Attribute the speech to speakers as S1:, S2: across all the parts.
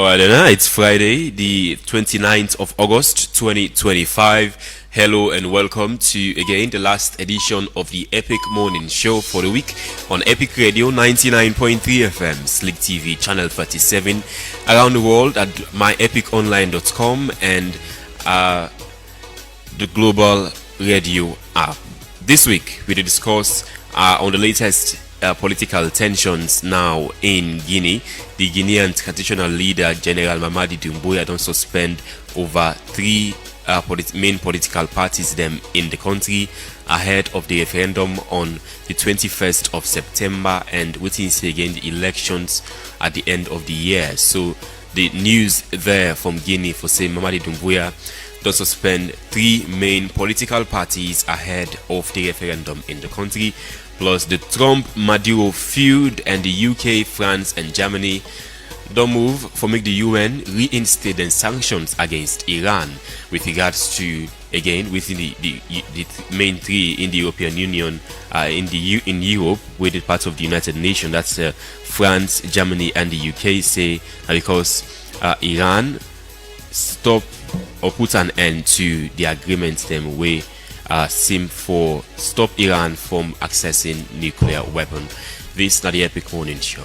S1: Alright, it's Friday, the 29th of August 2025. Hello and welcome to again the last edition of the Epic Morning Show for the week on Epic Radio 99.3 FM, Slick TV, channel 37, around the world at myepiconline.com and the global radio app. This week we will discuss on the latest political tensions now in Guinea. The Guinean traditional leader General Mamadi Doumbouya don't suspend over three main political parties them in the country ahead of the referendum on the 21st of September and waiting again the elections at the end of the year. So the news there from Guinea for saying Mamadi Doumbouya don't suspend three main political parties ahead of the referendum in the country, plus the Trump-Maduro feud and the UK, France and Germany don't move for make the UN reinstate the sanctions against Iran with regards to again within the main three in the European Union in Europe with the part of the United Nations. That's France, Germany and the UK say because Iran stop or put an end to the agreement them way seem for stop Iran from accessing nuclear weapon. This is the Epic Morning Show.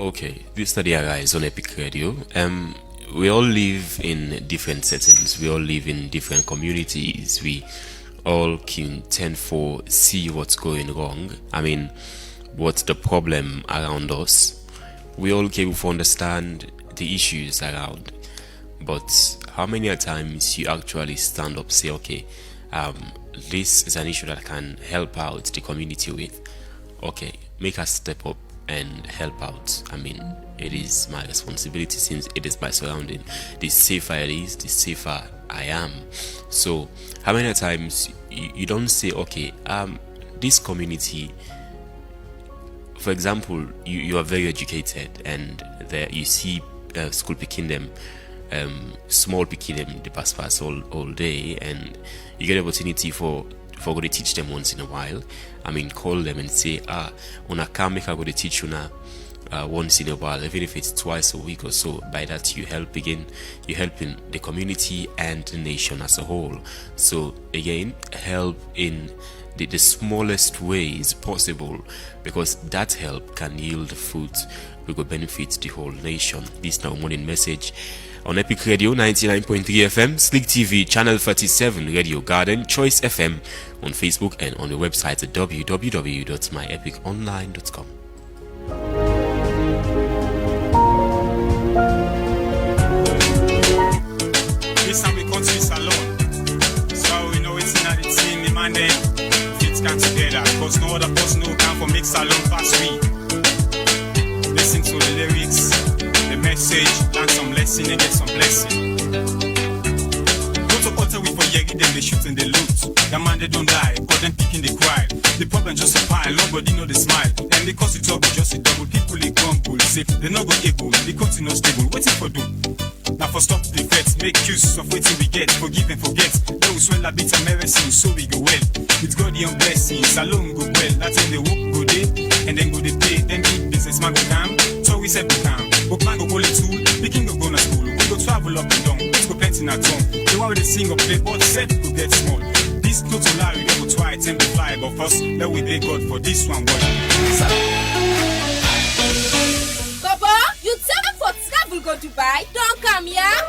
S1: Okay, this study arrives on Epic Radio. We all live in different settings. We all live in different communities. We all can tend for see what's going wrong. I mean, what's the problem around us. We all can understand the issues around. But how many times you actually stand up say, okay, this is an issue that I can help out the community with. Okay, make us step up and help out. I mean, it is my responsibility since it is my surrounding. The safer it is, the safer I am. So how many times you don't say, okay, this community, for example, you are very educated and there you see school picking them, small picking them the pass all day, and you get the opportunity for go to teach them once in a while. I mean, call them and say, on a come make I go to teach you now once in a while, even if it's twice a week or so. By that you're helping the community and the nation as a whole. So again, help in the smallest ways possible, because that help can yield fruit we will benefit the whole nation. This now morning message on Epic Radio 99.3 FM, Slick TV, channel 37, Radio Garden, Choice FM, on Facebook and on the website at www.myepiconline.com.
S2: This time we country alone, so we know it's not the team, the man them fit come together, because no other person who can for mix alone past we. Listen to the lyrics, the message, learn some lesson and get some blessing. Go to utter we for Yegi, them they shoot and they loot. The man they don't die, but then picking they cry. The problem just a pile, nobody know the smile. And because it's trouble just a double, people they grumble. Say they not go able, the country not stable, waiting for do. Now for stop the vets, make use of waiting we get, forgive and forget. Those well a bit of mercy, so we go well. With God the blessings, alone go well. That's when they work go day, and then go they pay, then big business man go down. So we said we can, but man go only tool, the king go go na school, we go travel up and down, let's go plenty at home. They want to sing or play, but said go get small. This total lie, we go try it and be fly, but first, let we thank God for this one, boy.
S3: Baba, you tell me for travel go Dubai, don't come here.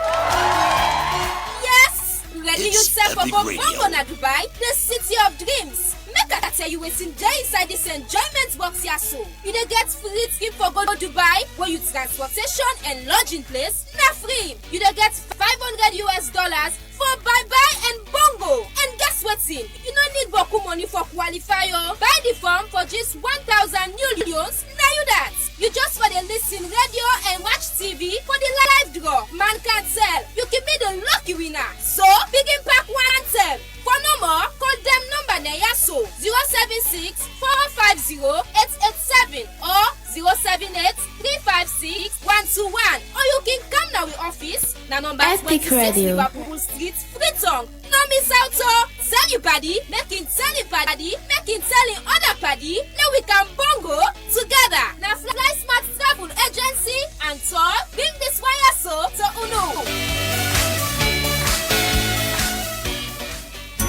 S3: Yes, ready yourself for Bongo na Dubai, the city of dreams. Make I tell you what's in there inside this enjoyment box here so. You dey get free trip for go Dubai, where you transportation and lodging place, na free. You dey get $500 for bye-bye and bongo. And guess what's in? You don't need boku money for qualify. Buy the form for just 1,000 new millions. Now you that. You just for the listen radio and watch TV for the live draw. Man can't sell. You 076-450-887 or 078-356-121. Or you can come now with office na number
S4: Epic
S3: 26
S4: Radio.
S3: Liverpool Street, Freetown. No miss out oh. Tell your body, make him tell your body, make him tell him other body. Now we can bongo together. Now Fly Smart Travel Agency and tour bring this wire so to Uno.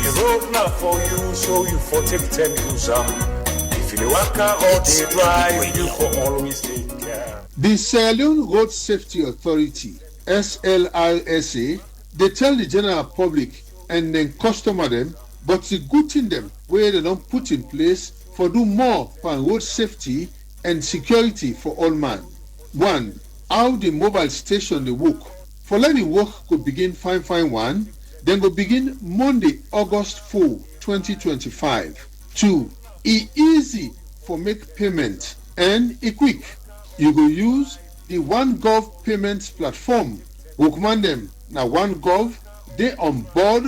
S5: The road not for you, so you for take 10 cruiser. If you work or they drive, you for always take care.
S6: The Sierra Leone Road Safety Authority, SLRSA, they tell the general public and then customer them, but the good thing them where they don't put in place for do more for road safety and security for all man. 1. How the mobile station they work. For let the work could begin fine 1, then go begin Monday, August 4, 2025. 2. Easy for make payment and quick. You go use the OneGov payments platform. Recommend them now OneGov. They on board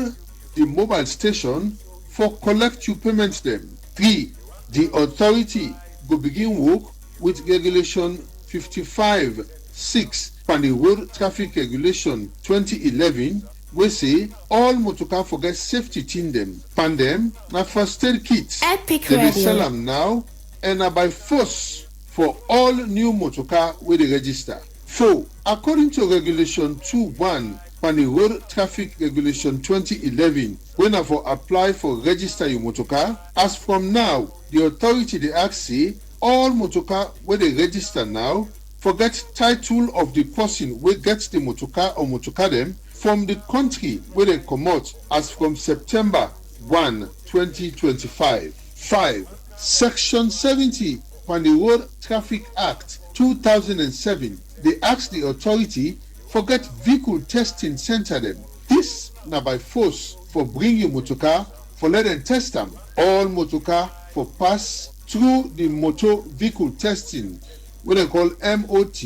S6: the mobile station for collect you payments them. 3. The authority go begin work with regulation 55.6 from the Road Traffic Regulation 2011. We say all motorcar forget safety team them. Pan them na first aid kits.
S4: Epic
S6: They
S4: Radio.
S6: sell them now and are by force for all new motorcar with the register. 4. According to Regulation 2.1 from the Road Traffic Regulation 2011, when I for apply for register your motorcar, as from now, the authority they ask say all motorcar where they register now forget title of the person where gets the motorcar or motorcar them from the country where they come out as from September 1, 2025. 5. Section 70 from the Road Traffic Act 2007, they ask the authority forget vehicle testing center them. This now by force for bring your motorcar for let them test them. All motorcar for pass through the motor vehicle testing, what they call MOT,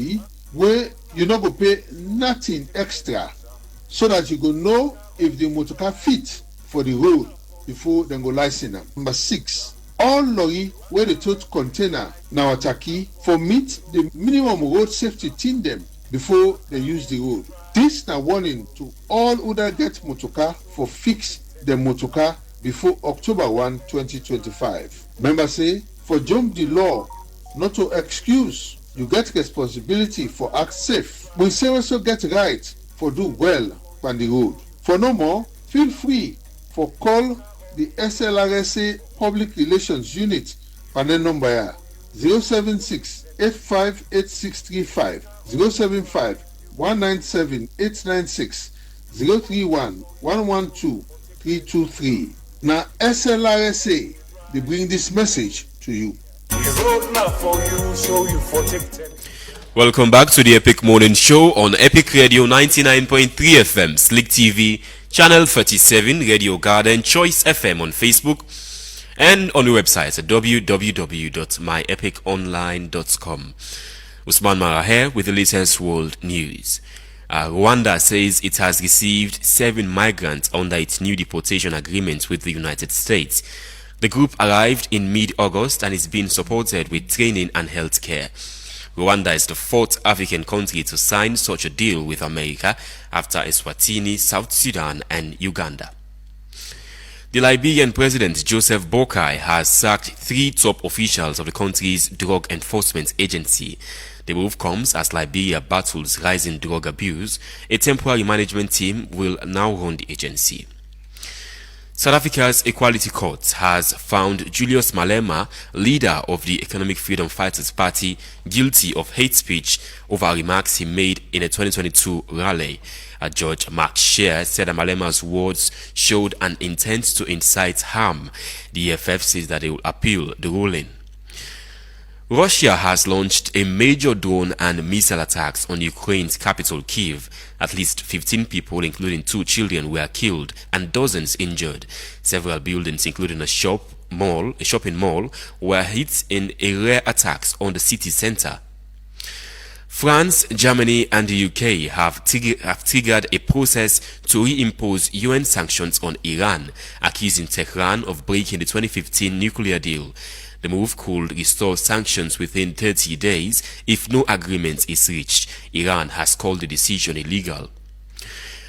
S6: where you not go pay nothing extra, so that you go know if the motorcar fit for the road before they go license them. Number 6. All lorry where the tote container now ataki for meet the minimum road safety team them before they use the road. This now warning to all who that get motorcar for fix the motorcar before October 1, 2025. Remember say, for jump the law, not to excuse, you get responsibility for act safe. We say also get right for do well on the road. For no more, feel free for call the SLRSA Public Relations Unit on the number 076-858635, 075-197-896, 031-112-323. Now SLRSA, they bring this message to you.
S5: The road not for you, so you for take 10.
S1: Welcome back to the Epic Morning Show on Epic Radio 99.3 FM, Slick TV, Channel 37, Radio Garden, Choice FM on Facebook, and on the website at www.myepiconline.com. Usman Mara here with the latest world news. Rwanda says it has received 7 migrants under its new deportation agreement with the United States. The group arrived in mid-August and is being supported with training and health care. Rwanda is the 4th African country to sign such a deal with America after Eswatini, South Sudan and Uganda. The Liberian President Joseph Boakai has sacked 3 top officials of the country's drug enforcement agency. The move comes as Liberia battles rising drug abuse. A temporary management team will now run the agency. South Africa's Equality Court has found Julius Malema, leader of the Economic Freedom Fighters Party, guilty of hate speech over remarks he made in a 2022 rally. Judge Mark Scheer said that Malema's words showed an intent to incite harm. The EFF says that they will appeal the ruling. Russia has launched a major drone and missile attacks on Ukraine's capital, Kyiv. At least 15 people, including 2 children, were killed and dozens injured. Several buildings, including a shopping mall, were hit in rare attacks on the city center. France, Germany, and the UK have triggered a process to reimpose UN sanctions on Iran, accusing Tehran of breaking the 2015 nuclear deal. The move could restore sanctions within 30 days if no agreement is reached. Iran has called the decision illegal.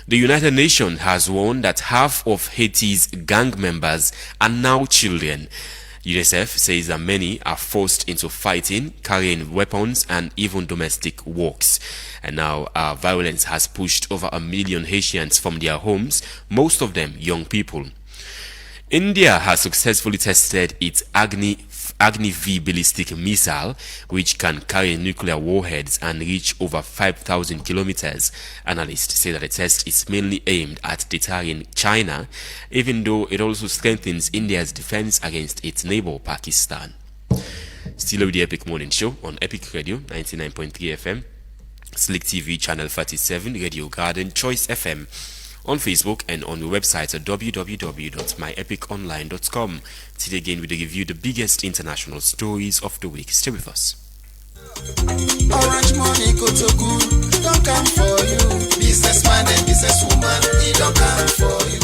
S1: The United Nations has warned that half of Haiti's gang members are now children. UNICEF says that many are forced into fighting, carrying weapons, and even domestic works. And now violence has pushed over 1 million Haitians from their homes, most of them young people. India has successfully tested its Agni V ballistic missile, which can carry nuclear warheads and reach over 5,000 kilometers. Analysts say that the test is mainly aimed at deterring China, even though it also strengthens India's defense against its neighbor Pakistan. Still with the Epic Morning Show on Epic Radio 99.3 FM, Slick TV Channel 37, Radio Garden, Choice FM, on Facebook and on the website at www.myepiconline.com. Today again we review the biggest international stories of the week. Stay with us.
S4: Orange money go to good, don't come for you. Businessman and businesswoman, he don't come for you.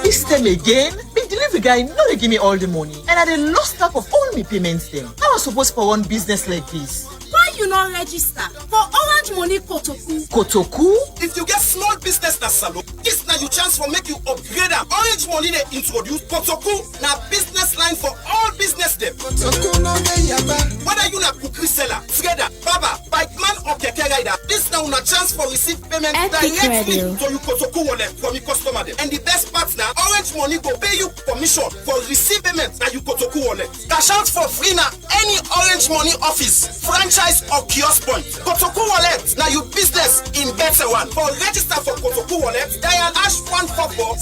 S7: This time again, big delivery guy no dey give me all the money, and I dey lost track of all my payments them. How I suppose for one business like this?
S8: Why you not register for Orange Money Kotoku?
S7: Kotoku?
S9: If you get small business na salon, this na your chance for make you upgrade am. Orange Money dey introduce Kotoku, na business line for all business dem.
S4: Kotoku no dey yaba.
S9: Whether you na cookery seller, trader, barber, bike man or keke rider, this na una chance for receive payment directly to your Kotoku wallet from your customer dem. And the best part na Orange Money go pay you commission for receive payment na your Kotoku wallet. Cash out for free na any Orange Money office, franchise or kiosk point. Kotoku wallet na your business in better one. For register for Kotoku wallet, dial #144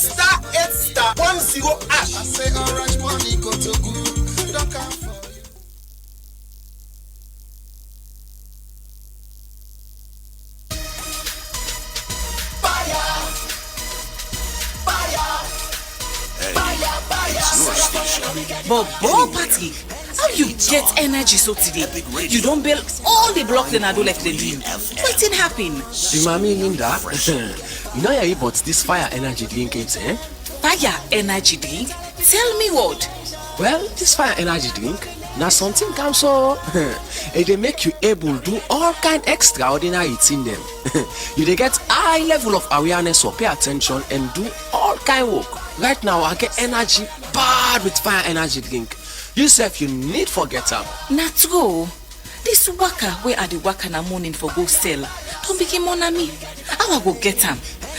S9: *8*10#.
S4: I say Orange Money Kotoku, don't come for you.
S10: But Patrick, how you get energy so today? You don't build all the blocks that I do left the dream. What didn't happen?
S11: Mami Linda, you know you bought this fire energy drink, eh?
S10: Fire energy drink? Tell me what?
S11: Well, this fire energy drink, now something comes so they make you able to do all kind extraordinary things them. You they get high level of awareness or pay attention and do all kind work. Right now I get energy bad with fire energy drink. Yourself you need forget them.
S10: Not true. This worker where are the worker na morning for go sell? Don't become on me. I will go get them.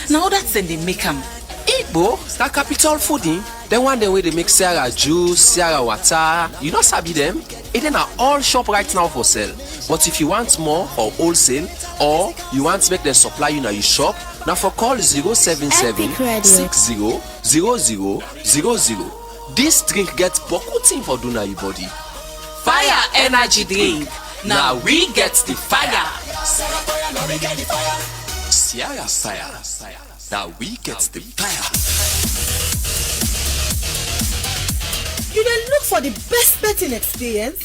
S10: Now that's then they make them.
S11: Igbo, that capital fooding. The one the way they make Sierra juice, Sierra water, you know sabi them? It then are all shop right now for sale. But if you want more or wholesale, or you want to make them supply you now you shop, now for call 077 60 0000. This drink gets boku thing for do na your body.
S10: Fire energy drink. Now we get the fire.
S11: Sierra fire. Now we get the fire.
S8: You then look for the best betting experience?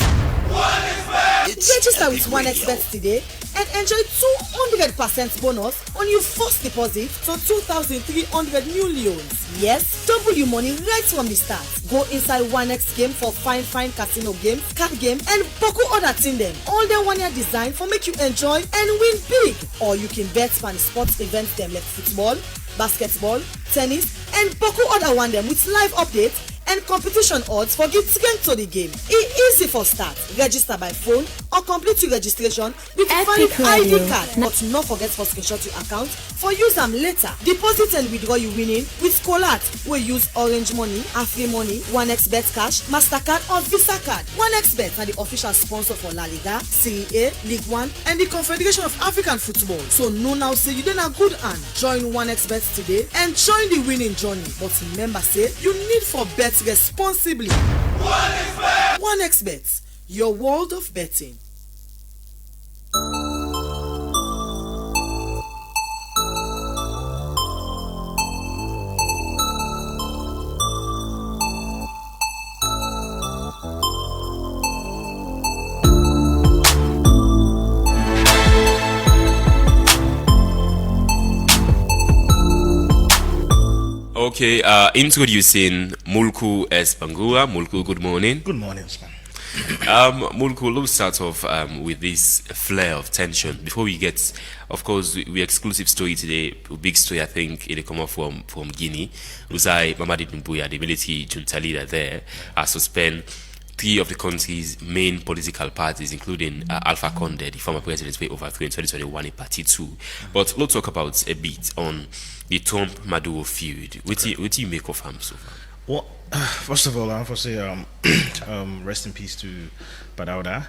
S8: Register with OneXBet today and enjoy 200% bonus on your first deposit to 2,300 new loans. Yes, double your money right from the start. Go inside OneX game for fine casino games, card game, and boku other thing them. All them 1 year design for make you enjoy and win big. Or you can bet on sports events them like football, basketball, tennis, and boku other one them with live updates and competition odds for get to the game. It's easy for start. Register by phone or complete your registration with valid ID card. But not forget for screenshot your account for use them later. Deposit and withdraw you winning with Colat. We use Orange Money, Afri Money, OneXBet Cash, MasterCard or Visa Card. OneXBet are the official sponsor for La Liga, Serie A, League One, and the Confederation of African Football. So no now say you done a good hand. Join OneXBet today and join the winning journey. But remember say you need for bet responsibly. OneXBet, your world of betting.
S1: Okay, introducing Mulku S. Bangura. Mulku, good morning.
S12: Good morning, Usman.
S1: Mulku, let's start off with this flare of tension. Before we get, of course, we exclusive story today, a big story, I think, it come up from Guinea. Uzai Mamadi Doumbouya, the military junta leader there, suspend 3 of the country's main political parties, including Alpha Conde, the former president, were overthrown in 2021 in Party 2. But let's talk about a bit on the Trump-Maduro feud. What do you make of him so far?
S12: Well, first of all, I want to say rest in peace to Badauda.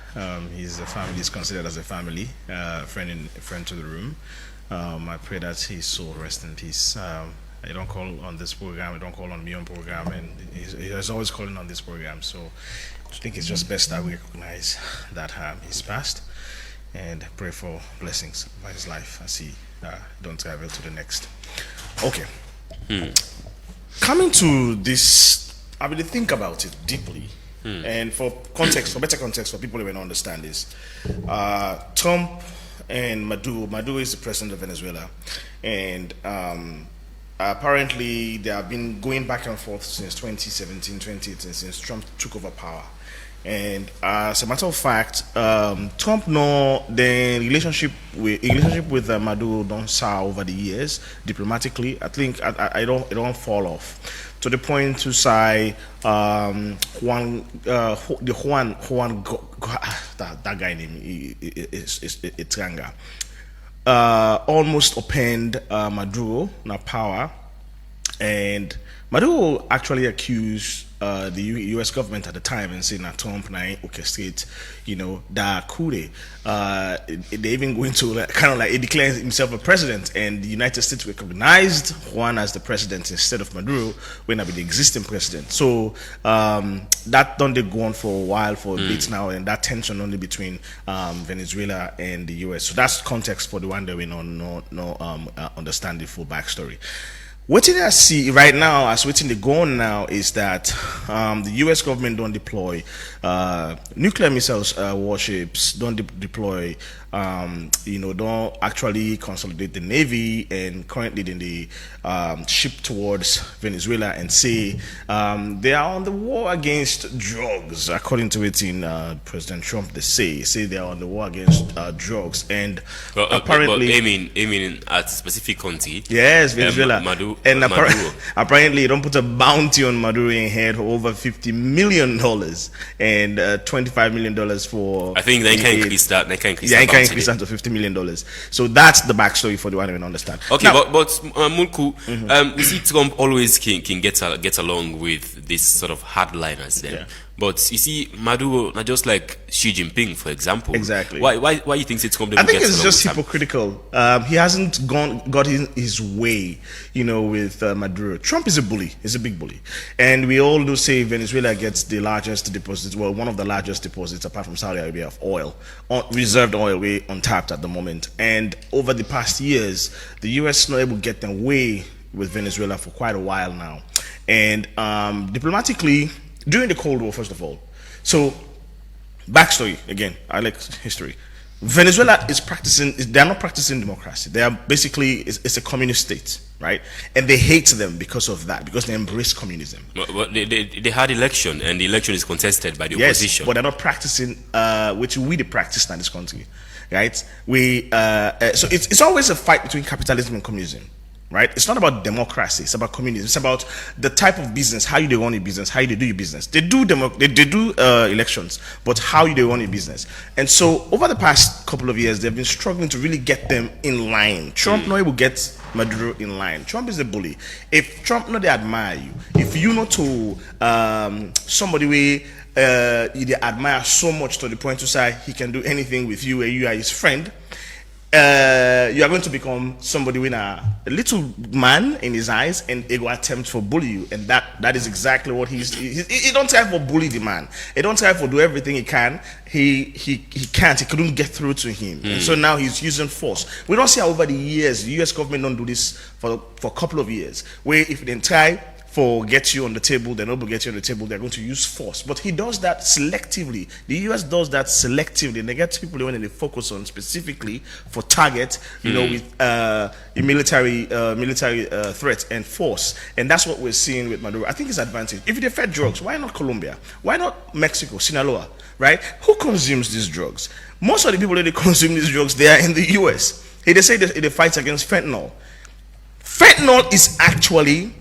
S12: His family is considered as a family, friend to the room. I pray that his soul rest in peace. I don't call on this program, I don't call on me on program, and he's always calling on this program. So I think it's just best that we recognize that he's passed and pray for blessings for his life as he don't travel to the next. Okay. Coming to this, I mean, think about it deeply. And for better context, for people who don't understand this, Trump and Maduro is the president of Venezuela, and apparently they have been going back and forth since 2017, 2018, since Trump took over power. And as a matter of fact, Trump the relationship with Maduro don't sour over the years diplomatically. I think it don't fall off to the point to say Juan that guy name is Tranga almost opened Maduro now power, and Maduro actually accused the U.S. government at the time and saying that Trump now orchestrate, that coup. They even going to kind of like he declares himself a president, and the United States recognized Juan as the president instead of Maduro when I be the existing president. So that don't they go on for a while, for a bit now, and that tension only between Venezuela and the U.S. So that's context for the one that we understand the full backstory. What I see right now, as waiting to go on now, is that the U.S. government don't deploy nuclear missiles warships, don't deploy, don't actually consolidate the Navy, and currently they ship towards Venezuela and say they are on the war against drugs. According to it in President Trump, they say they are on the war against drugs, and apparently
S1: aiming at specific country.
S12: Yes, Venezuela. And apparently, they don't put a bounty on Maduro in head for over $50 million and $25 million for.
S1: I think they can increase that. They can increase
S12: that to $50 million. So that's the backstory for the one who don't understand.
S1: Okay, now, but Mulku, we see Trump always can get along with this sort of hardliners then. Yeah. But you see, Maduro, not just like Xi Jinping, for example.
S12: Exactly.
S1: Why you think it's come?
S12: I think it's just hypocritical. He hasn't got his way, with Maduro. Trump is a bully. He's a big bully, and we all do say Venezuela gets the largest deposits. Well, one of the largest deposits, apart from Saudi Arabia, of oil, reserved oil, way untapped at the moment. And over the past years, the U.S. not able to get their way with Venezuela for quite a while now, and diplomatically. During the Cold War, first of all. So, backstory, again, I like history. Venezuela they're not practicing democracy. They are basically, it's a communist state, right? And they hate them because of that, because they embrace communism.
S1: But they had election, and the election is contested by the opposition.
S12: Yes, but they're not practicing, which we practice in this country, right? So it's always a fight between capitalism and communism. Right? It's not about democracy. It's about communism. It's about the type of business, how you do run your business, how you do your business. They do elections, but how you do run your business. And so over the past couple of years, they've been struggling to really get them in line. Trump not able to get Maduro in line. Trump is a bully. If Trump not they admire you, if you not to somebody you admire so much to the point to say he can do anything with you and you are his friend, you are going to become somebody with a little man in his eyes, and he will attempt to bully you, and that is exactly what he don't try for bully the man. He don't try for do everything he can. He can't. He couldn't get through to him, and so now he's using force. We don't see how over the years the U.S. government don't do this for a couple of years, where if they try get you on the table, they're not going to get you on the table, they're going to use force. But he does that selectively. The US does that selectively, and they get people when they focus on specifically for target, with military threat and force. And that's what we're seeing with Maduro. I think it's advantage. If they fed drugs, why not Colombia? Why not Mexico, Sinaloa, right? Who consumes these drugs? Most of the people that they consume these drugs, they are in the US. They say they fight against fentanyl. Fentanyl is actually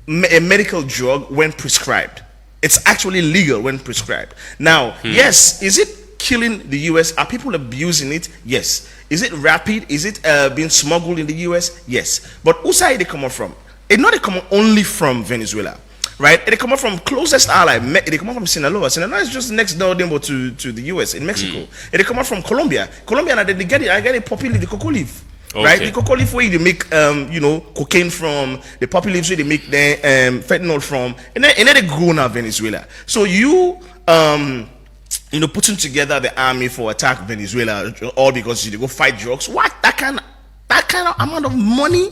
S12: a medical drug when prescribed. It's actually legal when prescribed. Now, yes, is it killing the US? Are people abusing it? Yes. Is it rapid? Is it being smuggled in the US? Yes. But whose side they come from? It's not come only from Venezuela, right? They come from closest ally. They come from Sinaloa. Sinaloa is just next door to the US in Mexico. They come from Colombia. Colombia, they get it. I get it popularly the cocoa leaf. Okay. Right, the cocoa leaf where they make cocaine from, the poppy leaves where they make the fentanyl from, and then they grow now Venezuela. So you putting together the army for attack Venezuela all because you go fight drugs. What that kind of amount of money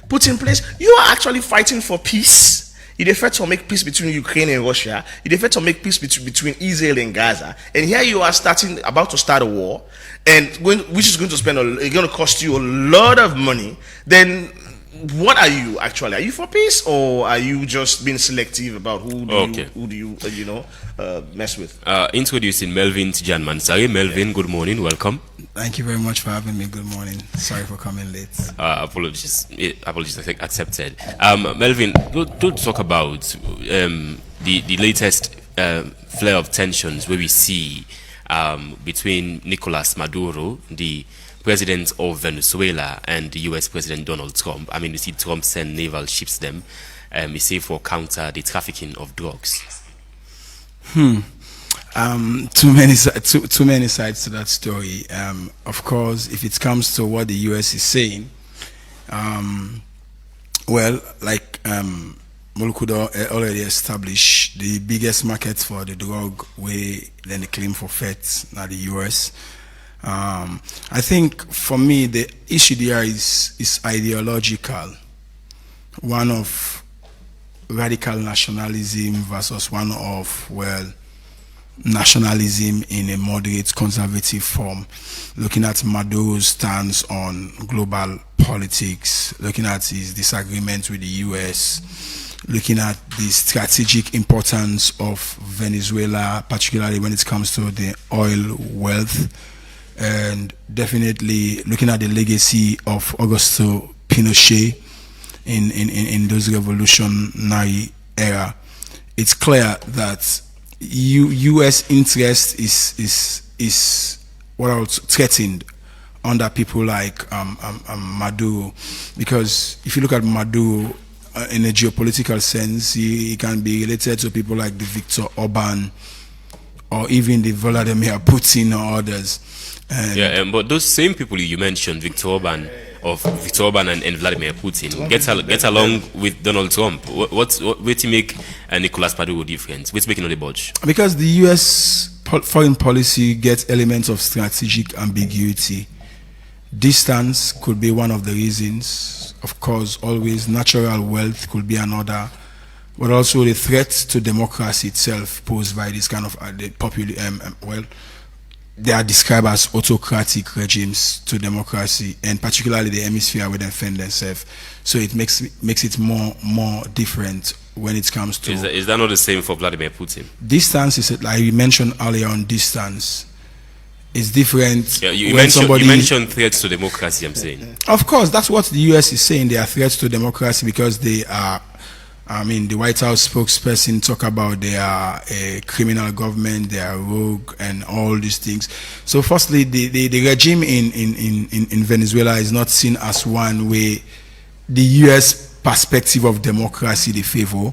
S12: put in place? You are actually fighting for peace. You prefer to make peace between Ukraine and Russia. You prefer to make peace between Israel and Gaza. And here you are about to start a war, and which is going to cost you a lot of money. Then what are you actually? Are you for peace, or are you just being selective about who do you mess with?
S1: Introducing Melvin Tijan Mansari. Melvin, good morning, welcome.
S13: Thank you very much for having me. Good morning. Sorry for coming late.
S1: Apologies, I think accepted. Melvin, do talk about the latest flare of tensions where we see between Nicolas Maduro, the president of Venezuela, and the US President Donald Trump. I mean, we see Trump send naval ships them, we say for counter the trafficking of drugs.
S13: Too many sides to that story. Of course, if it comes to what the US is saying, Molukudo already established the biggest market for the drug where then they claim for feds, not the US. I think for me the issue there is ideological. One of radical nationalism versus one of nationalism in a moderate conservative form, looking at Maduro's stance on global politics, looking at his disagreement with the US, looking at the strategic importance of Venezuela, particularly when it comes to the oil wealth, and definitely looking at the legacy of Augusto Pinochet in those revolutionary era. It's clear that U.S. interest is what I was threatened under people like Maduro, because if you look at Maduro in a geopolitical sense, he can be related to people like the Viktor Orban or even the Vladimir Putin or others.
S1: But those same people you mentioned, Viktor Orban and Vladimir Putin, get along with Donald Trump. What to make Nicolas Maduro different? What's making the budge?
S13: Because the U.S. foreign policy gets elements of strategic ambiguity. Distance could be one of the reasons. Of course, always natural wealth could be another. But also the threat to democracy itself posed by this kind of they are described as autocratic regimes to democracy, and particularly the hemisphere where they defend themselves. So it makes it more different when it comes to.
S1: Is that not the same for Vladimir Putin?
S13: Distance is, like you mentioned earlier on, distance is different.
S1: Yeah, you mentioned threats to democracy. I'm saying.
S13: Of course, that's what the U.S. is saying. They are threats to democracy because they are. I mean, the White House spokesperson talk about they are a criminal government, they are rogue, and all these things. So, firstly, the regime in Venezuela is not seen as one where the U.S. perspective of democracy they favor,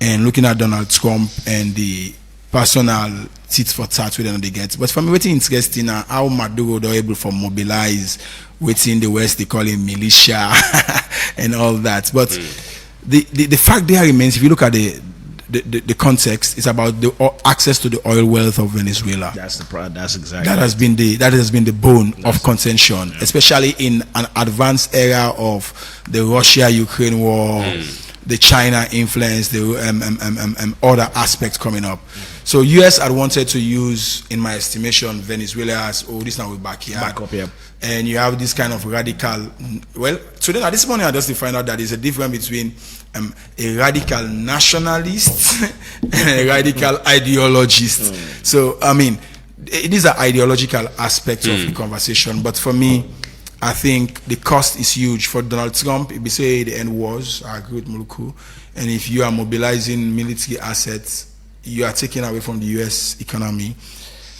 S13: and looking at Donald Trump and the personal tit for tat with them they get. But for me, what's interesting now how Maduro they're able to mobilize within the West they call it militia and all that, but. The fact there remains, if you look at the context, it's about the access to the oil wealth of Venezuela.
S12: That's exactly
S13: that has been the bone of contention, especially in an advanced era of the Russia-Ukraine war, the China influence, the other aspects coming up. So US had wanted to use, in my estimation, Venezuela as, this now we're back here.
S12: Back up, yeah.
S13: And you have this kind of radical, well, today at this morning I just find out that there's a difference between a radical nationalist and a radical ideologist. So, I mean, these are ideological aspects of the conversation, but for me, I think the cost is huge. For Donald Trump, if we say the end wars, I agree with Muluku, and if you are mobilizing military assets, you are taking away from the US economy.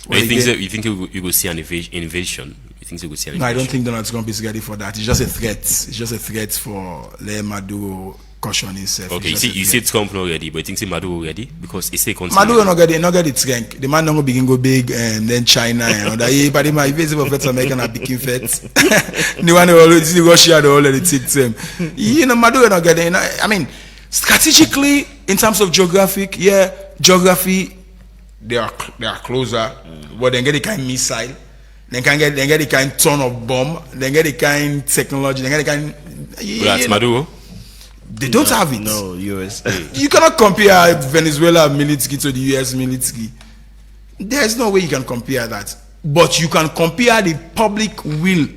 S1: Well, you think you will see an invasion? You think you will see an invasion?
S13: No, I don't think Donald Trump is ready for that. It's just a threat. It's just a threat for Maduro caution himself.
S1: Okay, you see Trump not ready, but you think Maduro ready? Because he say
S13: Maduro not get the strength. The man don't begin go big, and then China and other. But he might be for American are picking feds. The one who already see Russia, they already take them. You know, Maduro not getting. I mean, strategically, in terms of geography, they are closer. But then get the kind of missile, then get the kind of ton of bomb, then get the kind of technology, then get the kind.
S1: That's Maduro.
S13: They don't have it.
S12: No, US.
S13: You cannot compare Venezuela military to the US military. There's no way you can compare that. But you can compare the public will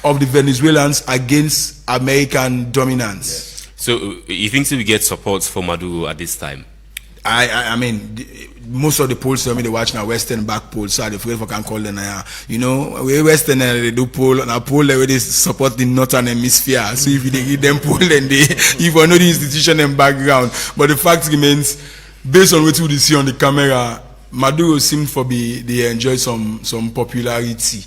S13: of the Venezuelans against American dominance.
S1: Yes. So you think we get support for Maduro at this time?
S13: I mean, most of the polls tell me they watch now Western back polls, so they forget if I can call them. You know, we Western they do poll, and a poll they really support the Northern Hemisphere. So if they give them poll, then they, if I know the institution and background. But the fact remains, based on what we see on the camera, Maduro seems to be they enjoy some popularity,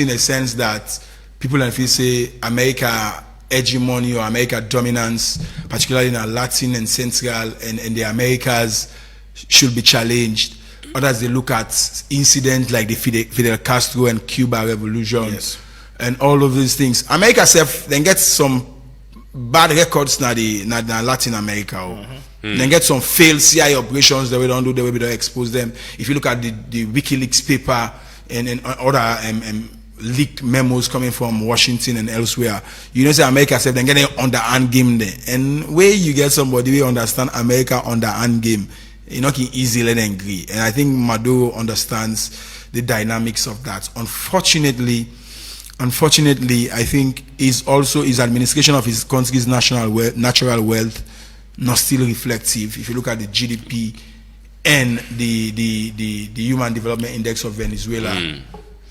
S13: in the sense that people in feel say America hegemony or America dominance, particularly in Latin and Central and the Americas, should be challenged. Others, they look at incidents like the Fidel Castro and Cuba revolutions, and all of these things. America self then gets some bad records now Latin America. Then get some failed CIA operations that we don't do, the way we don't expose them. If you look at the WikiLeaks paper and other leaked memos coming from Washington and elsewhere, you know, say America said then getting underhand game there. And where you get somebody who understand America underhand game, you know, can easily agree. And I think Maduro understands the dynamics of that. Unfortunately, I think is also his administration of his country's natural wealth not still reflective. If you look at the GDP and the Human Development Index of Venezuela.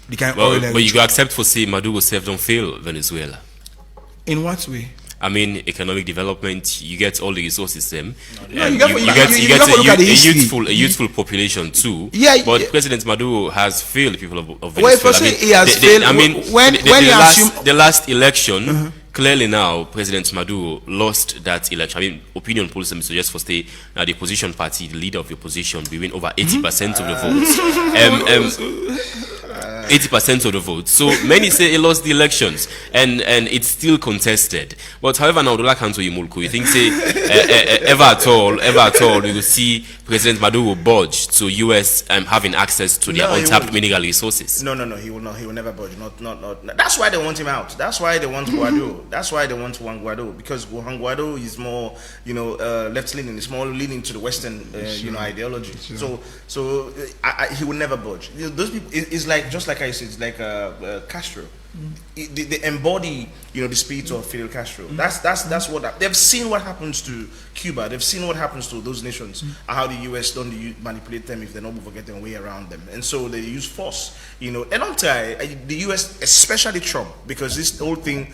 S1: But you accept for say Maduro self don't fail Venezuela.
S13: In what way?
S1: I mean, economic development. You get all the resources. You
S13: get
S1: a youthful population too.
S13: Yeah,
S1: but President Maduro has failed people of Venezuela.
S13: Well, for say he has failed.
S1: I mean,
S13: the
S1: last election. Clearly now, President Maduro lost that election. I mean, opinion polls suggest for stay now the opposition party, the leader of the opposition, we win over 80% of the votes. 80% of the votes. So many say he lost the elections, and it's still contested. But however, now Dola Kanto Yimulku, you think say ever at all, we will see President Maduro budge to US having access to their untapped mineral resources?
S12: No, he will not. He will never budge. Not. That's why they want him out. That's why they want Guaido. That's why they want Juan Guaido, because Juan Guaido is more, left leaning. It's more leaning to the Western, ideology. Sure. So he will never budge. Those people, it's like, just like I said, it's like Castro. They embody, the spirit of Fidel Castro. That's what they've seen. What happens to Cuba? They've seen what happens to those nations. How the US don't manipulate them if they're not able to get their way around them, and so they use force. And I'll tell you, the US, especially Trump, because this whole thing.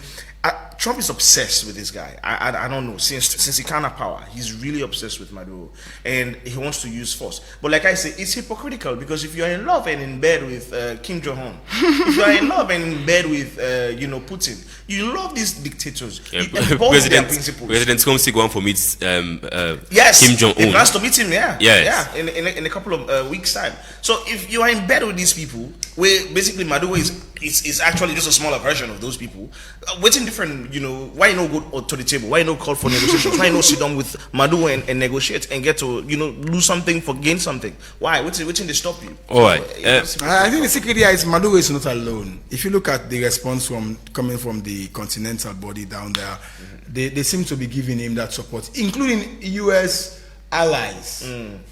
S12: Trump is obsessed with this guy. I don't know, since he can't have power, he's really obsessed with Maduro, and he wants to use force. But like I say, it's hypocritical, because if you're in love and in bed with Kim Jong-un, if you're in love and in bed with Putin, you love these dictators.
S1: President Trump going for meet
S12: yes,
S1: Kim Jong-un.
S12: He plans to meet him,
S1: in
S12: a couple of weeks' time. So if you are in bed with these people, where basically Maduro is it's actually just a smaller version of those people. Waiting different, why no go to the table? Why no call for negotiations? Why no sit down with Madu and negotiate and get to, lose something for gain something? Why? What's they stop you?
S1: All right.
S13: I think the secret here is Madu is not alone. If you look at the response coming from the continental body down there, they seem to be giving him that support, including US allies.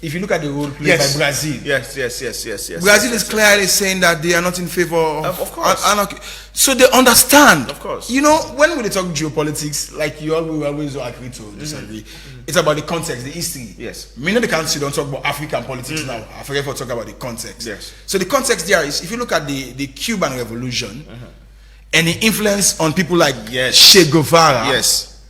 S13: If you look at the role played by Brazil,
S12: yes.
S13: Brazil is clearly saying that they are not in favor
S12: of course.
S13: Anarchy. So they understand.
S12: Of course.
S13: When we talk geopolitics, like we always agree to disagree. It's about the context, the history.
S12: Yes.
S13: Me and the country don't talk about African politics now. I forget to talk about the context.
S12: Yes.
S13: So the context there is, if you look at the Cuban Revolution and the influence on people like Che Guevara.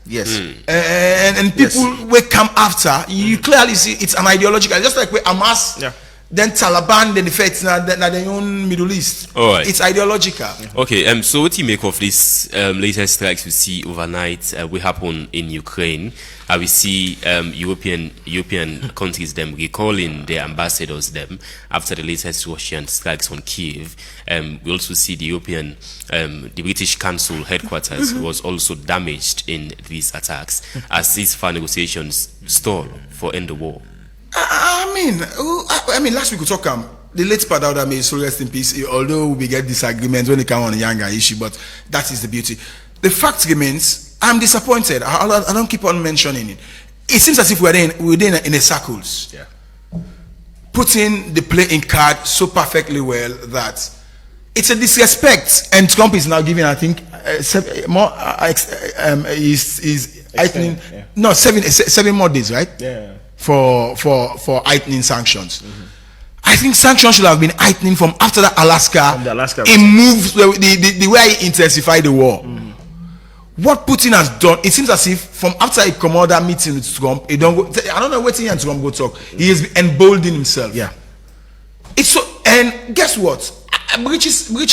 S12: Yes.
S13: And people will come after, you clearly see it's an ideological, just like with Hamas, then Taliban, then the Feds, now the own Middle East.
S1: All right.
S13: It's ideological.
S1: Okay, so what do you make of this latest strikes we see overnight we happen in Ukraine? We see European countries them recalling their ambassadors them after the latest Russian strikes on Kiev. We also see the British Council headquarters was also damaged in these attacks as ceasefire negotiations stall for end the war.
S13: I mean, last week we talked the late Padauda may so rest in peace. Although we get disagreements when it comes on a younger issue, but that is the beauty. The fact remains, I'm disappointed. I don't keep on mentioning it. It seems as if we're in a circles.
S12: Yeah.
S13: Putting the playing card so perfectly well that it's a disrespect, and Trump is now giving, I think, seven more days, right?
S12: Yeah.
S13: For heightening sanctions. I think sanctions should have been heightening from after that Alaska. It moves the way he intensified the war. What Putin has done, it seems as if from after he come out that meeting with Trump, I don't know what he and Trump go talk. He has emboldened himself.
S12: Yeah.
S13: It's so, and guess what? British. The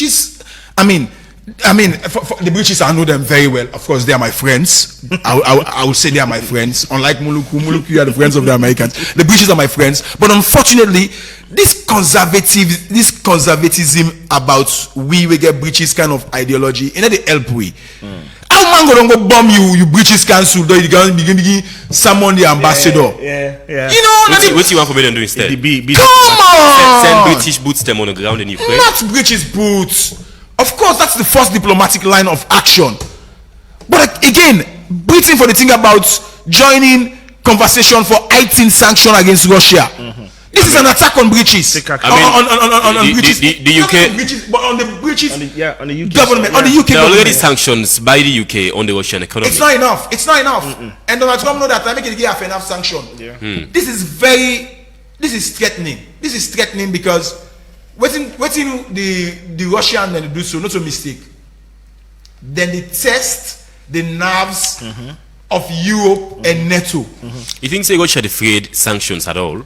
S13: British, I know them very well. Of course, they are my friends. I would say they are my friends. Unlike Muluku, are the friends of the Americans. The British are my friends. But unfortunately, this conservatism about we get British kind of ideology, they help we. How man go bomb you British council? Do you begin summon the ambassador?
S12: Yeah.
S1: What you want for me to do instead?
S13: Come on!
S1: Send British boots them on the ground in Ukraine.
S13: Not British boots. Of course, that's the first diplomatic line of action. But again, Britain for the thing about joining conversation for heightening sanction against Russia. This is an attack on British.
S1: The UK,
S13: but on the British
S12: on the UK
S13: government, on the UK
S1: there are already
S13: government.
S1: sanctions by the UK on the Russian economy.
S13: It's not enough. And Donald Trump know that I make it give enough sanction. This is threatening. This is threatening because waiting the Russian and do so, not a mistake. Then they test the nerves of Europe and NATO.
S1: You think they Russia afraid sanctions at all?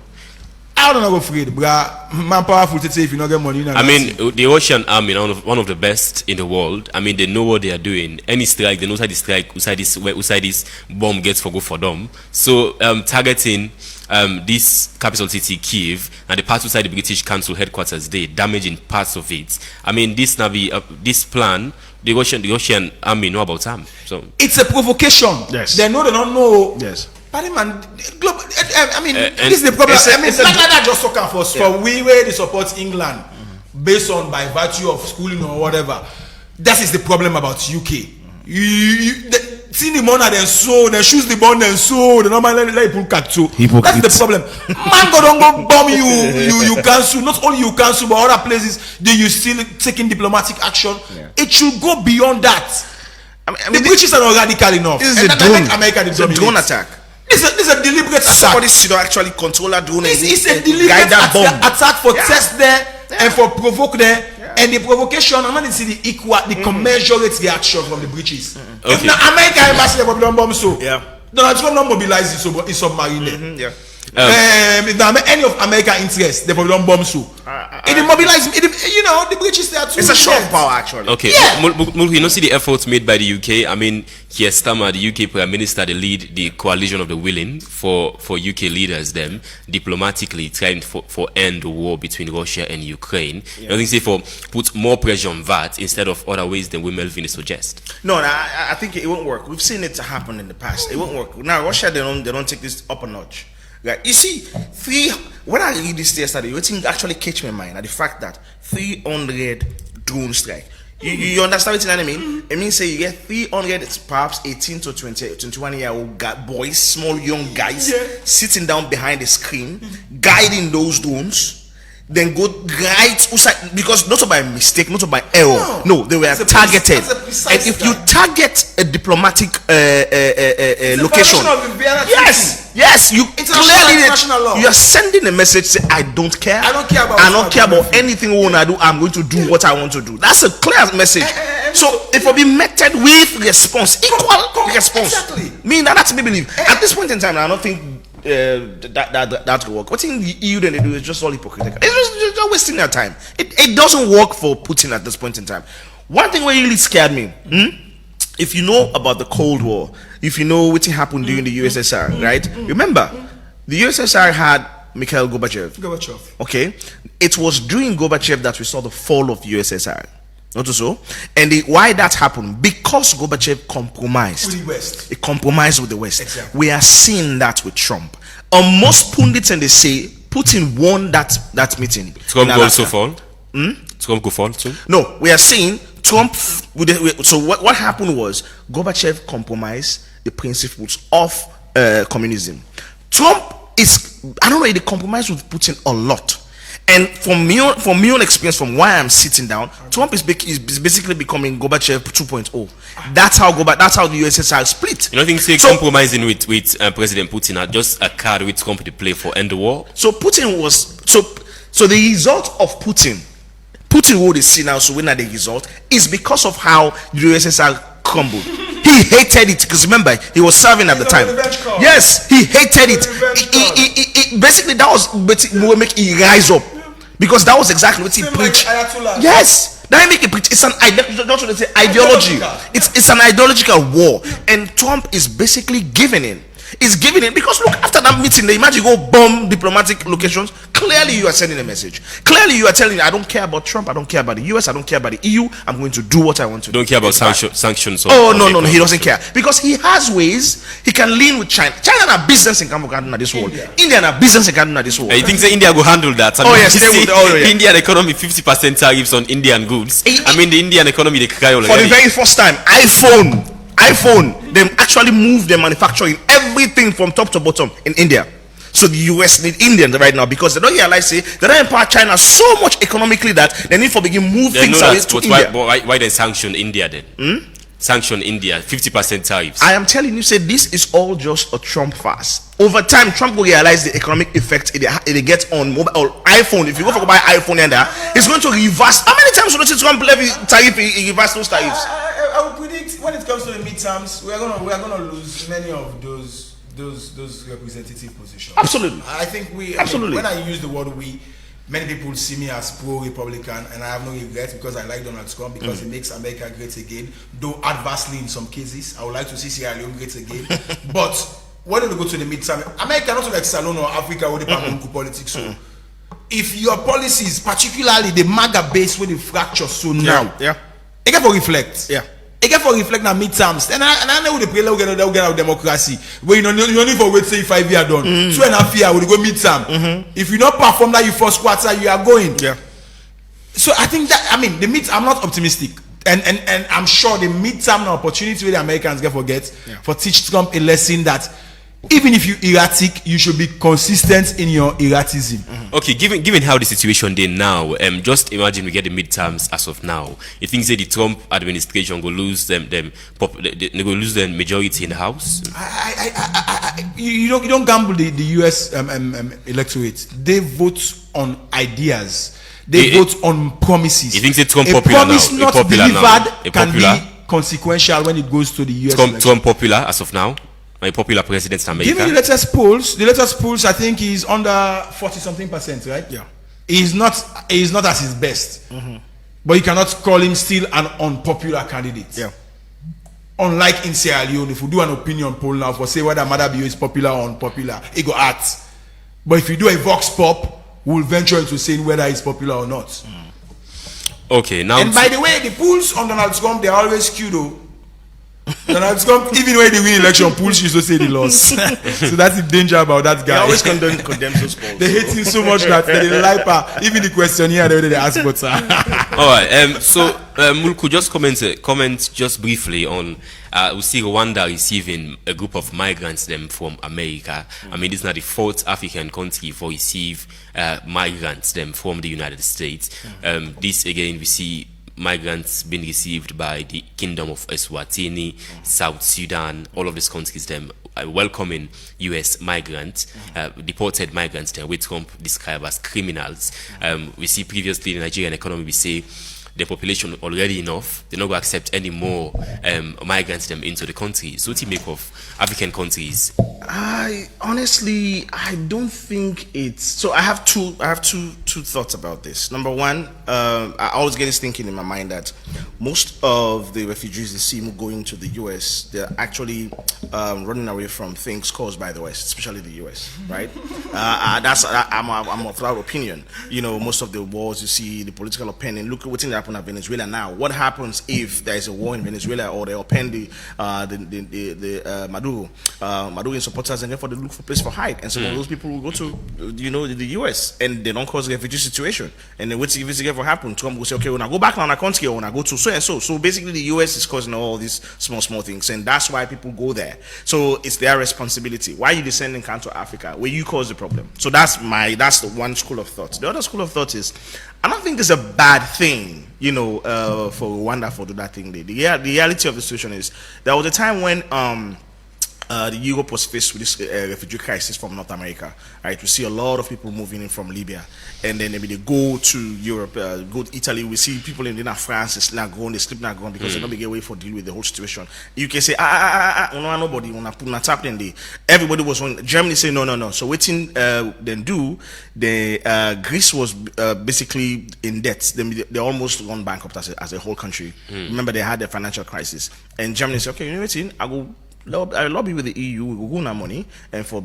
S13: I don't know afraid, bruh. Man powerful to say if you not get money.
S1: The Russian army, one of the best in the world. They know what they are doing. Any strike, they know how the strike, outside this bomb gets for go for them. So targeting this capital city, Kiev, and the part outside the British Council headquarters, they damaging parts of it. This plan, the Russian army know about them. So
S13: it's a provocation.
S12: Yes.
S13: They don't know.
S12: Yes.
S13: Man, this is the problem. That just talking for we where they support England based on by virtue of schooling or whatever. That is the problem about UK. See the money then so they choose the bond and so they normally let people cut to. That's the problem. Man go don't go bomb you cancel. Not only you cancel, but other places you still taking diplomatic action. It should go beyond that. The British are not radical enough.
S12: This is a drone attack.
S13: This is a deliberate attack.
S12: Somebody should actually control that drone.
S13: It's a deliberate attack for test there and for provoke there. And the provocation, I'm not see the commensurate reaction from the British. If now America embassy for bomb so Donald Trump not mobilize his submarine.
S14: Any of American interests, they probably don't bomb so. It mobilize, the British they are too.
S12: It's a show of power, actually.
S1: Okay,
S14: Yeah.
S1: You know, see the efforts made by the UK. I mean, Keir Starmer, the UK Prime Minister, they lead the coalition of the willing for UK leaders, them diplomatically trying for end the war between Russia and Ukraine.
S12: Yeah.
S1: I think say for put more pressure on that instead of other ways than we Melvin suggest.
S12: No, I think it won't work. We've seen it happen in the past. It won't work. Now Russia, they don't take this up a notch. Right? You see, when I read this yesterday, what thing actually catch my mind are the fact that 300 drone strike. You understand what I mean? It means say you get 300, it's perhaps 18 to 21-year-old boys, small young guys, sitting down behind the screen, guiding those drones. Then go right outside, because not by mistake, not by error. No, they were targeted. And if you target a diplomatic location, yes, you clearly you are sending a message. Say, I don't care. I don't care about anything we wanna do. I'm going to do what I want to do. That's a clear message. So it will be meted with response, equal response. Exactly. Me that's me believe. At this point in time, I don't think. That will work. What in the EU then they do is just all hypocritical. It's just wasting their time. It doesn't work for Putin at this point in time. One thing really scared me. If you know about the Cold War, if you know what happened during the USSR, right? Remember, the USSR had Mikhail Gorbachev. Okay, it was during Gorbachev that we saw the fall of the USSR. Not so, and why that happened? Because Gorbachev compromised
S14: with the West.
S12: He compromised with the West.
S14: Exactly.
S12: We are seeing that with Trump. Most pundits and they say Putin won that meeting.
S1: Trump will also fall. Trump will fall too.
S12: No, we are seeing Trump. So what happened was Gorbachev compromised the principles of communism. Trump is, I don't know, he compromised with Putin a lot. And from my own experience, from why I'm sitting down, Trump is basically becoming Gorbachev 2.0. That's how the USSR split.
S1: You don't think say compromising with President Putin are just a card with Trump to play for end the war?
S12: So Putin was so the result of Putin what they see now. So when are the result is because of how the USSR crumbled. He hated it because remember he was serving at the time. Yes, he hated it. It basically that was what make he rise up. Because that was exactly what he preached. Yes, that make it preach. It's an ideology. It's an ideological war, and Trump is basically giving in. He's giving in because look, after that meeting, they imagine you go bomb diplomatic locations. Clearly, you are sending a message. Clearly, you are telling I don't care about Trump. I don't care about the US. I don't care about the EU. I'm going to do what I want to do.
S1: Don't care about sanctions.
S12: Oh no, he doesn't care because he has ways he can lean with China. China have business in Canada this world. India have business in Canada this world.
S1: You think say India will handle that?
S12: I mean, yes, they would. Oh, yeah.
S1: Indian economy 50% tariffs on Indian goods. I mean, the Indian economy they cry already.
S12: For the very first time, iPhone, they actually move their manufacturing everything from top to bottom in India. So the US need Indians right now because they don't realize they don't empower China so much economically that they need to begin move things away to India.
S1: Why they sanction India then? Sanction India 50% tariffs.
S12: I am telling you, say this is all just a Trump farce. Over time, Trump will realize the economic effect it gets on mobile or iPhone. If you go for buy iPhone and it's going to reverse. How many times will Trump levy tariff? He reverse those tariffs.
S14: I will predict when it comes to the midterms, we are gonna lose many of those representative positions.
S12: Absolutely.
S14: I think
S12: absolutely.
S14: When I use the word we, many people see me as pro-Republican, and I have no regrets because I like Donald Trump because he makes America great again, though adversely in some cases. I would like to see Sierra Leone great again. But when we go to the midterm, America not like Salon or Africa or the politics. So if your policies, particularly the MAGA base where they fracture so now, it can reflect. It can reflect na midterms. And I know the play we get our democracy. Where you need for wait say 5 years done. 2.5 years we go midterm. If you not perform that you first quarter, you are going. So I think that the I'm not optimistic. And I'm sure the midterm opportunity where the Americans get for teach Trump a lesson that even if you erratic, you should be consistent in your erratism.
S1: Okay, given how the situation is now, just imagine we get the midterms as of now. You think that the Trump administration will lose they will lose the majority in the House?
S14: You don't gamble the US electorate. They vote on ideas. They vote on promises.
S1: You think that Trump
S14: a
S1: popular
S14: promise
S1: now?
S14: Not delivered can be consequential when it goes to the US.
S1: Trump popular as of now? my popular president in
S14: Give
S1: America.
S14: me the latest polls. The latest polls, I think, he's under 40-something%, right?
S12: Yeah.
S14: He's not at his best. But you cannot call him still an unpopular candidate.
S12: Yeah.
S14: Unlike in Sierra Leone, if we do an opinion poll now for say whether Madabio is popular or unpopular, it go act. But if you do a vox pop, we'll venture into saying whether he's popular or not.
S1: Okay, now.
S14: And by the way, the polls on Donald Trump, they're always skewed though. Donald Trump, even when they win election, polls used to say they lost. So that's the danger about that guy.
S12: He always condemns those polls.
S14: They hate him so much that they lie pa. Even the questionnaire they ask for.
S1: All right. So Mulku, just comment just briefly on we see Rwanda receiving a group of migrants them from America. I mean, this is not the fourth African country for receive migrants them from the United States. This again we see migrants being received by the Kingdom of Eswatini, South Sudan, all of these countries them welcoming U.S. migrants, deported migrants them, which Trump described as criminals. We see previously in the Nigerian economy, we say the population already enough, they're not going to accept any more migrants them into the country. So what do you make of African countries?
S12: I don't think it's so. I have two thoughts about this. Number one, I always get this thinking in my mind that most of the refugees they see going to the US, they're actually running away from things caused by the West, especially the US, right? I'm of that opinion. You know, most of the wars you see, the political opinion. Look at what's happening in Venezuela now. What happens if there is a war in Venezuela or they open the Maduro supporters, and therefore they look for a place for hide, and some of those people will go to the US, and they don't cause a refugee situation, and then if it's ever happen, Trump will say, okay, when I go back now in our country, or when I go to so and so. So basically the US is causing all these small things, and that's why people go there. So it's their responsibility. Why are you descending to Africa where you cause the problem? So that's the one school of thought. The other school of thought is, I don't think it's a bad thing, for Rwanda for do that thing. The reality of the situation is there was a time when the Europe was faced with this refugee crisis from North America. Right, we see a lot of people moving in from Libya, and then maybe they go to Europe, go to Italy. We see people in France, they sleep not gone because they don't get away for deal with the whole situation. You can say, nobody, everybody was on. Germany say no. So waiting, then do the Greece was basically in debt. They almost gone bankrupt as a whole country. Remember, they had a financial crisis, and Germany said, okay, you know what? I lobby with the EU, we will go on our money and for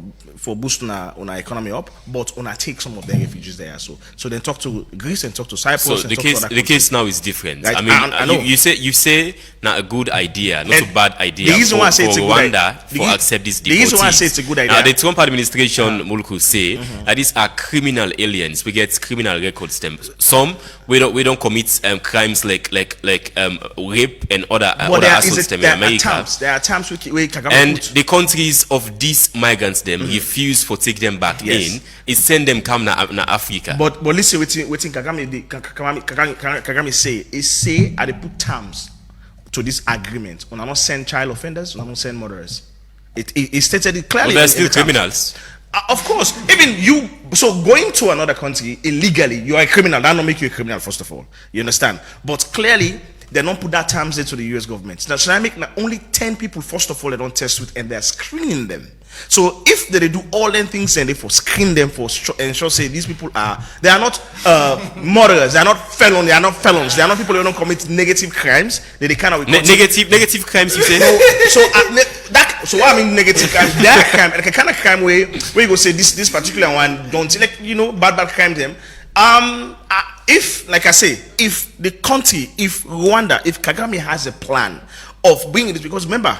S12: boosting our economy up, but on take some of the refugees there. So then talk to Greece and talk to Cyprus.
S1: So the case now is different. Right? I mean, I know. You say not a good idea, not a bad idea.
S12: The reason why I say it's a good
S1: Rwanda for accept this.
S12: The reason why I say it's a good idea.
S1: Now the Trump administration, Mulku say that these are criminal aliens. We get criminal records. Them some we don't commit crimes like rape and other assaults in America.
S12: There are times we
S1: and the countries of these migrants them refuse for take them back in. It send them come na Africa.
S12: But listen, waiting Kagame say at the put terms to this agreement. When I not send child offenders, when I not send murderers. It stated it clearly.
S1: Well, they're still criminals.
S12: Of course, even you. So going to another country illegally, you are a criminal. That don't make you a criminal, first of all. You understand? But clearly, they don't put that terms into the US government. Now, should I make only 10 people, first of all, they don't test with, and they're screening them. So if they do all them things and they screen them ensure say these people they are not murderers, they are not felons, they are not people who don't commit negative crimes. They kind of
S1: negative crimes, you say?
S12: So what I mean negative crimes, they are crime, like a kind of crime where you go say this particular one don't bad crime them. If, like I say, if the country, if Rwanda, if Kagame has a plan of bringing this, because remember,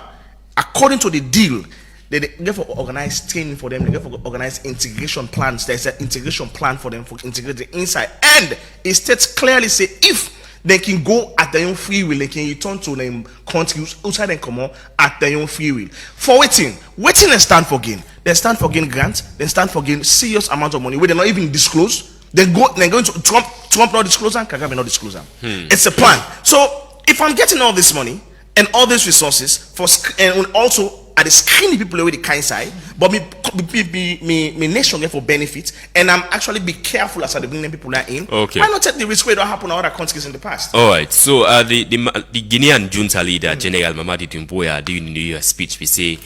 S12: according to the deal, they therefore organize training for them, they therefore organize integration plans. There's an integration plan for them for integrating inside, and it states clearly say if they can go at their own free will, they can return to them countries outside and come out at their own free will. For waiting they stand for gain. They stand for gain grants, they stand for gain serious amount of money where they not even disclose. They're going to Trump not disclose them, Kagame not disclose them. It's a plan. So if I'm getting all this money and all these resources and also at the screening people away the kind side, but me nation get for benefit, and I'm actually be careful as I bring them people that in.
S1: Okay.
S12: Why not take the risk where it don't happen in other countries in the past?
S1: All right. So the Guinean junta leader General Mamadi Doumbouya during the New Year speech, we say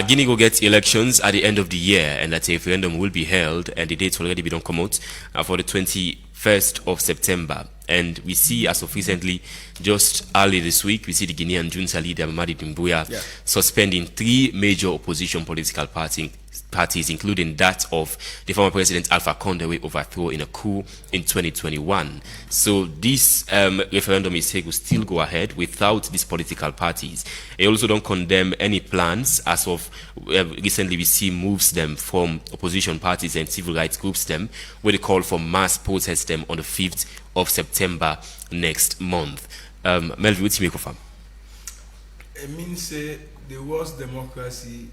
S1: Guinea will get elections at the end of the year, and that a referendum will be held, and the dates will already be done come out for the 21st of September. And we see, as of recently, just early this week, we see the Guinean junta leader Mamadi Doumbouya suspending 3 major opposition political parties, including that of the former president Alpha Condé, overthrown in a coup in 2021. So this referendum is said will still go ahead without these political parties. They also don't condemn any plans. As of recently, we see moves them from opposition parties and civil rights groups them, where they call for mass protests them on the 5th of September next month. Melvin, what's your make of?
S14: It means the worst democracy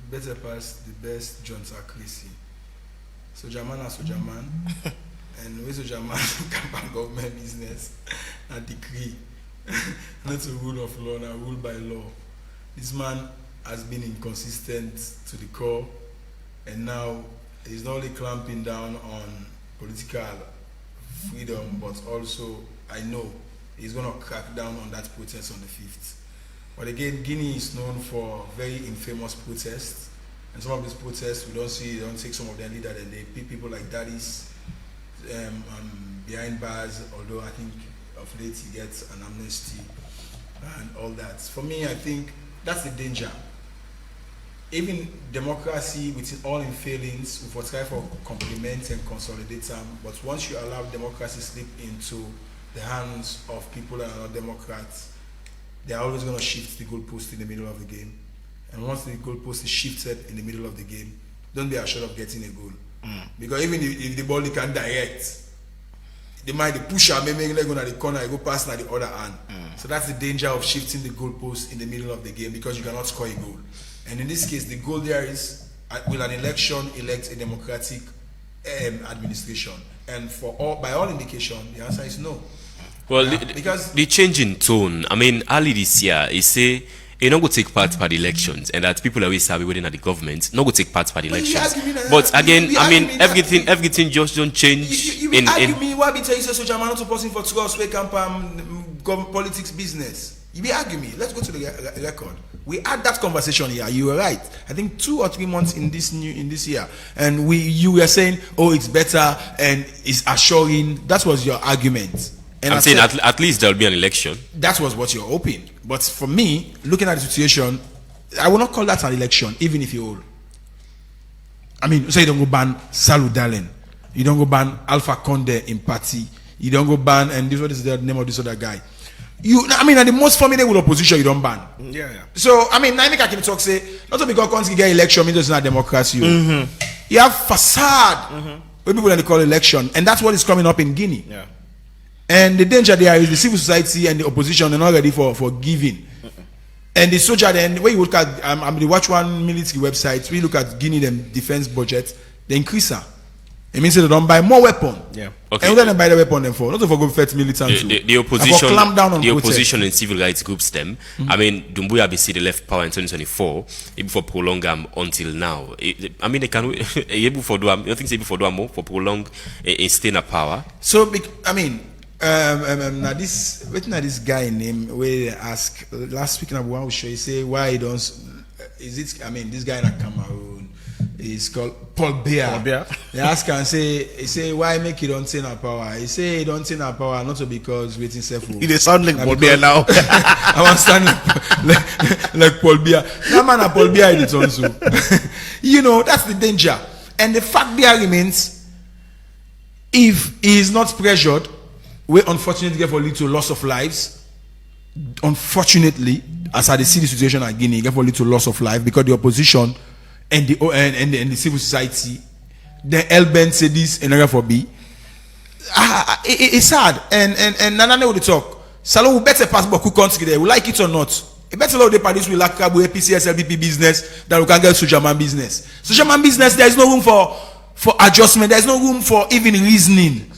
S14: better pass the best Johnocracy. Sojaman as Sojaman, and we Sojaman come back government business and decree. Not a rule of law, not rule by law. This man has been inconsistent to the core, and now he's not only clamping down on political freedom, but also I know he's going to crack down on that protest on the 5th. But again, Guinea is known for very infamous protests, and some of these protests we don't take some of their leaders and they pick people like Daddies behind bars, although I think of late he gets an amnesty and all that. For me, I think that's the danger. Even democracy, with all in failings, we will try for complement and consolidate them, but once you allow democracy slip into the hands of people that are not Democrats, they're always going to shift the goalpost in the middle of the game. And once the goalpost is shifted in the middle of the game, don't be assured of getting a goal. Because even if the ball can direct, they might push out, maybe they're going to the corner, go past the other hand. So that's the danger of shifting the goalpost in the middle of the game, because you cannot score a goal. And in this case, the goal there is, will an election elect a democratic administration? And by all indication, the answer is no.
S1: Well, because the change in tone, I mean, early this year, he say, you not go take part by the elections, and that people always have within the government not go take part by the elections. But again, I mean, everything just don't change.
S14: You argue me, why be tell you so German not to person for trust, wake up government politics business. You be argue me. Let's go to the record. We had that conversation here. You were right. I think 2 or 3 months in this year, and you were saying, oh, it's better and it's assuring. That was your argument. And
S1: I'm saying at least there will be an election.
S14: That was what you're hoping. But for me, looking at the situation, I will not call that an election, even if you hold. I mean, say you don't go ban Salou Dalen, you don't go ban Alpha Condé in party, you don't go ban, and what is the name of this other guy? I mean, at the most formidable opposition, you don't ban.
S12: Yeah.
S14: So, I mean, I can talk say, not because country get election means it's not democracy. You have facade when people they call election, and that's what is coming up in Guinea.
S12: Yeah.
S14: And the danger there is the civil society and the opposition are not ready for giving. And the soldier then, when you look at, the Watch One military website, we look at Guinea them defense budget, they increase her. It means they don't buy more weapon.
S12: Yeah.
S14: Okay. And we don't buy the weapon them for, not for go fight militants.
S1: The opposition and civil rights groups them. I mean, Doumbouya BC they left power in 2024, able for prolong until now. I mean, they can able for do. I think they able for do more for prolong stay in power.
S14: So I mean. Now this guy name where they ask last week, I show you say why he don't is it? I mean, this guy in Cameroon is called Paul Biya. They ask and say why make it don't take our power? He say he don't take our power not because waiting self.
S12: He sound like Paul Biya now.
S14: I want to stand like Paul Biya. That man Paul Biya in it also. You know that's the danger, and the fact there remains. If he is not pressured, we unfortunately get for lead to loss of lives. Unfortunately, as I see the situation at Guinea, get for lead to loss of life because the opposition and the civil society, the Elben say this and for B. It's sad and Nana will talk. Salon will better pass but who country there, we like it or not. It better lot of the parties will like APC SLBP business than we can get Sojaman business. Sojaman business, there is no room for adjustment. There is no room for even reasoning.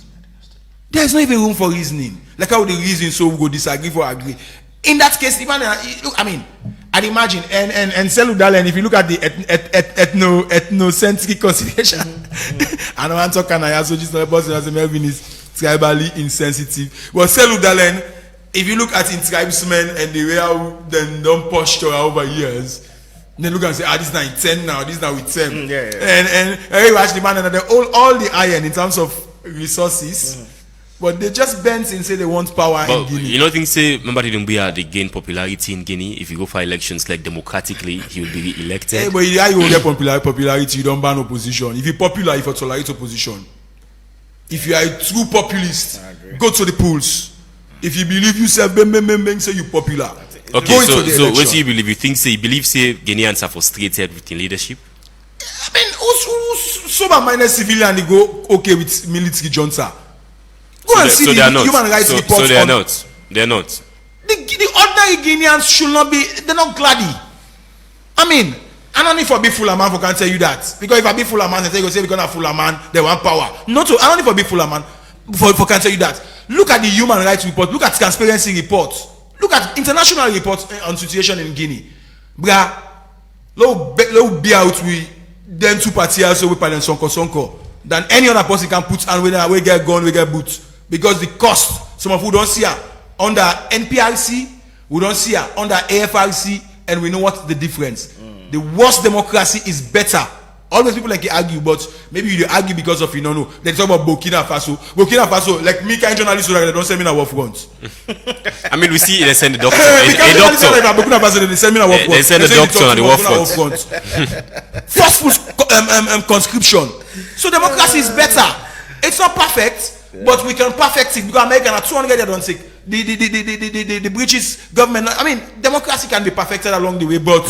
S14: There is not even room for reasoning. Like how they reason, so we go disagree for agree. In that case, even I mean, I'd imagine and Salou Dalen, if you look at the ethnocentric consideration, I don't want to talk and so just not person as a Melvin is tribally insensitive. But Salou Dalen, if you look at in tribesmen and the way how they don't posture over years, Then look and say, this is now 10 now, this is now with 10.
S12: Yeah.
S14: And you watch the man and all the iron in terms of resources. But they just bent and say they want power in Guinea.
S1: You know, things say, remember they gain popularity in Guinea. If you go for elections like democratically, he will be elected.
S14: Hey, but how you will get popularity? You don't ban opposition. If you're popular, if you tolerate opposition. If you are a true populist, go to the polls. If you believe yourself, say you're popular.
S1: Okay, so what do you believe? You think say Guineans are frustrated with the leadership?
S14: I mean, sober-minded civilian, they go okay with military junta. Go and see the human rights report.
S1: So they are not. They are not.
S14: The ordinary Guineans should not be. They're not gladdy. I mean, I don't need for a big fuller man for can tell you that, because if I be fuller man, they say because I'm fuller man, they want power. Not to. I don't need for a big fuller man for can tell you that. Look at the human rights report. Look at transparency report. Look at international reports on situation in Guinea. Bra, let be out with them two parties also with Palen Sonko than any other person can put and we get gun, we get boots. Because the cost, some of who don't see her under NPRC, we don't see her under AFRC, and we know what's the difference. The worst democracy is better. Always people like argue, but maybe you argue because of know. They talk about Burkina Faso. Burkina Faso, like me kind of journalist, so they don't send me a war front.
S1: I mean, we see they send the doctor.
S14: Burkina Faso, they send me a war front.
S1: They send the doctor on the war front.
S14: Forceful conscription. So democracy is better. It's not perfect, but we can perfect it because America are 200 years don't take. The British government. I mean, democracy can be perfected along the way, but.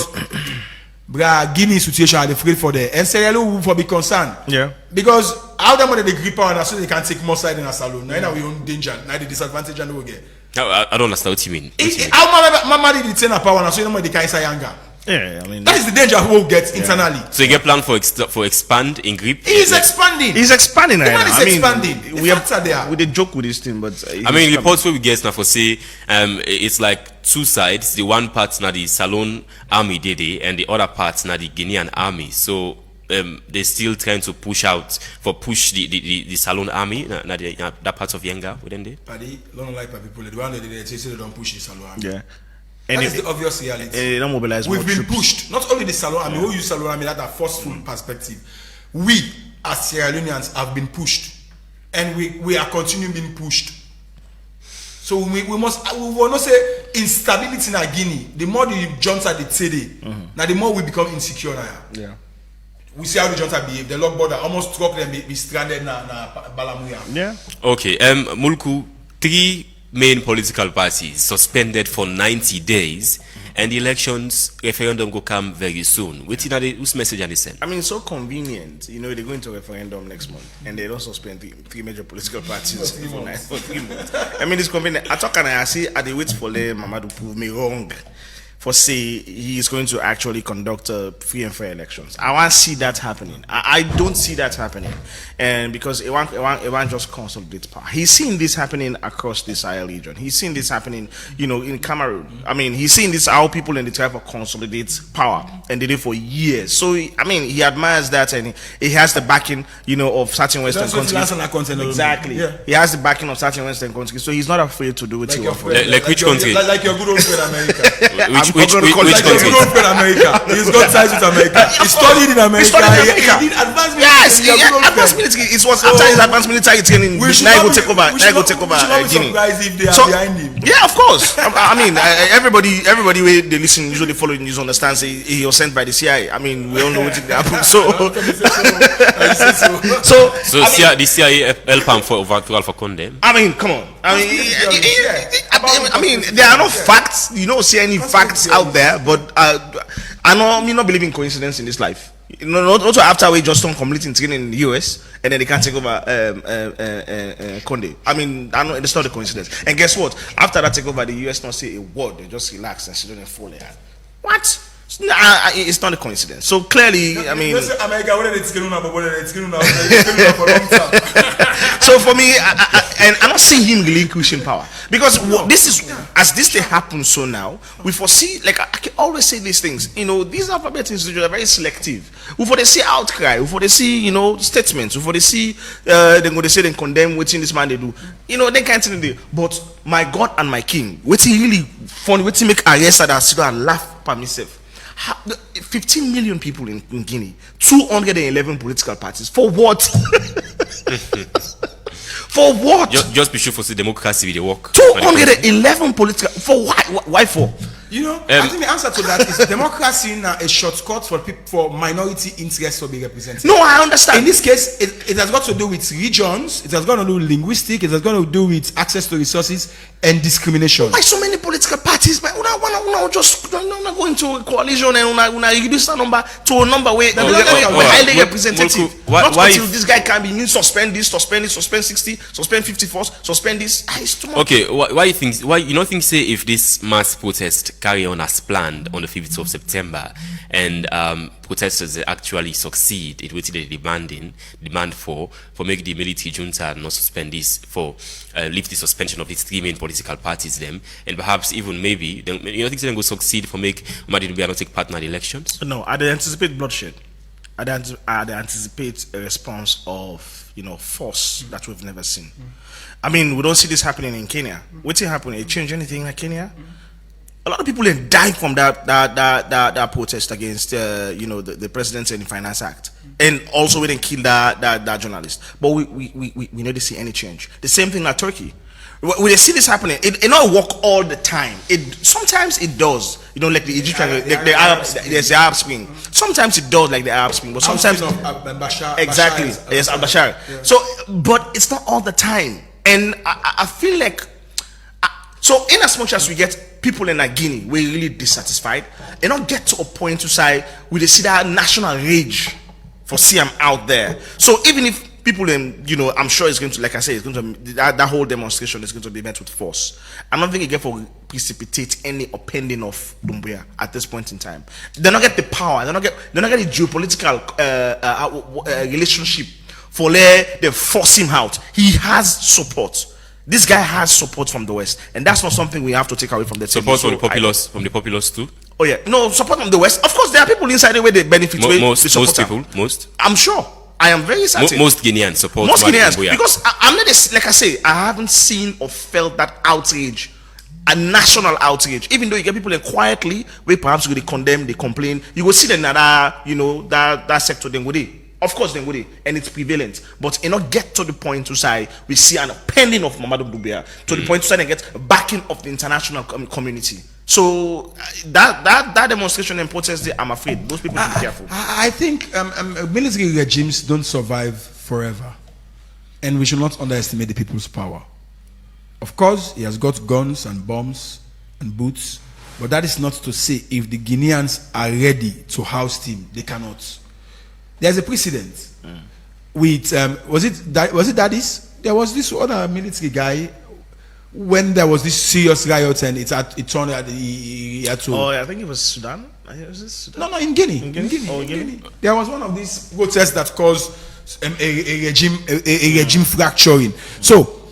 S14: Guinea situation are afraid for there, and Sierra Leone will be concerned.
S12: Yeah.
S14: Because how them when they grip power and so they can take more side in a salon. Now we own danger. Now the disadvantage and we get.
S1: I don't understand what you mean.
S14: How mama did it power and so you know they can't say anger.
S12: Yeah, I mean
S14: that is the danger we will get internally.
S1: So you get plan for expand in grip.
S14: He's expanding.
S12: He's expanding.
S14: The man is expanding.
S12: We the joke with this thing, but
S1: I mean reports where we get now for say it's like two sides. The one part now the Salon army Dede and the other part now the Guinean army. So they're still trying to push the Salon army that part of Yenga, wouldn't they?
S14: Paddy, don't like people. The one they say they don't push the Salon army.
S12: Yeah.
S14: That is the obvious reality.
S12: Don't mobilize.
S14: We've been pushed. Not only the Salon army, who use Salon army, that are forceful perspective. We, as Sierra Leoneans, have been pushed. And we are continuing being pushed. So we will not say instability in Guinea. The more the junta they say now the more we become insecure now.
S12: Yeah.
S14: We see how the junta behave. The lock border almost struck them, be stranded na Balamuya.
S12: Yeah.
S1: Okay. Mulku, 3 main political parties suspended for 90 days, and the elections referendum go come very soon. What's message and they send?
S12: I mean, it's so convenient. You know, they're going to referendum next month, and they don't suspend 3 major political parties for 3 months. I mean, it's convenient. I talk and I see I wait for Mama to prove me wrong. For say he is going to actually conduct free and fair elections. I want to see that happening. I don't see that happening, and because it won't just consolidate power. He's seeing this happening across the Sahel region. He's seeing this happening, in Cameroon. I mean, he's seeing this how people in the tribe consolidate power, and they did for years. So I mean, he admires that, and he has the backing, of certain Western countries. Exactly. Yeah. He has the backing of certain Western countries, so he's not afraid to do it.
S1: Like which country?
S14: Like your good old friend America.
S1: Which country?
S14: America. He's got ties with America. He studied in America. He did advanced military.
S12: Advanced military. It was after his advanced military training. Now go take over.
S14: Guinea. If they are behind him.
S12: Yeah, of course. I mean, everybody when they listen, usually follow the news, understands he was sent by the CIA. I mean, we all know what happened. So
S1: the CIA help him for overthrow for condemn.
S12: I mean, come on. I mean, there are no facts. You don't see any facts out there, but I not believe in coincidence in this life. Not after we just don't complete training in the US and then they can't take over Conde. I mean, I know it's not a coincidence. And guess what? After that takeover, the US not say a word. They just relax and sit down and fall their hand. What? It's not a coincidence. So clearly, I mean,
S14: America, for a long time.
S12: So for me, and I'm not seeing him relinquishing power because this thing happens. So now we foresee, like I can always say these things. These alphabet institutions are very selective. We for they see outcry, we for they see statements, we for they see they say they condemn what this man they do. They can't tell them. But my God and my King, what he really fun, what he make arrest that I sit and laugh by myself. 15 million people in Guinea, 211 political parties. For what? For what?
S1: Just be sure for the democracy with the work.
S12: 211 political. For why? Why for?
S14: You know, I think the answer to that is democracy now a shortcut for people, for minority interests to be represented.
S12: No, I understand.
S14: In this case, it has got to do with regions, it has got to do with linguistic, it has got to do with access to resources and discrimination.
S12: Why so many political parties? But una just una go into a coalition and una reduce that number to a number where highly representative. Not until this guy can be suspend this, suspend 60, suspend 54, suspend this. It's too much.
S1: Okay, why you think? Why you don't think say if this mass protest carry on as planned on the 5th of September and protesters actually succeed in what they demand for make the military junta not suspend this, for lift the suspension of these 3 main political parties them, and perhaps even maybe you don't think they go succeed for make Mamadi Doumbouya not take part in the elections?
S12: No, I anticipate bloodshed. I anticipate a response of force that we've never seen. I mean, we don't see this happening in Kenya. What's happening? It change anything in Kenya? A lot of people have died from that protest against the President and the Finance Act, and also we didn't kill that journalist. But we never see any change. The same thing like Turkey. We see this happening. It not work all the time. Sometimes it does. Like the Egyptian, the Arab Spring. Sometimes it does, like the Arab Spring, but sometimes exactly. Yes, al-Bashar. Yeah. So, but it's not all the time, and I feel like. So, in as much as we get people in Guinea, we're really dissatisfied, and not get to a point to say we see that national rage for CM out there. So, even if people in, I'm sure it's going to, like I say, it's going to that whole demonstration is going to be met with force. I don't think it get for precipitate any upending of Doumbouya at this point in time. They don't get the power. They don't get the geopolitical relationship for they force him out. He has support. This guy has support from the West, and that's not something we have to take away from the
S1: support from the populace too.
S12: Oh yeah, no support from the West. Of course, there are people inside the way they benefit.
S1: Most people.
S12: I'm sure. I am very certain.
S1: Most Guineans support.
S12: Most Guineans, because I'm not like I say, I haven't seen or felt that outrage, a national outrage. Even though you get people quietly, where perhaps they condemn, they complain. You will see them that sector then would they. Of course, then would they, and it's prevalent. But it not get to the point to say we see an pending of Mamadi Doumbouya to the point to say and get backing of the international community. So that demonstration and protest, I'm afraid those people should be careful.
S14: I think military regimes don't survive forever, and we should not underestimate the people's power. Of course, he has got guns and bombs and boots, but that is not to say if the Guineans are ready to house him, they cannot. There's a precedent with was it Daddies? There was this other military guy when there was this serious riot and it turned out he had to.
S12: Oh, I think it was Sudan.
S14: No, in Guinea. In Guinea. There was one of these protests that caused a regime fracturing. So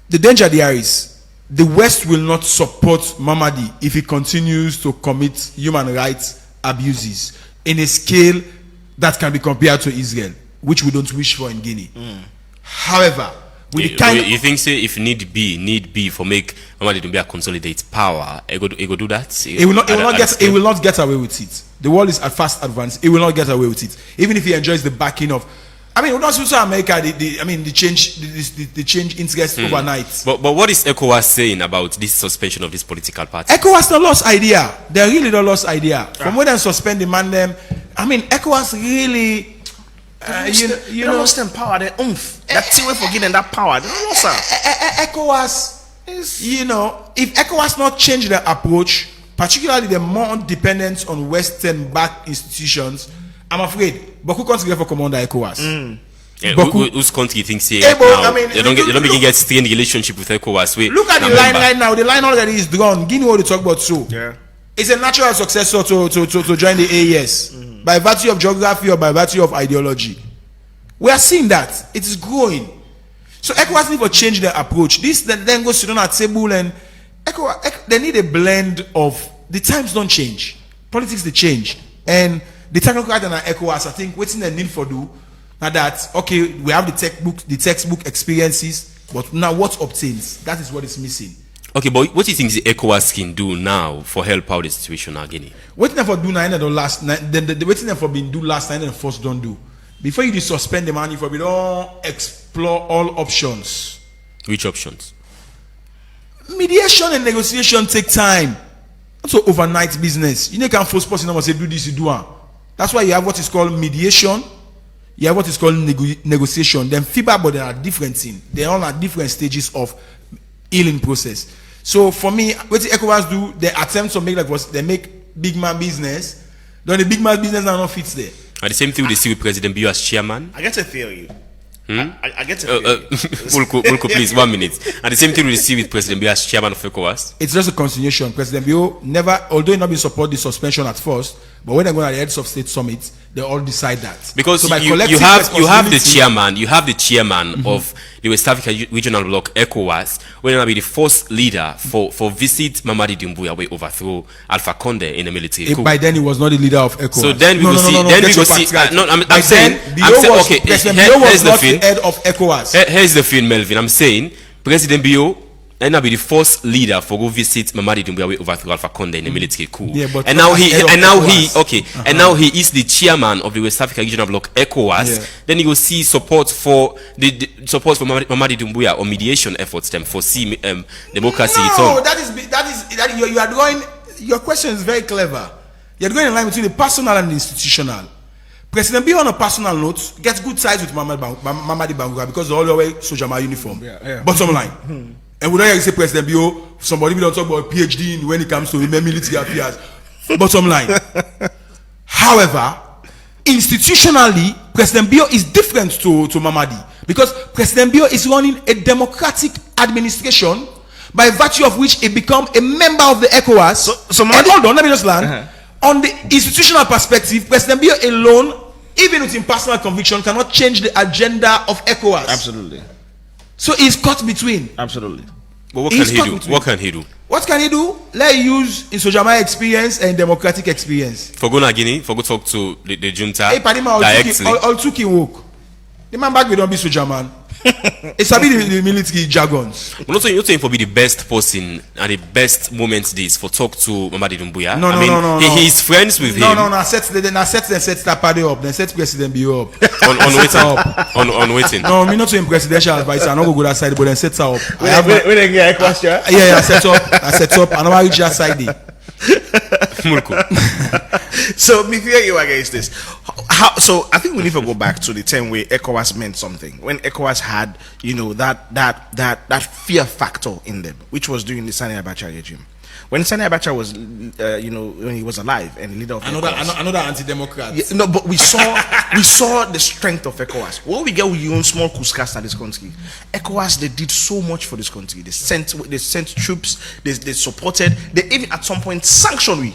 S14: the danger there is the West will not support Mamadi if he continues to commit human rights abuses in a scale that can be compared to Israel, which we don't wish for in Guinea. However, with the kind
S1: you think say if need be for make Mamadi Doumbouya consolidate power, he go do that?
S14: He will not get away with it. The world is at fast advance. He will not get away with it, even if he enjoys the backing of. I mean, we don't see America. The change interest overnight.
S1: But what is ECOWAS saying about this suspension of this political party?
S14: ECOWAS no lost idea. They really don't lost idea. From when they suspend the man them. I mean, ECOWAS really.
S12: You don't lost them power. They oomph. That team for giving that power. They don't lost
S14: ECOWAS is, if ECOWAS not change their approach, particularly the more dependence on Western-backed institutions, I'm afraid Boku can't get for commander ECOWAS.
S1: Whose country thinks they don't get strained relationship with ECOWAS?
S14: Look at the line right now. The line already is drawn. Guinea what they talk about so. Yeah. It's a natural successor to join the AES by virtue of geography or by virtue of ideology. We are seeing that it is growing. So ECOWAS need to change their approach. This then goes to the table and ECOWAS, they need a blend of the times don't change, politics they change, and the technocrat and ECOWAS, I think, what's in the need for do now that okay, we have the textbook experiences, but now what obtains? That is what is missing.
S1: Okay, but what do you think the ECOWAS can do now for help out the situation now, Guinea?
S14: Waiting for do nine the last night, the waiting for being do last night and first don't do. Before you suspend the money, for we don't explore all options.
S1: Which options?
S14: Mediation and negotiation take time. That's an overnight business. You can't force person to say do this, you do that. That's why you have what is called mediation. You have what is called negotiation. Then FIBA, but they are different things. They all at different stages of healing process. So for me, what the ECOWAS do, they attempt to make they make big man business. Then the big man business now not fits there.
S1: And the same thing we see with President Bio as chairman.
S12: I get a theory. I get a theory.
S1: Mulko, please, 1 minute. And the same thing we see with President Bio as chairman of ECOWAS.
S14: It's just a continuation. President Bio never, although he not been support the suspension at first, but when they go to the heads of state summits, they all decide that.
S1: Because
S14: so
S1: you have the chairman of the West Africa Regional Bloc ECOWAS, when he will be the first leader for visit Mamadi Doumbouya we overthrow Alpha Condé in the military coup.
S14: By then he was not the leader of ECOWAS.
S1: So then we will see. Then we will see. I'm saying. Okay.
S14: Here's the thing. Head of ECOWAS.
S1: Here's the thing, Melvin. I'm saying President Bio and now be the first leader for go visit Mamadi Doumbouya we overthrow Alpha Condé in the military coup.
S14: Yeah, but
S1: and now he is the chairman of the West Africa Regional Bloc ECOWAS. Yeah. Then you will see support for Mamadi Doumbouya or mediation efforts them for democracy.
S14: No, that is you are going. Your question is very clever. You are going in line between the personal and the institutional. President Bio on a personal note gets good ties with Mamadi Doumbouya because they all the way Sojama uniform. Yeah. Bottom line. And we don't hear you say President Bio, somebody we don't talk about PhD when it comes to military affairs. Bottom line. However, institutionally, President Bio is different to Mamadi because President Bio is running a democratic administration by virtue of which he become a member of the ECOWAS. So and hold on, let me just land. On the institutional perspective, President Bio alone, even with his personal conviction, cannot change the agenda of ECOWAS.
S12: Absolutely.
S14: So he's caught between.
S12: Absolutely.
S1: But what can he do? What can he do?
S14: What can he do? Let use his Sojama experience and democratic experience.
S1: For go to Guinea, for go talk to the junta
S14: directly. All took him work. The man back we don't be Sojaman. It's a bit the military jargons.
S1: We're not saying for be the best person and the best moments this for talk to Mamadi Doumbouya.
S14: No.
S1: He's friends with him.
S14: No. Set that party up. Then set President Bio up.
S1: on waiting.
S14: No, me not to him presidential advisor. I'm not go that side, but then set her up.
S12: When they get a question.
S14: Yeah. I set up. I know reach that side.
S12: So me fear you against this. So I think we need to go back to the time where ECOWAS meant something. When ECOWAS had, that fear factor in them, which was during the Sani Abacha regime. When Sani Abacha was, when he was alive and the leader of ECOWAS.
S14: Another anti-democrat.
S12: Yeah, no, but we saw the strength of ECOWAS. What we get with your own small couscous in this country. ECOWAS, they did so much for this country. They sent troops. They supported. They even at some point sanctioned we.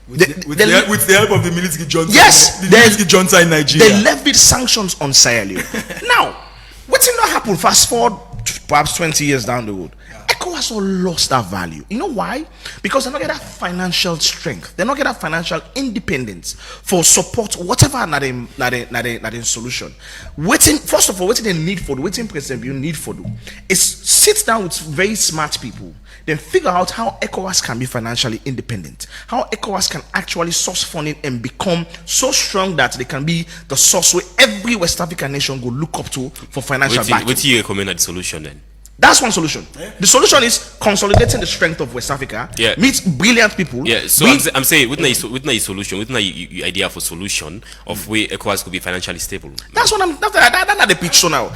S14: With the help of the military junta.
S12: Yes,
S14: the military junta in Nigeria.
S12: They levied sanctions on Sierra Leone. Now, what did not happen? Fast forward, perhaps 20 years down the road. ECOWAS all lost that value. You know why? Because they don't get that financial strength. They don't get that financial independence for support, whatever not in solution. First of all, what they need for, waiting President you need for is sit down with very smart people. Then figure out how ECOWAS can be financially independent. How ECOWAS can actually source funding and become so strong that they can be the source where every West African nation go look up to for financial backing.
S1: What do you recommend as the solution then?
S12: That's one solution. Yeah. The solution is consolidating the strength of West Africa. Yeah. Meet brilliant people.
S1: Yeah. So I'm saying, with a solution, with your idea for solution of where ECOWAS could be financially stable.
S12: That's what that's not the picture now.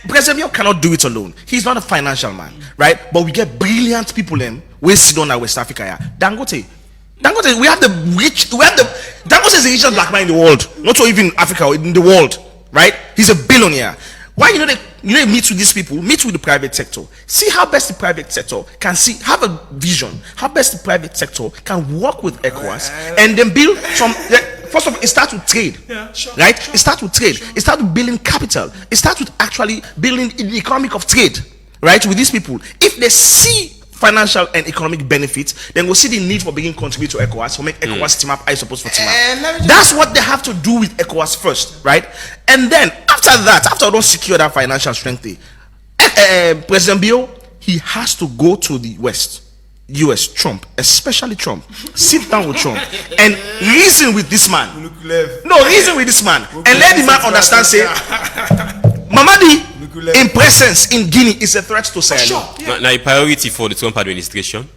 S12: President Bio cannot do it alone. He's not a financial man, right? But we get brilliant people in we sit on West Africa. Yeah. Dangote, we have the Dangote is the richest black man in the world, not even Africa, in the world, right? He's a billionaire. Why you meet with these people, meet with the private sector, see how best the private sector can have a vision, how best the private sector can work with ECOWAS and then build some. First of all, it starts with trade, right? It starts with trade. It starts with building capital. It starts with actually building the economic of trade, right? With these people, if they see financial and economic benefits, then we'll see the need for beginning contribute to ECOWAS, for make ECOWAS team up, I suppose for team up. That's what they have to do with ECOWAS first, right? And then after that, after they don't secure that financial strength, President Bio, he has to go to the West, US, Trump, especially Trump, sit down with Trump and reason with this man. Reason with this man and let the man understand, say, Mamadi in presence in Guinea is a threat to Sierra Leone.
S1: Now, a priority for the Trump administration.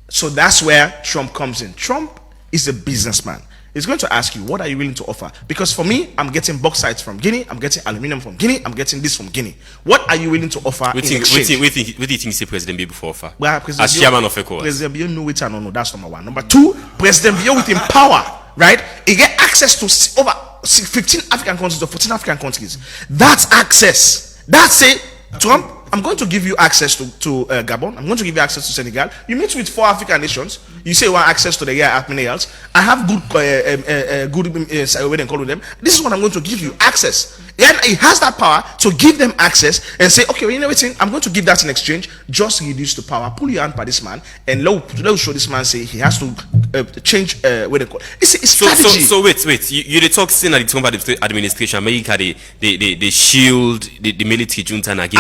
S12: So that's where Trump comes in. Trump is a businessman. He's going to ask you, what are you willing to offer? Because for me, I'm getting bauxite from Guinea, I'm getting aluminium from Guinea, I'm getting this from Guinea. What are you willing to offer in exchange?
S1: What do you think the President Bill before offer?
S12: Well,
S1: as chairman of ECOWAS.
S12: President Bill know which I don't know. That's number one. Number two, President Bill with him power, right? He get access to over 15 African countries or 14 African countries. That's access. That's it. Trump, I'm going to give you access to Gabon. I'm going to give you access to Senegal. You meet with 4 African nations. You say you want access to the minerals. I have good way they call them. This is what I'm going to give you access. And he has that power to give them access and say, okay, well, you know what? I'm going to give that in exchange. Just reduce the power. Pull your hand by this man and let show this man say he has to change what they call. It's a strategy.
S1: So wait. You talk saying that the Trump administration, America, they shield the military junta again.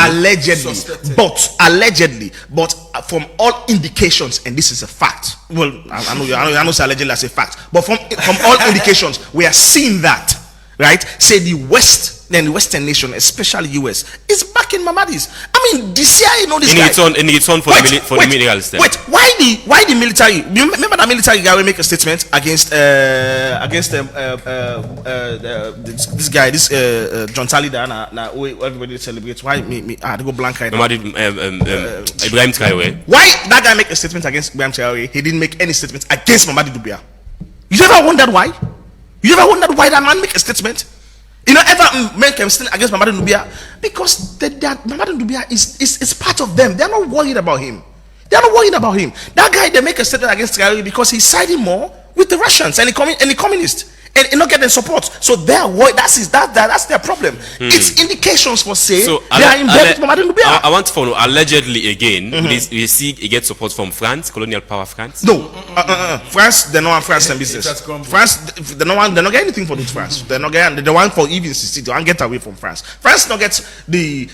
S12: Allegedly, but from all indications, and this is a fact. Well, I know it's allegedly as a fact, but from all indications, we are seeing that, right? Say the West, then the Western nation, especially US, is backing Mamadis. I mean, the CIA know this guy.
S1: In return for the minerals.
S12: Wait, why the military? You remember that military guy will make a statement against this guy, John Talida. Now everybody celebrates. Why me? They go blank right now.
S1: Ibrahim Traoré.
S12: Why that guy make a statement against Ibrahim Traoré? He didn't make any statement against Mamadi Doumbouya. You ever wondered why? You ever wondered why that man make a statement? You know, ever make a statement against Mamadi Doumbouya? Because Mamadi Doumbouya is part of them. They're not worried about him. That guy, they make a statement against Traoré because he's siding more with the Russians and the communists and not getting support. So that's their problem. It's indications for say they are in bed with Mamadi Doumbouya.
S1: I want to follow. Allegedly again, we see he gets support from France, colonial power France.
S12: No, France, they don't want France in business. France, they don't get anything for France. They want for even they don't get away from France. France don't get the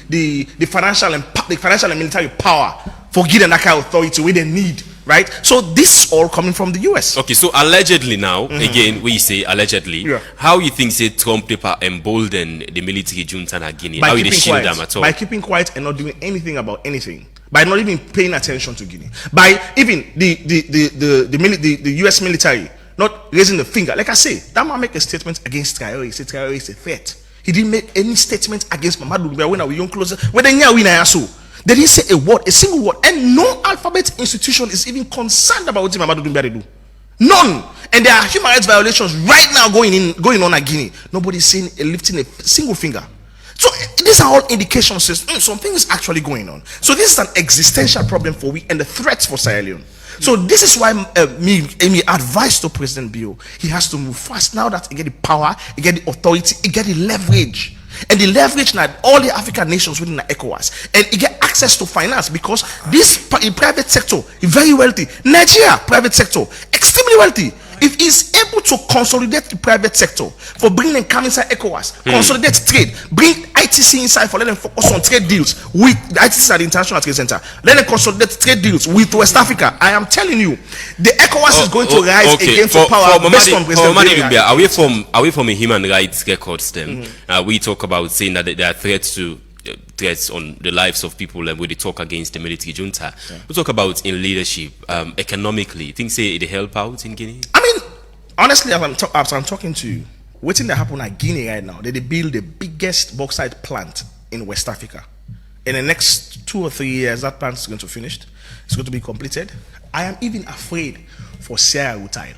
S12: financial and military power for giving that kind of authority where they need, right? So this all coming from the US.
S1: Okay, so allegedly now, again, we say allegedly, how you think say Trump paper embolden the military junta in Guinea? How they shield them at all?
S12: By keeping quiet and not doing anything about anything. By not even paying attention to Guinea. By even the US military not raising the finger. Like I say, that man make a statement against Traoré. He said Traoré is a threat. He didn't make any statement against Mamadou Doumbouya when we young closer. When they knew we they didn't say a single word, and no alphabet institution is even concerned about what Mamadou Doumbouya do. None. And there are human rights violations right now going on at Guinea. Nobody's saying lifting a single finger. So these are all indications something is actually going on. So this is an existential problem for we and the threats for Sierra Leone. So this is why me advice to President Bill, he has to move fast now that he get the power, he get the authority, he get the leverage. And the leverage now all the African nations within the ECOWAS, and he get access to finance because this private sector is very wealthy. Nigeria private sector extremely wealthy. If he's able to consolidate the private sector for bringing them come inside ECOWAS, consolidate trade, bring ITC inside for let them focus on trade deals with the ITC at the International Trade Center, let them consolidate trade deals with West Africa. I am telling you, the ECOWAS is going to rise again for power based on President
S1: Bill. Away from a human rights records, then we talk about saying that there are threats on the lives of people and when they talk against the military junta. We talk about in leadership, economically. Things say they help out in Guinea.
S12: I mean, honestly, as I'm talking to you, waiting that happen at Guinea right now, they build the biggest bauxite plant in West Africa. In the next 2 or 3 years, that plant is going to finish. It's going to be completed. I am even afraid for Sierra Leone.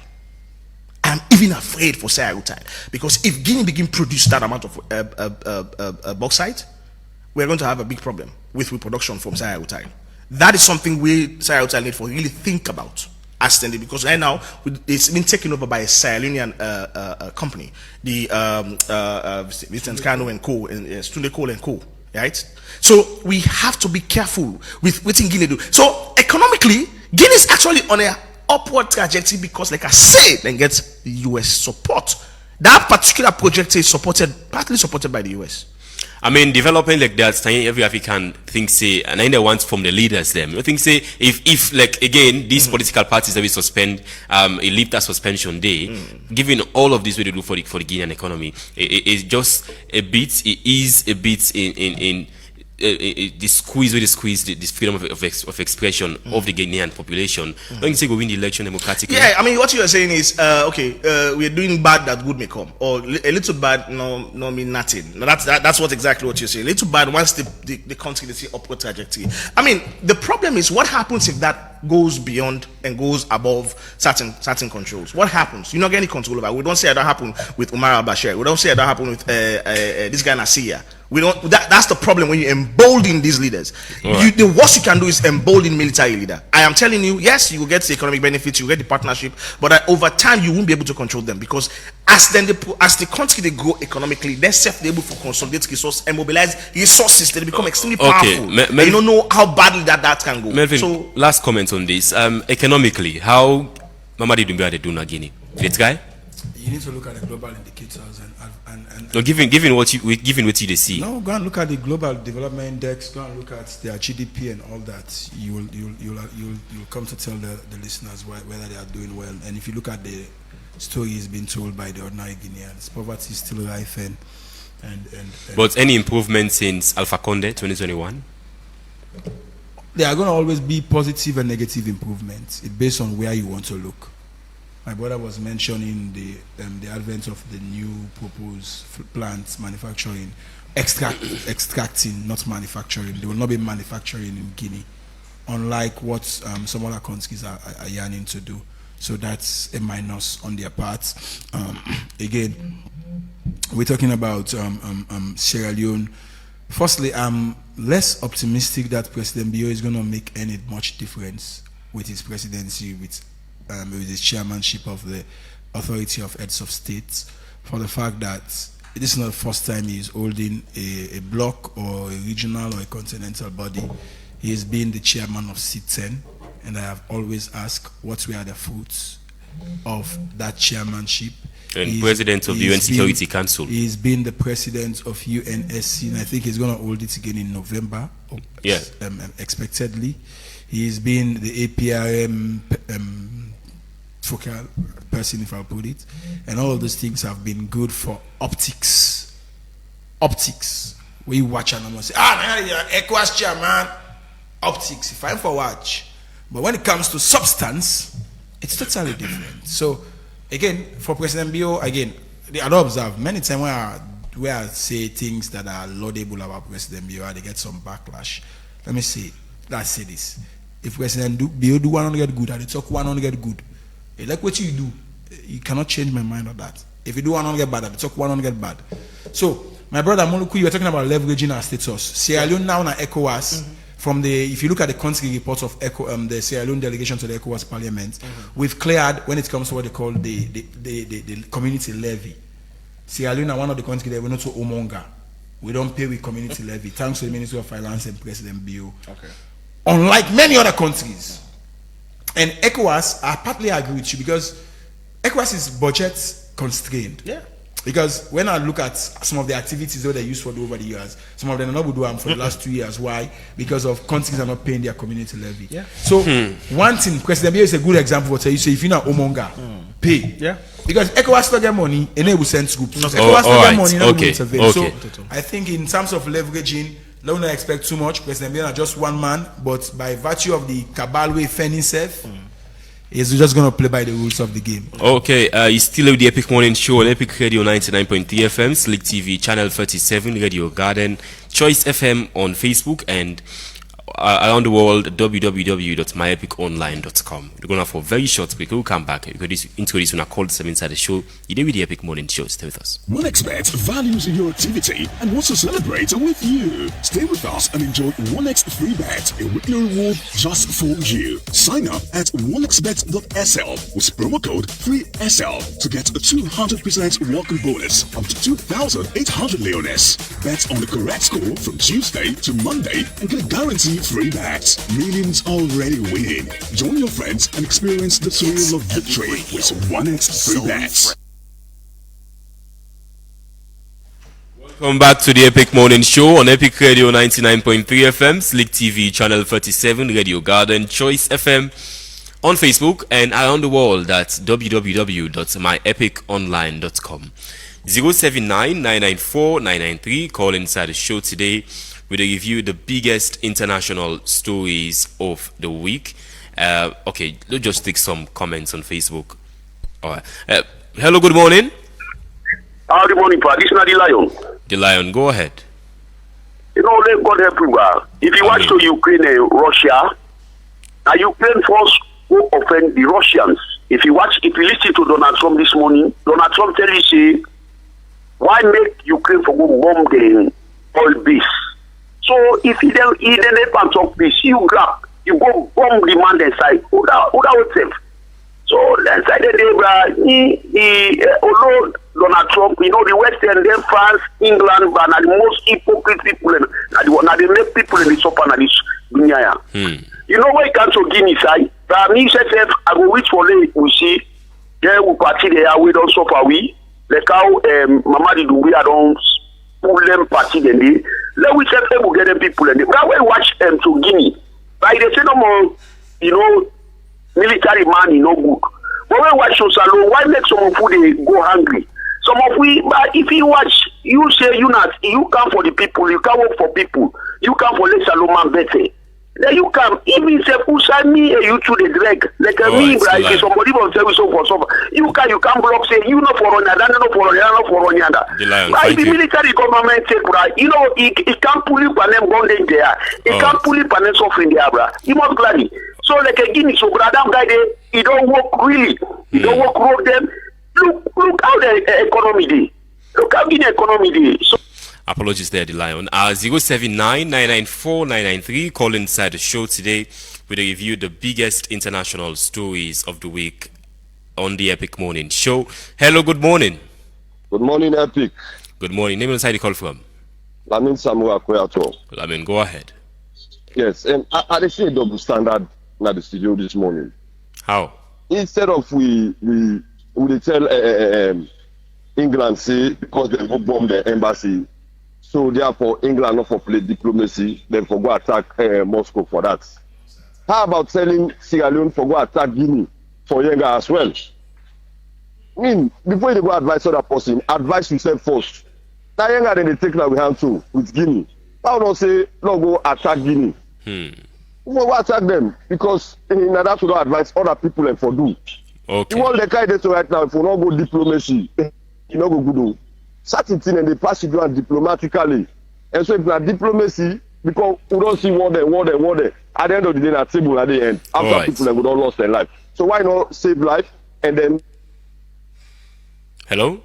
S12: Because if Guinea begin to produce that amount of bauxite, we're going to have a big problem with reproduction from Sierra Leone. That is something we Sierra Leone need to really think about because right now it's been taken over by a Sierra Leonean company, the Vincent Kano and Co. and Stunde Cole and Co. Right? So we have to be careful with what Guinea do. So economically, Guinea is actually on an upward trajectory because, like I said, then gets the US support. That particular project is partly supported by the US.
S1: I mean, development like that, every African thinks say, and I want from the leaders them. I think say if like again these political parties that we suspend a lift that suspension day, given all of this what they do for the Guinean economy, it's just a bit. It is a bit in the squeeze this freedom of expression of the Ghanaian population. Don't you say we win the election democratically?
S12: Yeah, I mean what you are saying is we're doing bad that good may come, or a little bad no mean nothing. No, that's what exactly what you're saying. A little bad once the country they see upward trajectory. I mean the problem is what happens if that goes beyond and goes above certain controls. What happens? You not get any control over it. We don't say that happen with Umar al-Bashir. We don't say that happen with this guy Nasir. We don't. That's the problem when you embolden these leaders.
S1: Right.
S12: The worst you can do is embolden military leader. I am telling you, yes, you will get the economic benefits, you will get the partnership, but over time you won't be able to control them because as the country they grow economically, they're able to consolidate resources and mobilize resources. They become extremely powerful. And you don't know how badly that can go.
S1: Melvin,
S12: so
S1: last comment on this. Economically, how Mamadi Doumbouya they do na Guinea? This guy.
S13: You need to look at the global indicators and
S1: no, given what you see.
S13: No, go and look at the global development index. Go and look at their GDP and all that. You'll come to tell the listeners whether they are doing well. And if you look at the stories being told by the ordinary Guineans, poverty is still rife and
S1: but any improvement since Alpha Conde 2021?
S13: There are going to always be positive and negative improvements. It's based on where you want to look. My brother was mentioning the advent of the new proposed plants manufacturing, extracting, not manufacturing. There will not be manufacturing in Guinea, unlike what some other countries are yearning to do. So that's a minus on their part. Again, we're talking about Sierra Leone. Firstly, I'm less optimistic that President Bio is going to make any much difference with his presidency, with his chairmanship of the Authority of Heads of States, for the fact that this is not the first time he is holding a block or a regional or a continental body. He has been the chairman of C10, and I have always asked what were the fruits of that chairmanship.
S1: And president of the UN Security Council.
S13: He's been the president of UNSC, and I think he's going to hold it again in November, expectedly. He's been the APRM focal person, if I put it, and all of those things have been good for optics. We watch and almost say, you're an ECOWAS chairman. Optics, if I'm for watch. But when it comes to substance, it's totally different. So, again, for President Bio, again, I don't observe many times where I say things that are laudable about President Bio, they get some backlash. Let's say this. If President Bio do 100 good, and they talk 100 good, like what you do, you cannot change my mind on that. If you do 100 bad, they talk 100 bad. So, my brother Moluku, you were talking about leveraging our status. Sierra Leone now na ECOWAS. From if you look at the country reports of the Sierra Leone delegation to the ECOWAS Parliament, we've cleared when it comes to what they call the community levy. Sierra Leone are one of the countries that we're not so Omonga. We don't pay with community levy, thanks to the Ministry of Finance and President Bio.
S12: Okay.
S13: Unlike many other countries. And ECOWAS, I partly agree with you because ECOWAS is budget constrained.
S12: Yeah.
S13: Because when I look at some of the activities that they used for over the years, some of them are not doing for the last 2 years. Why? Because of countries are not paying their community levy.
S12: Yeah.
S13: So one thing, President Bio is a good example. You say if you're not Omonga, pay.
S12: Yeah.
S13: Because ECOWAS still get money, enable send groups.
S1: Okay.
S13: ECOWAS still get money, enable
S1: Okay.
S13: intervene.
S1: Okay.
S13: So I think in terms of leveraging, don't expect too much. President Bio is just one man, but by virtue of the cabal way fending himself, he's just going to play by the rules of the game.
S1: Okay, it's still with the Epic Morning Show on Epic Radio 99.3 FM, Slick TV, Channel 37, Radio Garden, Choice FM on Facebook, and around the world, www.myepiconline.com. We're going to have a very short break. We'll come back. We're going to introduce when I call them inside the show. You do with the Epic Morning Show. Stay with us.
S15: OneXBet values your activity and wants to celebrate with you. Stay with us and enjoy OneX Free Bet, a weekly reward just for you. Sign up at onexbet.sl with promo code FREESL to get a 200% welcome bonus up to 2,800 leones. Bet on the correct score from Tuesday to Monday and get a guaranteed free bets. Millions already winning. Join your friends and experience the thrill of victory with OneX Free Bets.
S1: Welcome back to the Epic Morning Show on Epic Radio 99.3 FM, Slick TV Channel 37, Radio Garden, Choice FM, on Facebook and around the world at www.myepiconline.com. 079-994-993. Call inside the show today with a review the biggest international stories of the week. Okay, let's just take some comments on Facebook. All right. Hello, good morning.
S16: Good morning, Pa. This is not the Lion.
S1: The Lion, go ahead.
S16: You know, let God help you. If you watch to Ukraine and Russia, and Ukraine first who offend the Russians. If you listen to Donald Trump this morning, Donald Trump tell you, say, why make Ukraine for go bomb the oil base? So if he then help and talk this, you grab, you go bomb the man inside. Who that would save? So then side the day, although Donald Trump, you know, the Western, then France, England, but are the most hypocrite people, and they make people in the supper and this dunya. You know why you can't so Guinea side? But me say, I go wait for late. We see, there we party there. We don't suffer. We like how Mama did we don't pull them party then they. Let we say we get them people and they. But when we watch to Guinea, like they say no more, you know, military man is no good. But when we watch so salon, why make some food they go hungry? Some of we, but if you watch, you say you come for the people, you can't work for people, you come for less salon better. Then you come, even say who send me a you to the drag, like me, right? If somebody will tell you so for so, you can block say you know for another, not for another. Like the military government say, right? You know, it can't pull you and them bonding there, it can't pull you and them suffering there, bro. You must gladly. So like a Guinea, so brother guy there, he don't work really, he don't work road them. Look how the economy day. Look how Guinea economy day. So
S1: apologies there, the Lion. 079-994-993. Call inside the show today with a review the biggest international stories of the week on the Epic Morning Show. Hello, good morning.
S17: Good morning, Epic.
S1: Good morning. Name and side you call from?
S17: Lamin Samuel Kweato.
S1: Lamin, go ahead.
S17: Yes, and I see a double standard in the studio this morning.
S1: How?
S17: Instead of we tell England say because they go bomb the embassy. So therefore, England not for play diplomacy, then for go attack Moscow for that. How about telling Sierra Leone for go attack Guinea for Yenga as well? I mean, before you go advise other person, advise yourself first. Now Yenga then they take that we have to with Guinea. How don't say no go attack Guinea? Go attack them because in order to go advise other people and for do.
S1: Okay.
S17: You want the kind of right now if you not go diplomacy, you not go good. Certain thing and they pass it around diplomatically. And so if you are diplomacy, because we don't see war there. At the end of the day, at table at the end, after people that would all lost their life. So why not save life and then?
S1: Hello.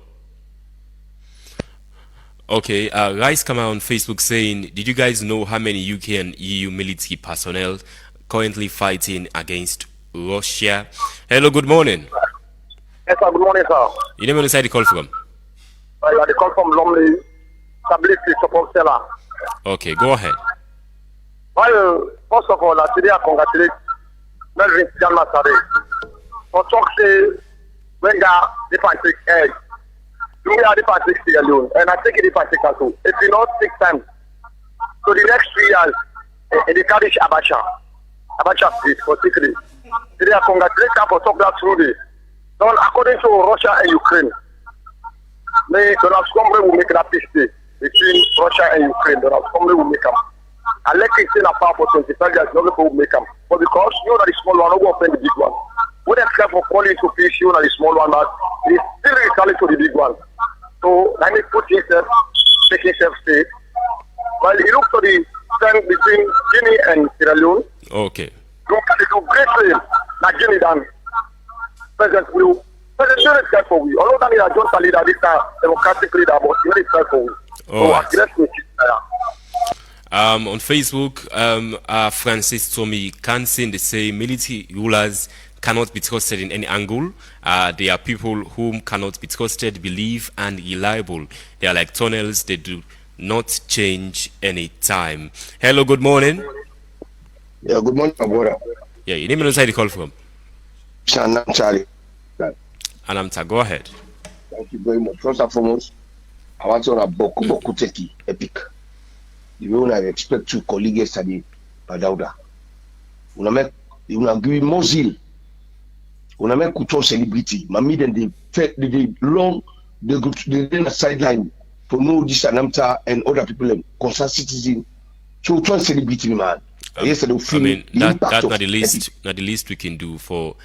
S1: Okay, Rice come out on Facebook saying, did you guys know how many UK and EU military personnel currently fighting against Russia? Hello, good morning.
S16: Yes, sir, good morning, sir.
S1: You name on the side you call from?
S16: I call from Lumley, Stability Support Seller.
S1: Okay, go ahead.
S16: Well, first of all, today I congratulate Melvin Jan Masare for talk say when they are different egg. We are different alone, and I take it different also. It will not take time. So the next 3 years, they carry Abacha street for 6 days. Today I congratulate them for talk that through this. Done according to Russia and Ukraine. May Donald Trump will make that peace deal between Russia and Ukraine. Donald Trump will make them. I let it stay in a power for 25 years, no people will make them. But because you know that the small one will offend the big one. When they try for calling to peace, you know the small one, but it's still retaliate to the big one. So I need to put himself, take himself safe. While he looks to the trend between Guinea and Sierra Leone.
S1: Okay.
S16: Look at the great play that Guinea done. President will. President is for we. Although that is just a leader, this is democratic leader, but he is for we.
S1: On Facebook, Francis Tommy Kansin, they say military rulers cannot be trusted in any angle. They are people whom cannot be trusted, believe, and reliable. They are like tunnels, they do not change any time. Hello, good morning.
S17: Yeah, good morning, my brother.
S1: Yeah, your name and where you call from?
S17: Shannon Charlie.
S1: Anamta, go ahead.
S17: Thank you very much. First and foremost,
S18: I want to boku teki epic. The way I expect to colleague yesterday, Badauda. Una give me more zeal. Una make kuto celebrity. Mami then they long they go the sideline for no this and other people concerned citizen. So try celebrity man. Yesterday
S1: I mean that's not the least we can do for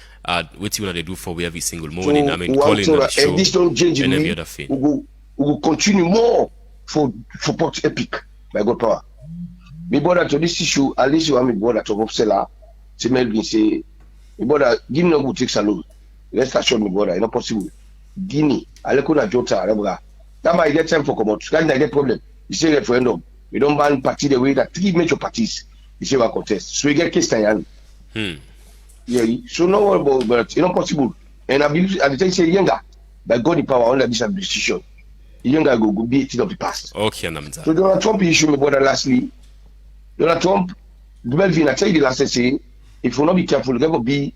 S1: what you want to do for every single morning.
S18: So,
S1: I mean calling on the show
S18: and this don't change
S1: and
S18: in
S1: every
S18: me.
S1: other thing.
S18: We will continue more for support epic by God power. Me brother to this issue, at least you want me brother to upsell to Melvin say, me brother, Guinea no go take salon. Let's assure me brother, it's not possible. Guinea, Alekuna Jota, Rebra. That might get time for come out. That might get problem. You say referendum. We don't ban party the way that 3 major parties you say will contest. So we get case time. Yeah, so no worry about but it's not possible. And I believe at the time say younger, by God the power under this administration. Younger go be a thing of the past.
S1: Okay, Namza.
S18: So Donald Trump issue me brother lastly. Donald Trump, Melvin, I tell you the last say, if you not be careful, there will be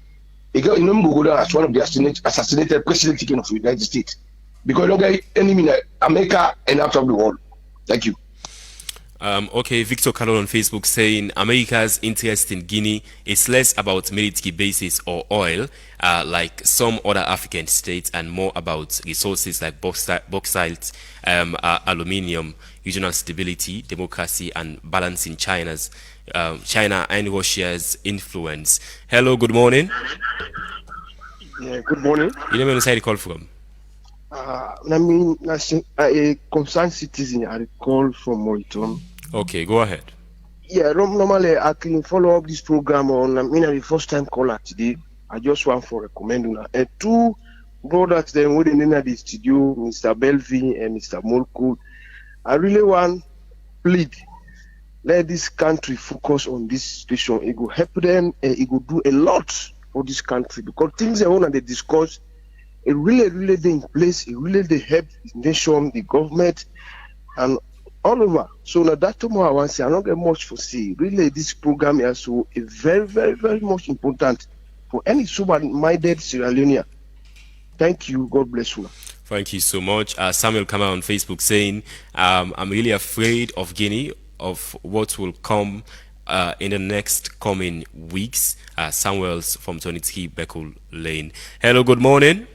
S18: a girl in go down as one of the assassinated president of the United States. Because you don't get enemy in America and out of the world. Thank you.
S1: Okay, Victor Carol on Facebook saying America's interest in Guinea is less about military bases or oil, like some other African states, and more about resources like bauxite, aluminium, regional stability, democracy, and balancing China and Russia's influence. Hello, good morning.
S19: Yeah, good morning.
S1: You never know where you call from?
S19: I mean, a concerned citizen, I call from Moriton.
S1: Okay, go ahead.
S19: Yeah, normally I can follow up this program on, the first time caller today. I just want to recommend you. And 2 brothers then within the studio, Mr. Belvin and Mr. Molko. I really want plead, let this country focus on this situation. It will help them and it will do a lot for this country because things they want to discuss, it really they in place, it really they help the nation, the government, and all over. So now that tomorrow I want to say I don't get much for see. Really, this program is so very, very, very much important for any sober-minded Sierra Leonean. Thank you. God bless you.
S1: Thank you so much. Samuel come out on Facebook saying, I'm really afraid of Guinea, of what will come in the next coming weeks. Samuel's from 23 Beckle Lane. Hello, good morning.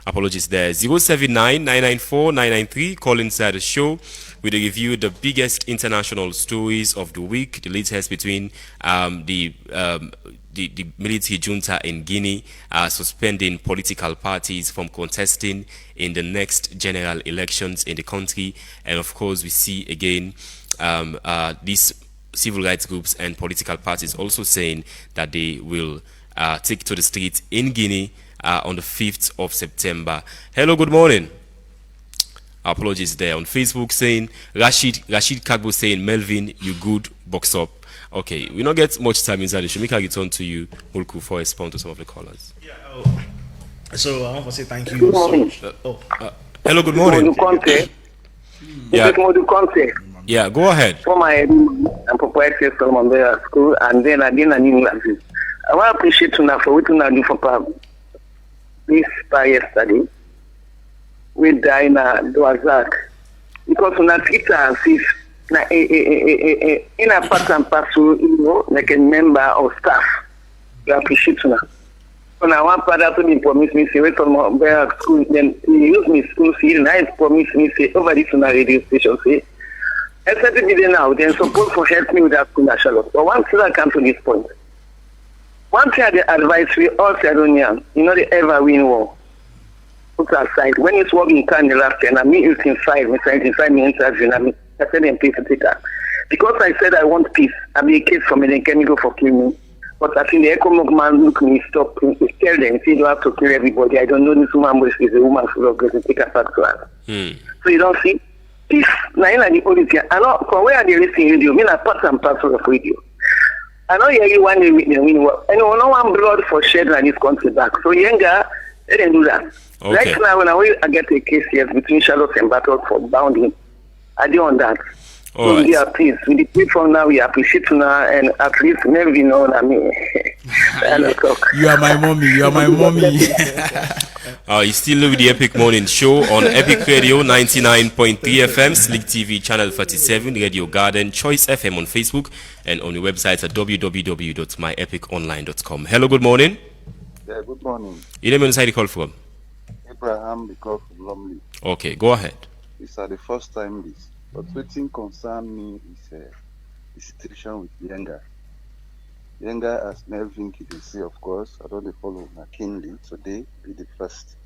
S1: Apologies there. 079-994-993. Call inside the show. We review the biggest international stories of the week. The latest between the military junta in Guinea suspending political parties from contesting in the next general elections in the country. And of course, we see again these civil rights groups and political parties also saying that they will take to the streets in Guinea on the 5th of September. Hello, good morning. Apologies there on Facebook saying Rashid Kagbo saying Melvin, you good, box up. Okay, we don't get much time inside the show. Make I return to you, Mulku, for a response to some of the callers.
S12: Yeah. So I want to say thank you.
S16: Good morning.
S1: Hello, good morning. Yeah, go ahead.
S16: For my and proprietary from the school, and then again in England. I want to appreciate you now for what you do for this by yesterday. We die na Duazak because na kita sis na in a part and parcel, like a member of staff. We appreciate you now. So now one part to me promise me say wait on my school, then he use me school fee and I promise me say over this on a radio station say except to be there now, then support for help me with that school national. But once I come to this point, one thing I advise we all Sierra, they ever win war. Put aside when it's working time the last year, and me inside me interview, and I said them peace to take that. Because I said I want peace, I be a case for me, they can go for kill me. But I think the economic man look me stop, tell them, see you have to kill everybody. I don't know this woman but she's a woman full of grace to take a fact to her. So you don't see peace now in the policy. I know from where they listening radio, me not part and parcel of radio. I know you want to win, and no one blood for shed in this country back. So younger, they didn't do that.
S1: Okay.
S16: Right now, when I get a case here between Charlotte and Battle for bounding, I do on that.
S1: All
S20: We
S1: right.
S20: are pleased. With the people now, we appreciate now, and at least never know what I mean.
S13: You are my mommy. You are my mommy.
S1: You still live with the Epic Morning Show on Epic Radio 99.3 FM, Slick TV Channel 47, Radio Garden, Choice FM on Facebook, and on the website at www.myepiconline.com. Hello, good morning.
S21: Yeah, good morning.
S1: Your name and side you call from?
S21: Abraham, because from Lumley.
S1: Okay, go ahead.
S21: It's the first time this. But what thing concern me is the situation with Yenga. Yenga, as Melvin can say, of course, I don't follow McKinley today, be the first.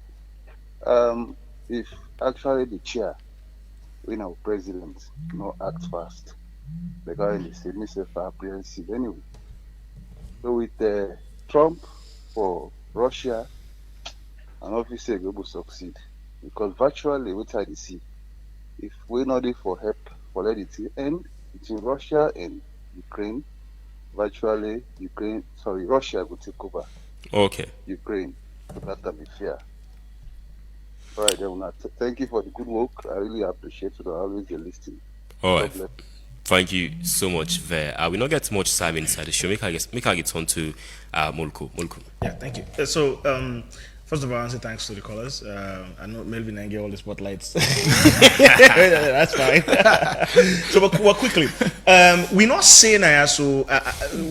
S21: If actually the chair, we know president, no act fast, the guy in the same is apprehensive anyway. So with Trump for Russia, and obviously we will succeed because virtually what I see, if we not there for help for let it end between Russia and Ukraine, virtually Russia will take over.
S1: Okay.
S21: Ukraine, so that can be fair. All right, then, thank you for the good work. I really appreciate it. I always listening.
S1: All right. Thank you so much there. We not get much time inside the show. Make I get on to Molko.
S12: Yeah, thank you. So, first of all, I want to say thanks to the callers. I know Melvin and get all the spotlights. That's fine. So, but quickly, we not say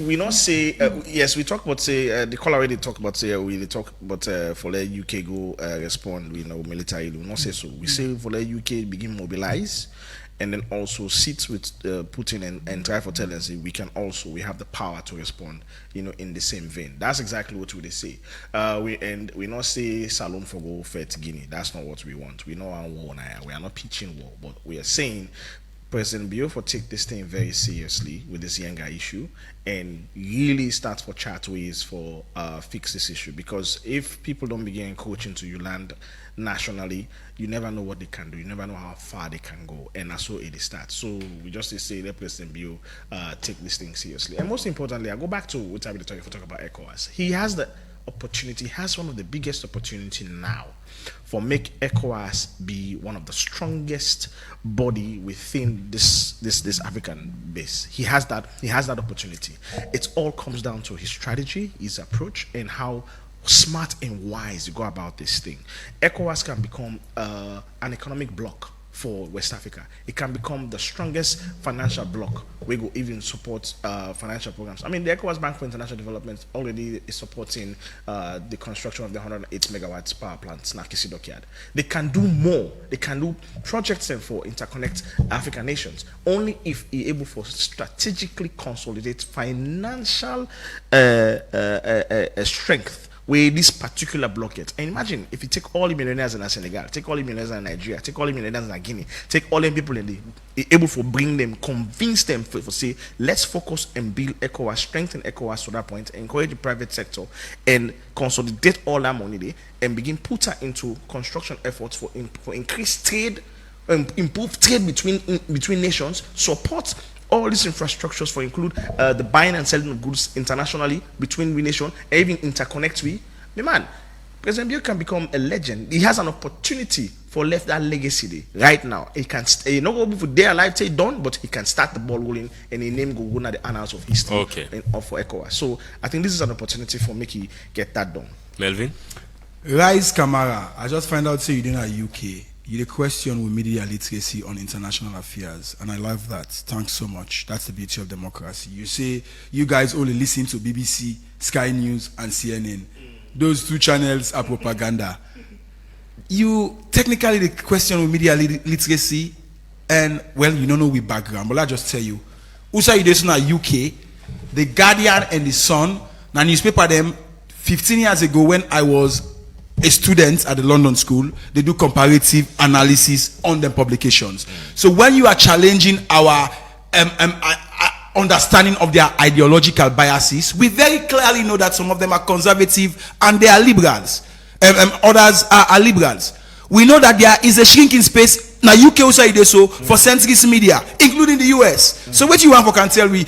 S12: we not say yes. We talk about the caller already talk about we talk about for let UK go respond. We know military. We not say so. We say for let UK begin mobilize. And then also sit with Putin and try for tell and say we have the power to respond, in the same vein. That's exactly what we say. We not say Salon for go fight Guinea. That's not what we want. We know our war now. We are not pitching war, but we are saying President Biafra take this thing very seriously with this younger issue and really start for chat ways for fix this issue, because if people don't begin coaching to you land nationally, you never know what they can do, you never know how far they can go, and that's how it starts. So we just say let President Bio take this thing seriously. And most importantly, I go back to what I'm talking about ECOWAS. He has the opportunity, has one of the biggest opportunity now for make ECOWAS be one of the strongest body within this African base. He has that opportunity. It all comes down to his strategy, his approach, and how smart and wise you go about this thing. ECOWAS can become an economic bloc for West Africa. It can become the strongest financial bloc. We go even support financial programs. I mean, the ECOWAS Bank for International Development already is supporting the construction of the 108 megawatts power plant, Nakisi Dockyard. They can do more. They can do projects for interconnect African nations only if you're able to strategically consolidate financial strength with this particular blockade. And imagine if you take all the millionaires in Senegal, take all the millionaires in Nigeria, take all the millionaires in Guinea, take all the people in able to bring them, convince them for say, let's focus and build ECOWAS, strengthen ECOWAS to that point, encourage the private sector and consolidate all that money there and begin put her into construction efforts for increased trade, improve trade between nations, support all these infrastructures for include the buying and selling of goods internationally between nations, and even interconnect with. Man, President Bill can become a legend. He has an opportunity for left that legacy there, right now. He can not go for their life say done, but he can start the ball rolling and his name go on the annals of history.
S1: Okay.
S12: And for ECOWAS. So I think this is an opportunity for Mickey get that done.
S1: Melvin?
S13: Rise Kamara, I just find out say you didn't at UK. You the question with media literacy on international affairs, and I love that. Thanks so much. That's the beauty of democracy. You say you guys only listen to BBC, Sky News, and CNN. Those two channels are propaganda. You technically the question with media literacy, and well, you don't know with background, but I just tell you, Usa Idesuna UK, the Guardian and the Sun, now newspaper them 15 years ago when I was a student at the London School, they do comparative analysis on them publications. So when you are challenging our understanding of their ideological biases, we very clearly know that some of them are conservative and they are liberals. Others are liberals. We know that there is a shrinking space now UK also so for centrist media, including the US. So what you want for can tell me,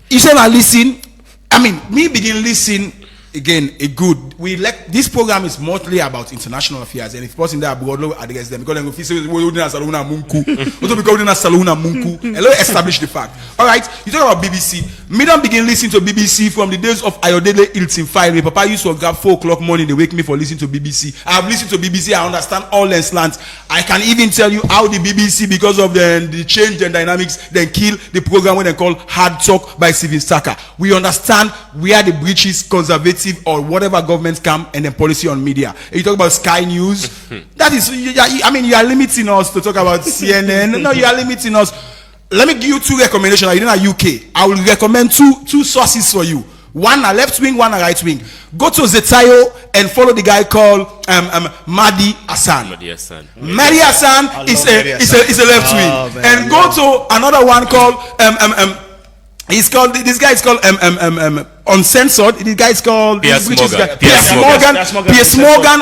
S13: you say I listen, I mean me begin listen
S14: again a good. We like this program is mostly about international affairs, and if person there abroad, we address them because then we say we do Salona Munku, also because we Salona Munku, and let's establish the fact. All right, you talk about BBC. Me don't begin listening to BBC from the days of Ayodele Hilton file. My papa used to grab 4 o'clock morning. They wake me for listening to BBC. I have listened to BBC. I understand all the slants. I can even tell you how the BBC, because of the change and dynamics, then kill the program when they call Hard Talk by Steven Saka. We understand where the breaches, conservative or whatever government come, and then policy on media. You talk about Sky News. That is, I mean, you are limiting us to talk about CNN. No, you are limiting us. Let me give you 2 recommendations. You're in the UK. I will recommend two sources for you. One a left wing, one a right wing. Go to Zetayo and follow the guy called Mahdi Hassan. Mahdi Hassan is a left wing. And go to another one called this guy is called Uncensored. This guy is called Piers Morgan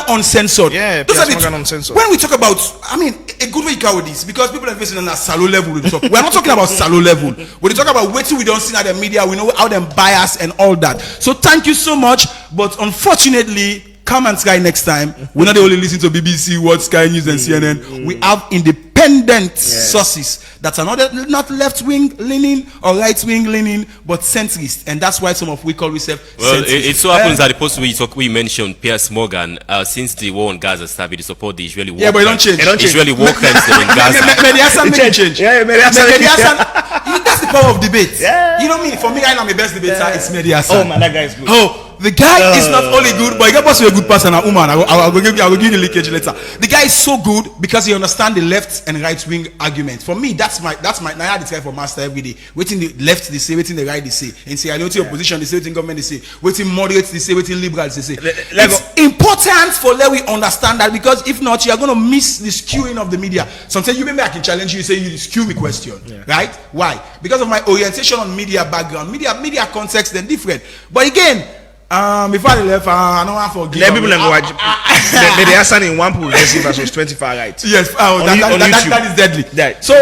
S14: Uncensored.
S12: Yeah,
S14: those
S12: Piers
S14: are
S12: Morgan Uncensored.
S14: When we talk about, I mean, a good way to cover this, because people are facing on a shallow level. We're not talking about shallow level. We're talking about waiting. We don't see that the media. We know how them bias and all that. So thank you so much. But unfortunately, come and Sky next time. We're not only listening to BBC, World Sky News, and CNN. We have independent sources that are not left wing leaning or right wing leaning, but centrist, and that's why some of we call ourselves.
S1: Well, it so happens that the post we mentioned Piers Morgan, since the war on Gaza started, they support the Israeli war.
S14: Yeah, but it don't change.
S1: Israeli war crimes in Gaza.
S14: Change. Yeah, that's the power of debate. Yeah. You know me. For me, I know my best debater is Mahdi Hassan.
S12: Oh man, that guy is good.
S14: Oh. The guy is not only good, but he got a good person, a woman. I will give you the leakage later. The guy is so good because he understands the left and right wing argument. For me, that's my now the try for master every day. Waiting the left they say, waiting the right they say. In reality opposition they say, waiting government they say, waiting moderates they say, waiting liberals they say. It's important for let we understand that, because if not, you are going to miss the skewing of the media. Sometimes you maybe I can challenge you, say you skew me question, right? Why? Because of my orientation on media background, media context, they're different. But again. Before I left, I don't want to forgive.
S12: Let people watch. They are standing in one pool. Let's see versus 25 right.
S14: Yes, that is deadly.
S12: Yeah.
S14: So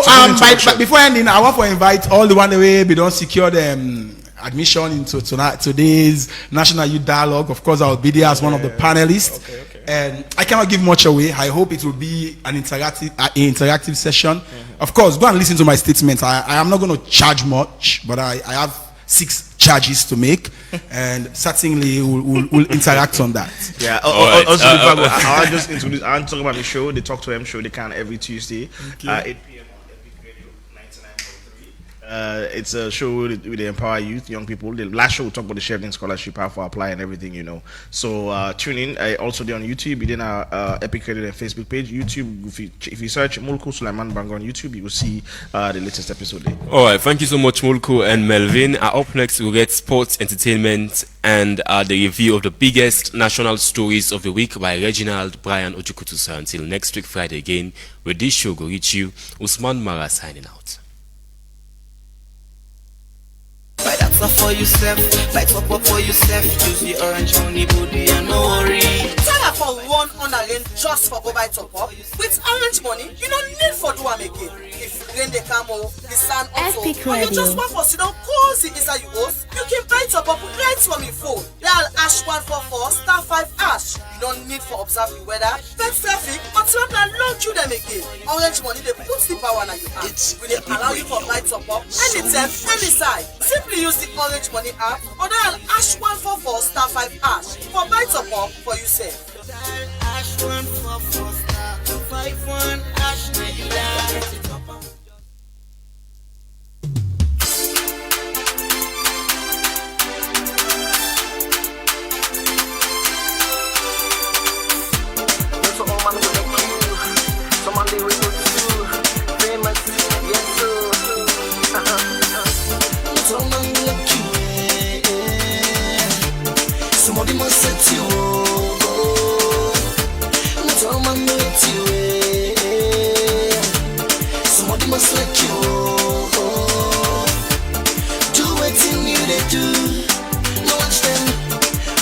S14: before ending, I want to invite all the one the way we don't secure them admission into today's National Youth Dialogue. Of course, I will be there as one of the panelists. Okay. And I cannot give much away. I hope it will be an interactive session. Of course, go and listen to my statements. I am not going to charge much, but I have 6 charges to make, and certainly we'll interact on that.
S12: Yeah. Also, I'll just introduce. I'll talk about the show, the Talk to M show. They can every Tuesday, 8 p.m. on Epic Radio 99.3. It's a show with the empower youth, young people. The last show we talked about the Sheridan Scholarship, how to apply and everything, you know. So tune in. Also there on YouTube, within our Epic Radio and Facebook page. YouTube, if you search Mulku Sulaiman Bango on YouTube, you will see the latest episode there.
S1: All right, thank you so much, Mulku and Melvin. Up next, we'll get sports, entertainment, and the review of the biggest national stories of the week by Reginald Brian Ojukutusa. Until next week, Friday again, with this show will reach you. Usman Mara signing out.
S2: Buy that stuff for yourself, buy top up for yourself. Use the orange money booty and no worry.
S8: Tell her for one on a lane just for go buy top up. With orange money, you don't need for do am again. If rain the camo, the sun also, or you just want for sit down cozy inside your house, you can buy top up right from your phone. Dial #144*5#. You don't need for observe the weather, bet traffic, or to not launch you them again. Orange money they put the power on your hand. Will they allow you for buy top up anytime, any side. Simply use the Orange Money app or dial #144*5# for buy top up for yourself.
S2: Somebody must set you somebody must let you do what you they do. No watch them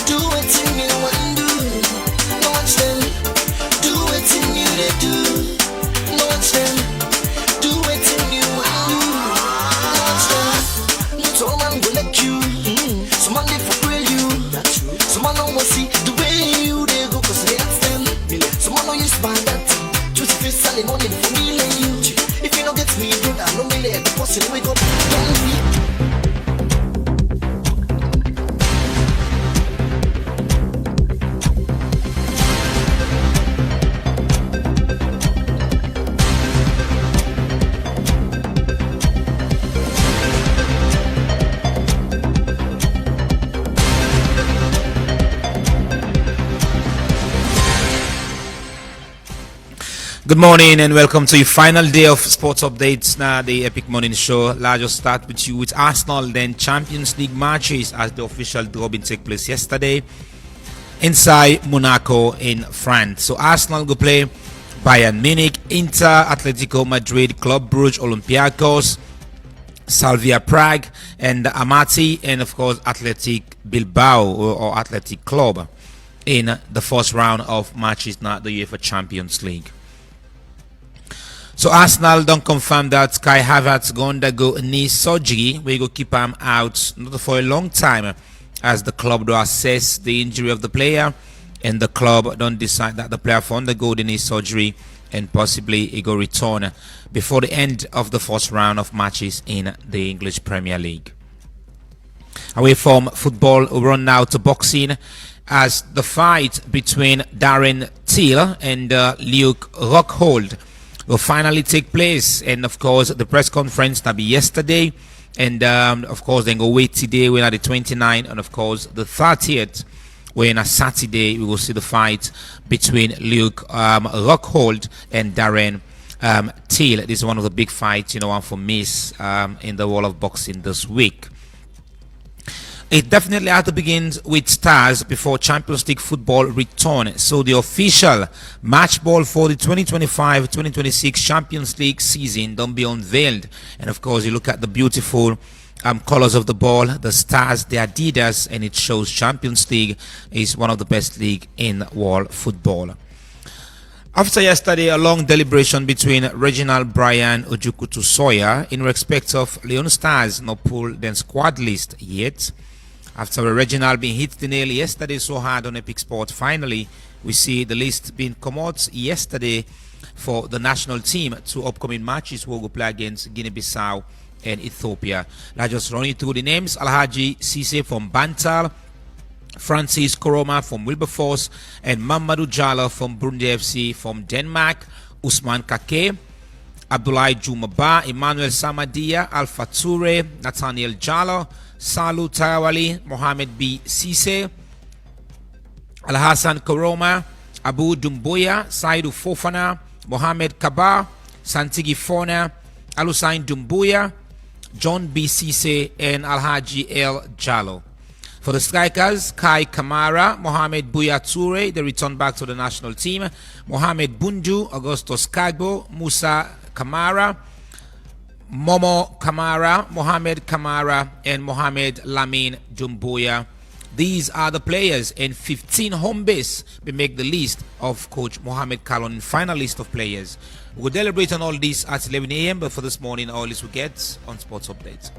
S2: do what you want do. No watch them do what you they do. No watch them do what you want do. No watch them. No man will let you. Someone they for you. Someone
S3: Good morning and welcome to your final day of sports updates. Now the Epic Morning Show. Let's just start with you with Arsenal, then Champions League matches as the official drawing took place yesterday inside Monaco in France. So Arsenal go play Bayern Munich, Inter, Atletico Madrid, Club Brugge, Olympiacos, Slavia Prague, and Amati, and of course Athletic Bilbao or Athletic Club in the first round of matches now the UEFA Champions League. So Arsenal don't confirm that Kai Havertz going to undergo knee surgery. We go keep him out not for a long time as the club do assess the injury of the player, and the club don't decide that the player for undergo the knee surgery and possibly he go return before the end of the first round of matches in the English Premier League. Away from football, we run now to boxing as the fight between Darren Till and Luke Rockhold will finally take place, and of course the press conference that be yesterday, and of course then go wait today when at the 29th, and of course the 30th when a Saturday we will see the fight between Luke Rockhold and Darren Till. This is one of the big fights, one for miss in the world of boxing this week. It definitely had to begin with stars before Champions League football return. So the official match ball for the 2025-2026 Champions League season don't be unveiled. And of course, you look at the beautiful colors of the ball, the stars, the Adidas, and it shows Champions League is one of the best league in world football. After yesterday, a long deliberation between Reginald Brian Ojukutu Sawyer in respect of Leon Stars not pulled their squad list yet. After Reginald being hit the nail yesterday so hard on Epic Sport, finally we see the list being come out yesterday for the national team. 2 upcoming matches will go play against Guinea-Bissau and Ethiopia. Let's just run you through the names. Alhaji Cisse from Bantal, Francis Koroma from Wilberforce, and Mamadou Jallo from Burundi FC from Denmark, Usman Kake, Abdoulaye Jumaba, Emmanuel Samadia, Alpha Toure, Nathaniel Jallo, Salu Tarawali, Mohamed B. Cisse, Al-Hassan Koroma, Abu Dumbuya, Saidu Fofana, Mohamed Kaba, Santigi Fona, Alusain Dumbuya, John B. Cisse, and Alhaji El Jallo. For the strikers, Kai Kamara, Mohamed Buya Toure, they return back to the national team, Mohamed Bundu, Augustus Kagbo, Musa Kamara, Momo Kamara, Mohamed Kamara, and Mohamed Lamin Dumbuya. These are the players, and 15 home base will make the list of Coach Mohamed Kalon final list of players. We'll deliberate on all this at 11 a.m. but for this morning, all this we get on Sports Update.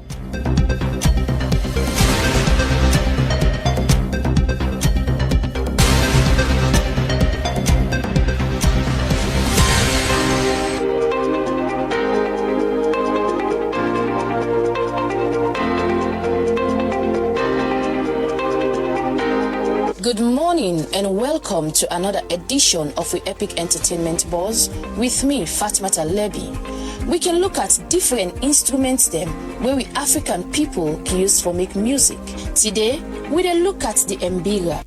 S22: Good morning and welcome to another edition of the Epic Entertainment Buzz with me, Fatmata Lebi. We can look at different instruments them where we African people can use for make music. Today, we will look at the mbira.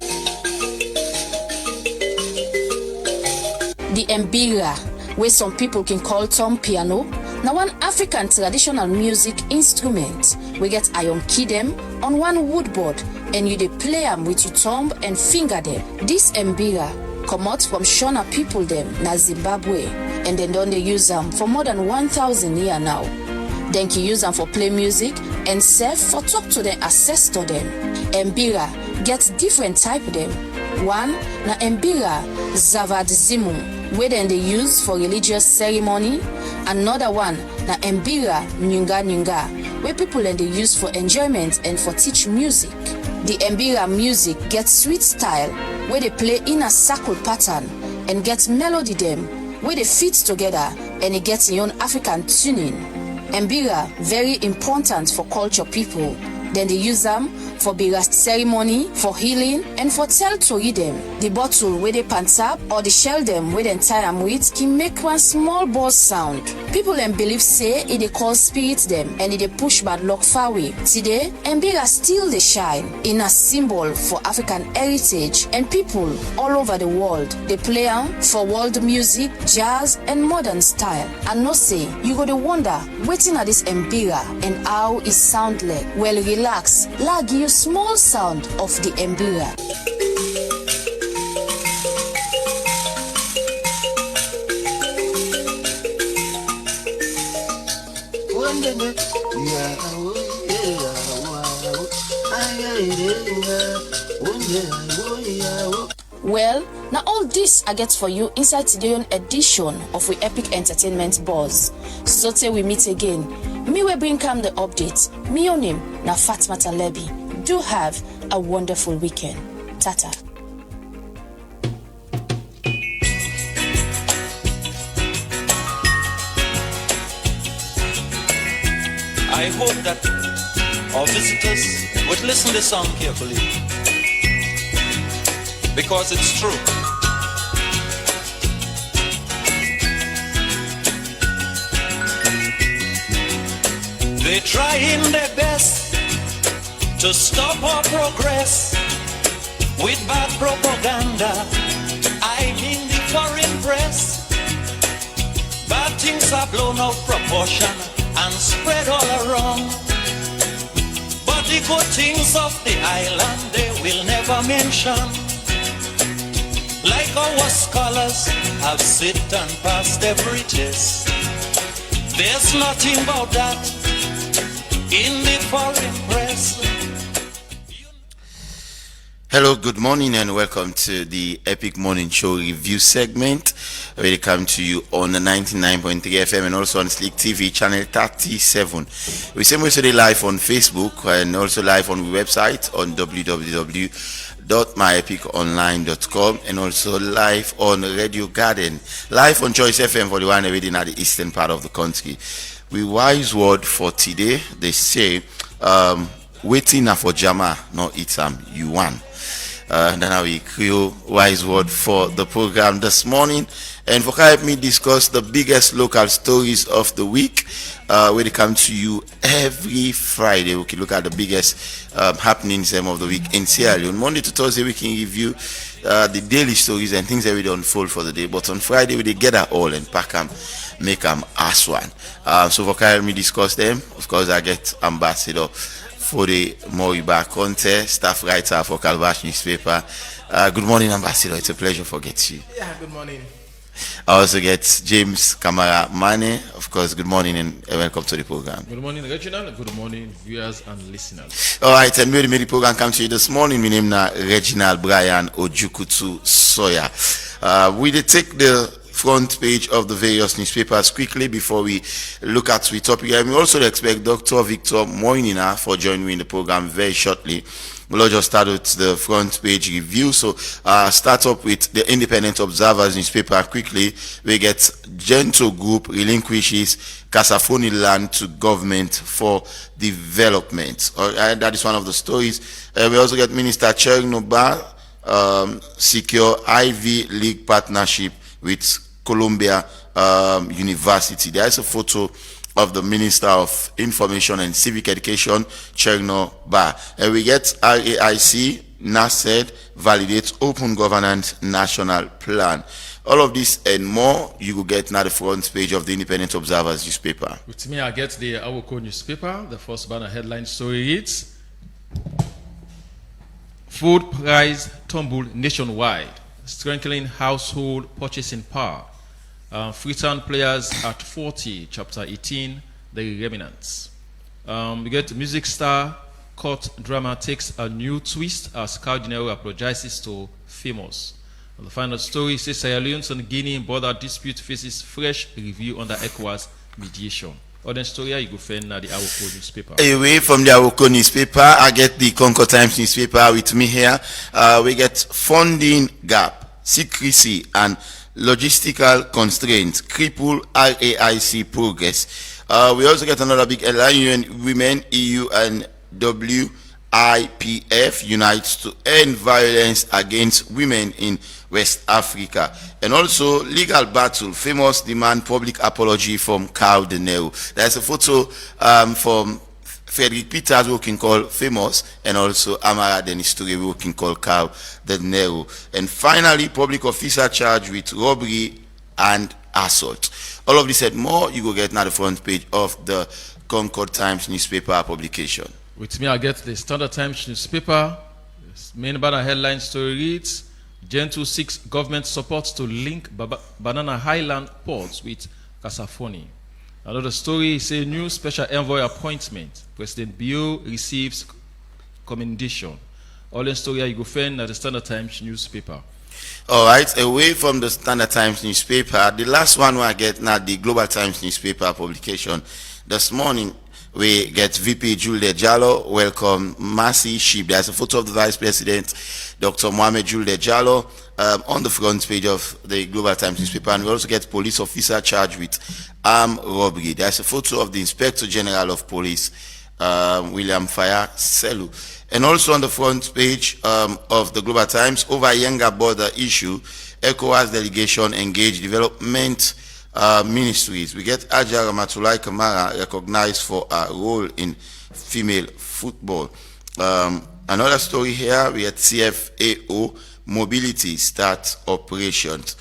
S22: The mbira, where some people can call tom piano, now one African traditional music instrument. We get iron key them on one woodboard and you dey play them with your thumb and finger them. This mbira come out from Shona people them na Zimbabwe, and then don't they use them for more than 1,000 years now. Then you use them for play music and serve for talk to them, ancestor them. Mbira get different type them. One na mbira zavadzimu, where then they use for religious ceremony. Another one na mbira nyunga nyunga, where people then they use for enjoyment and for teach music. The mbira music gets sweet style where they play in a circle pattern and get melody them where they fit together and it gets your own African tuning. Mbira very important for culture people Then they use them for biggest ceremony, for healing, and for tell tori them. The bottle where they pants up or the shell them where they tie them with can make one small buzz sound. People and believe say it they call spirits them and it they push bad luck far away. Today, Mbira still they shine in a symbol for African heritage, and people all over the world they play them for world music, jazz, and modern style. And no say you go to wonder waiting at this Mbira and how it sound like. Well, relax, la give you small sound of the Mbira. Well, now all this I get for you inside today's edition of We Epic Entertainment Buzz. So till we meet again, me will bring come the updates. Me your name na Fatmata Lebi. Do have a wonderful weekend. Tata.
S5: I hope that our visitors would listen to this song carefully, because it's true. They're trying their best to stop our progress with bad propaganda. I mean the foreign press. Bad things are blown out of proportion and spread all around. But the good things of the island they will never mention. Like our scholars have sit and passed every test. There's nothing about that in the foreign press.
S6: Hello, good morning and welcome to the Epic Morning Show review segment. We come to you on the 99.3 FM and also on Slick TV channel 37. We same way today live on Facebook and also live on the website on www.myepiconline.com and also live on Radio Garden, live on Choice FM for the one reading at the eastern part of the country. We wise word for today, they say, waiting for Jama, not Itam, you won. Then we create wise word for the program this morning, and for help me discuss the biggest local stories of the week. Where they come to you every Friday. We can look at the biggest happenings of the week in Sierra Leone. Monday to Thursday we can review the daily stories and things that we don't unfold for the day. But on Friday we gather all and pack them, make them as one. So for help me discuss them, of course I get ambassador for the Moriba Conte, staff writer for Calabash newspaper. Good morning, Ambassador. It's a pleasure for getting you.
S12: Yeah, good morning.
S6: I also get James Kamara Mane. Of course, good morning and welcome to the program.
S23: Good morning, Reginald. Good morning, viewers and listeners.
S6: All right, and we made the program come to you this morning. My name is Reginald Brian Ojukutu Soya. We did take the front page of the various newspapers quickly before we look at the topic. And we also expect Dr. Victor Moinina for joining me in the program very shortly. We'll just start with the front page review. So start up with the Independent Observer's newspaper quickly. We get Gento Group relinquishes Kasafoni land to government for development. All right, that is one of the stories. We also get Minister Chernoba secure Ivy League partnership with Columbia University. There is a photo of the Minister of Information and Civic Education, Cherno Ba. And we get RAIC, NASED, validates Open Governance National Plan. All of this and more, you will get now the front page of the Independent Observer's newspaper.
S23: With me, I get the Awoko newspaper. The first banner headline story reads, Food price tumbled nationwide, strengthening household purchasing power. Freetown players at 40, chapter 18, the remnants. We get music star, court drama takes a new twist as Cardinal apologizes to Famous. And the final story says Sierra Leone and Guinea border dispute faces fresh review under ECOWAS mediation. Other story you go find the Awoko newspaper.
S6: Away from the Awoko newspaper, I get the Concord Times newspaper with me here. We get funding gap, secrecy, and logistical constraints cripple RAIC progress. We also get another big headline: Women, EU, and WIPF unites to end violence against women in West Africa. And also, legal battle, famous demand public apology from Carl De Niro. There's a photo from Frederick Peters, who can call famous, and also Amara Dennis Ture, who can call Carl De Niro. And finally, public officer charged with robbery and assault. All of this and more, you go get now the front page of the Concord Times newspaper publication.
S23: With me, I get the Standard Times newspaper. Its main banner headline story reads, Gen2 seeks government support to link Banana Highland ports with Kasafoni. Another story is a new special envoy appointment. President Bio receives commendation. All the story you go find at the Standard Times newspaper.
S6: All right, away from the Standard Times newspaper, the last one I get now, the Global Times newspaper publication. This morning, we get VP Julde Jallo welcome Mercy Ship. There's a photo of the Vice President, Dr. Mohamed Julde Jallo, on the front page of the Global Times newspaper. And we also get police officer charged with armed robbery. There's a photo of the Inspector General of Police, William Faya Selu. And also on the front page of the Global Times, over Yenga border issue, ECOWAS delegation engaged development ministries. We get Aja Ramatulai Kamara recognized for a role in female football. Another story here, we had CFAO mobility start operations.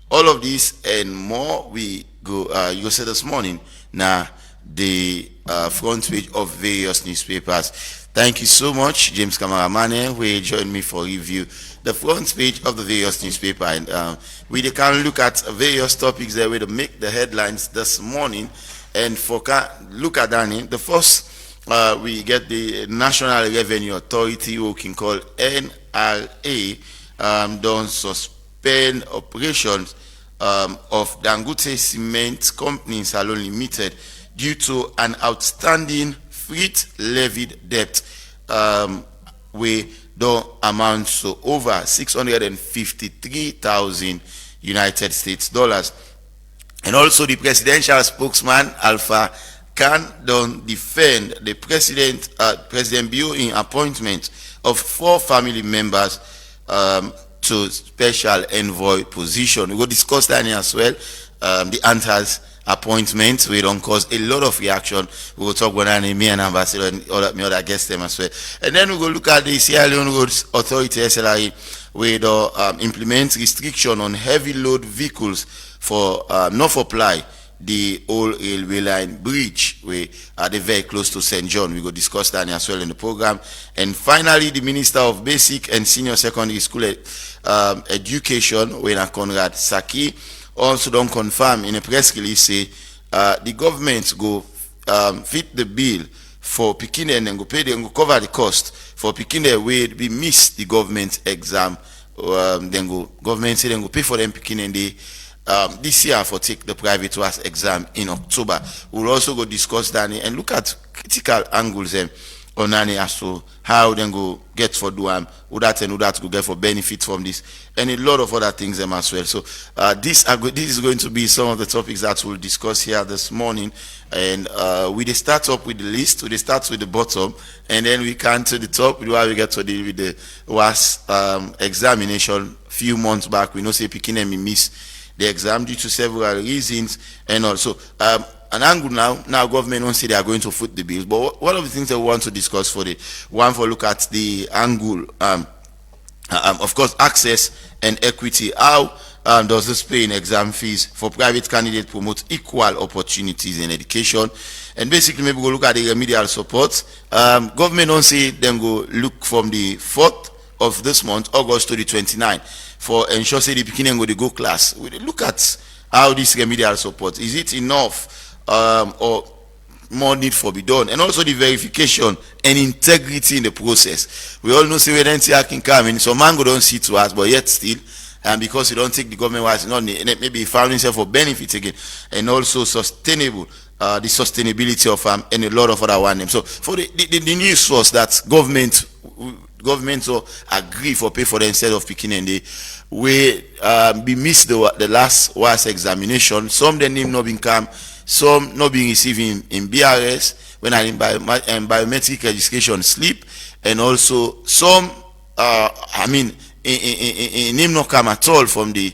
S6: All of this and more, we go, you said this morning, now the front page of various newspapers. Thank you so much, James Kamaramane, who joined me for review the front page of the various newspaper. And we can look at various topics there to make the headlines this morning. And for look at Danny, the first we get the National Revenue Authority, who can call NRA, don't suspend operations of Dangote Cement Company Salon Limited due to an outstanding freight levied debt we don't amount to over 653,000 United States dollars. And also the presidential spokesman Alpha Khan don't defend the President Bio in appointment of 4 family members to special envoy position. We will discuss that as well. The answers appointment, we don't cause a lot of reaction. We will talk about me and ambassador and other guests them as well. And then we will look at the Sierra Leone Roads Authority SLRE, where they implement restriction on heavy load vehicles for not for apply the old railway line bridge, where are they very close to St. John. We will discuss that as well in the program. And finally, the Minister of Basic and Senior Secondary School Education, Wena Conrad Saki, also don't confirm in a press release say the government go fit the bill for picking and go pay them, go cover the cost for picking their way we miss the government exam. Then go government say then go pay for them picking and they this year for take the private class exam in October. We'll also go discuss that and look at critical angles on as to how then go get for do who that and who that go get for benefit from this, and a lot of other things as well. So this is going to be some of the topics that we'll discuss here this morning. And we start up with the list. We start with the bottom, and then we come to the top where we get to deal with the WAS examination. Few months back, we know say Pikinemi miss the exam due to several reasons, and also an angle now government won't say they are going to foot the bills. But one of the things that we want to discuss for the one for look at the angle, of course, access and equity. How does this paying exam fees for private candidates promote equal opportunities in education? And basically, maybe we'll look at the remedial support. Government don't say then go look from the 4th of this month, August, to the 29th, for ensure say the beginning of the go class. We look at how this remedial support, is it enough or more need for be done? And also the verification and integrity in the process. We all know say when NCR can come in, so mango don't see to us, but yet still, and because you don't take the government wise, not maybe he found himself for benefit again, and also sustainable, the sustainability of and a lot of other one. So for the news source that government so agree for pay for them instead of picking, and they we be missed the last WAS examination. Some the name not been come, some not being receiving in BRS, when I biometric registration slip, and also some in him not come at all from the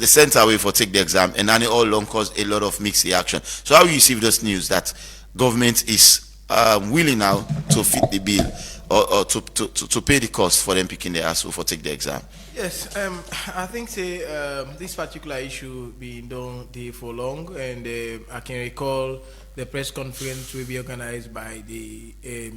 S6: center way for take the exam, and then it all long cause a lot of mixed reaction. So how you receive this news that government is willing now to fit the bill or to pay the cost for them picking their ass for take the exam?
S4: Yes, I think this particular issue been done there for long, and I can recall the press conference will be organized by the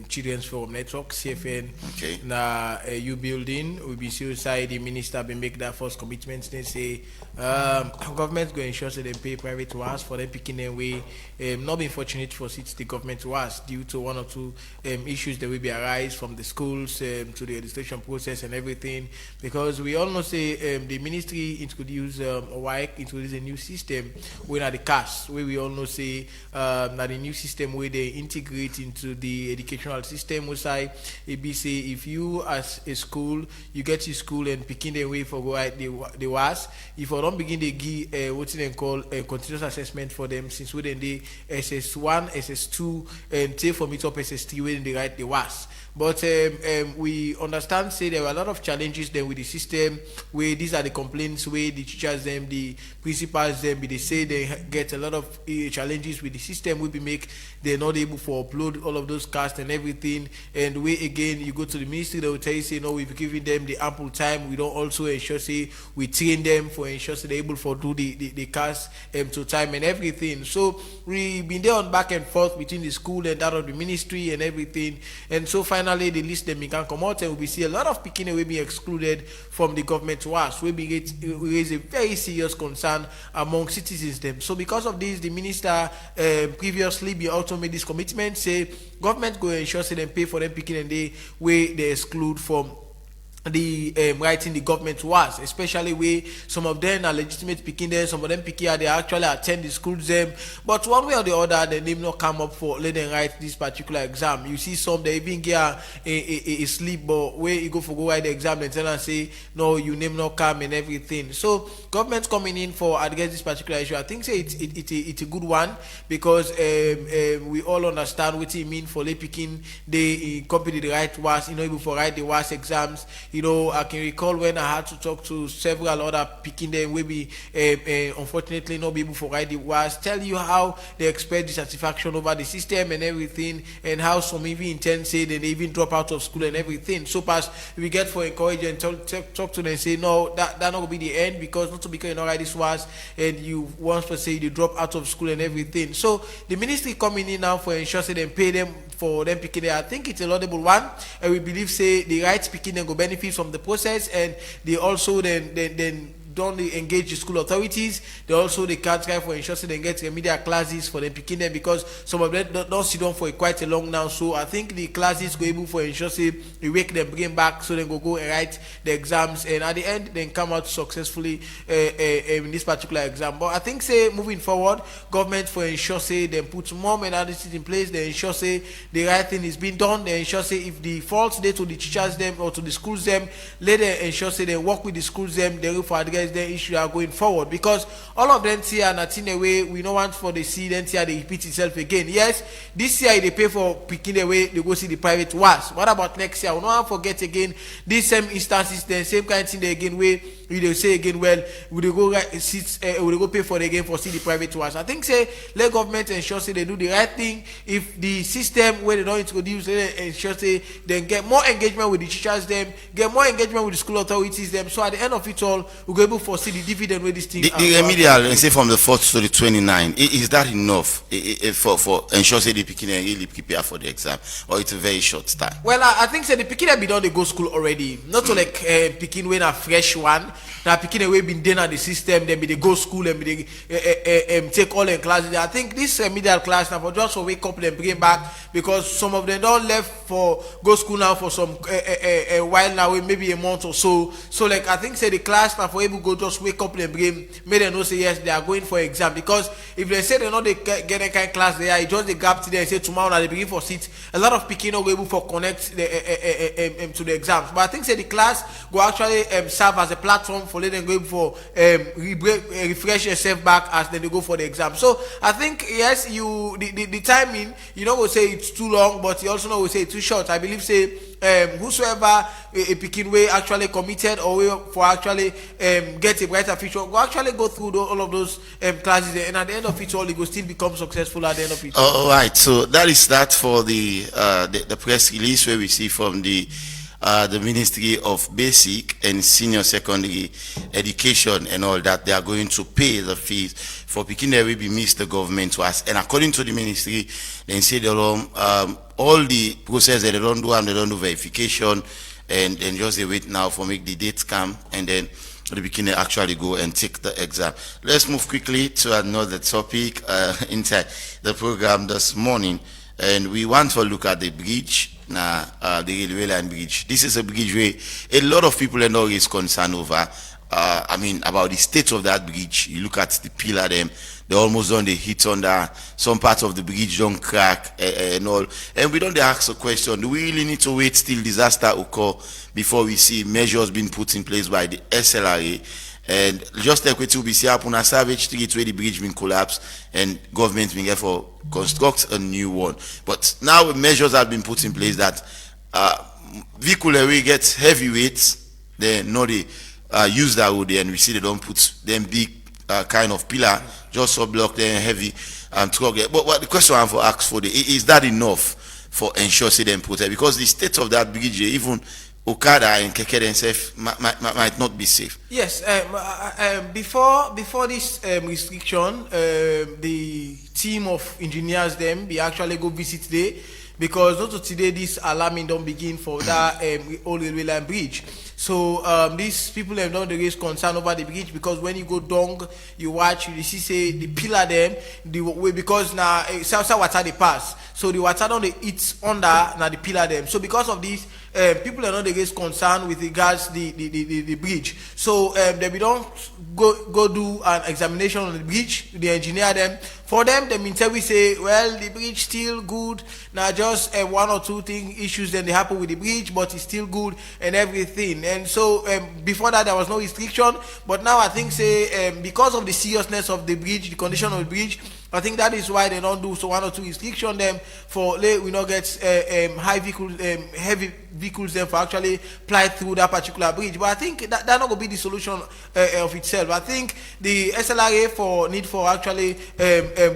S4: Children's Forum Network, CFN.
S6: Okay.
S4: Na U building will be suicide. The minister will make that first commitment. They say government going to ensure that they pay private to us for them picking their way. Not being fortunate for the government to us due to one or two issues that will be arise from the schools to the registration process and everything. Because we all know say the ministry introduced introduced a new system where the CAS, where we all know say now the new system where they integrate into the educational system, which it be say if you as a school you get to school and picking the way for go right the was if I don't begin to give what they call a continuous assessment for them since within the SS1, SS2 and take from it up SS3 within the right the was. But we understand say there are a lot of challenges then with the system where these are the complaints where the teachers them, the principals them, they say they get a lot of challenges with the system will be make they're not able to upload all of those casts and everything. And we again you go to the ministry, they will tell you say no, we've given them the ample time. We don't also ensure say we train them for ensure say they're able to do the cast to time and everything. So we've been there on back and forth between the school and that of the ministry and everything. And so finally the list them can come out and we see a lot of picking will be excluded from the government to us. We raise a very serious concern among citizens them. So because of this, the minister previously be also made this commitment, say government go ensure say them pay for them picking and they way they exclude from the writing the government was, especially where some of them are legitimate picking them, some of them picking they actually attend the schools them, but one way or the other the name not come up for let them write this particular exam. You see some they even get a sleep but where you go for go write the exam and tell and say no, you name not come and everything. So government coming in for address this particular issue, I think say it's a good one because we all understand what it mean for lay picking they copy the right was, able for write the was exams. I can recall when I had to talk to several other picking them, maybe unfortunately not be able to write the was, tell you how they expect dissatisfaction over the system and everything, and how some even intend say they even drop out of school and everything. So past we get for encourage and talk to them and say no, that not gonna be the end because not to because you not write this was and you want to say you drop out of school and everything. So the ministry coming in now for ensure say them pay them for them picking there. I think it's a laudable one, and we believe say the right picking them go benefit from the process, and they also then don't engage the school authorities. They also they can't try for ensuring they get remedial classes for them picking them because some of them don't sit down for quite a long now. So I think the classes go able for ensuring they wake them bring back so they go and write the exams and at the end then come out successfully in this particular exam. But I think say moving forward, government for ensure say they put more analysis in place, they ensure say the right thing is being done, they ensure say if the faults they to the teachers them or to the schools them, let them ensure say they work with the schools them, they will for address the issue are going forward because all of them here and in a way we don't want for the see then here they repeat itself again. Yes, this year they pay for picking away they go see the private was. What about next year? We don't want to forget again these same instances, the same kind of thing again where we say again, well, we go pay for the again for see the private was. I think say let government ensure say they do the right thing. If the system where they don't introduce, they ensure say then get more engagement with the teachers them, get more engagement with the school authorities them. So at the end of it all, we go able to foresee the dividend where this thing.
S6: The remedial, say from the 4th to the 29th, is that enough for ensure say the picking and really prepare for the exam, or it's a very short time?
S4: Well, I think say the picking have been done they go school already, not to like picking when a fresh one. Now picking away been done at the system, then be they go school and be they take all the classes. I think this remedial class now for just for wake up and bring back because some of them don't left for go school now for some a while now, maybe a month or so. So like I think say the class now for able to go just wake up and bring, make them know say yes they are going for exam because if they say they know they get a kind of class there, it just the gap today and say tomorrow now they begin for seats. A lot of picking not able for connect to the exams. But I think say the class go actually serve as a platform platform for letting them go for refresh yourself back as then they go for the exam. So I think yes, the timing, you know, will say it's too long, but you also know will say it's too short. I believe say whosoever a picking way actually committed or way for actually get a brighter future, will actually go through all of those classes, and at the end of it all, it will still become successful at the end of it.
S6: All right, so that is that for the press release where we see from the Ministry of Basic and Senior Secondary Education and all that. They are going to pay the fees for picking there will be missed the government to us. And according to the ministry, they say they don't, all the process that they don't do verification, and just they wait now for make the date come, and then the beginner actually go and take the exam. Let's move quickly to another topic inside the program this morning, and we want to look at the bridge. The railway line bridge. This is a bridge where a lot of people are always concerned over. I mean, about the state of that bridge. You look at the pillar, they almost done the hit on that. Some parts of the bridge don't crack and all. And we don't ask the question: do we really need to wait till disaster occur before we see measures being put in place by the SLRA? And just like we to be see happen a Savage Street where the bridge been collapsed and government been therefore construct a new one. But now measures have been put in place that vehicle we get heavy weights, they know they use that road there, and we see they don't put them big kind of pillar just so block them heavy truck. But what the question I have to ask for is that enough for ensure say them protect? Because the state of that bridge, even Okada and Keke themselves might not be safe.
S4: Yes, before this restriction, the team of engineers them they actually go visit today, because not today this alarming don't begin for that old railway line bridge. So these people have not raised concern over the bridge, because when you go down, you watch, you see say the pillar them the way, because now south water they pass, so the water don't they eat under now the pillar them. So because of this, people are not raised concern with regards the bridge. So they don't go do an examination on the bridge. The engineer them. For them, they mean we say, well, the bridge still good. Now just one or two issues then they happen with the bridge, but it's still good and everything. And so before that there was no restriction, but now I think say because of the seriousness of the bridge, the condition of the bridge, I think that is why they don't do so one or two restriction them for we not get high vehicles, heavy vehicles them for actually fly through that particular bridge. But I think that not gonna be the solution of itself. I think the SLRA for need for actually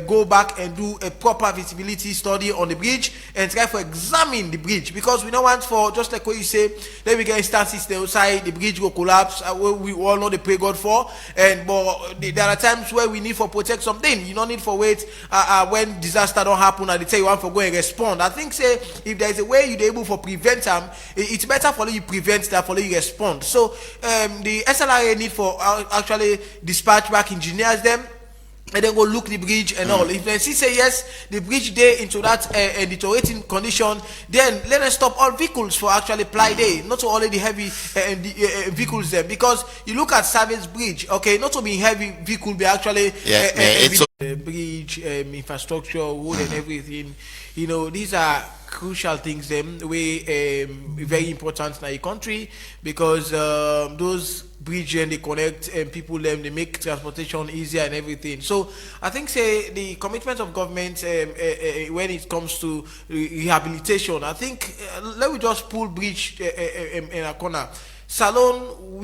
S4: go back and do a proper visibility study on the bridge and try for examine the bridge, because we don't want for just like what you say, let me get instances the outside the bridge go collapse. We all know they pray God for, and but there are times where we need for protect something. You don't need for wait when disaster don't happen and they tell you want for go and respond. I think say if there is a way you're able for prevent them, it's better for you prevent than for you respond. So the SLRA need for actually dispatch back engineers them, and then go look the bridge and all. If they see say yes, the bridge day into that deteriorating condition, then let us stop all vehicles for actually ply day, not only the heavy vehicles there. Because you look at Savage Bridge, okay, not to be heavy vehicle, be actually bridge infrastructure, road and everything. You know, these are crucial things them very important in the country, because those bridges and they connect people them, they make transportation easier and everything. So I think say the commitment of government when it comes to rehabilitation, I think let me just pull bridge in a corner. Salon,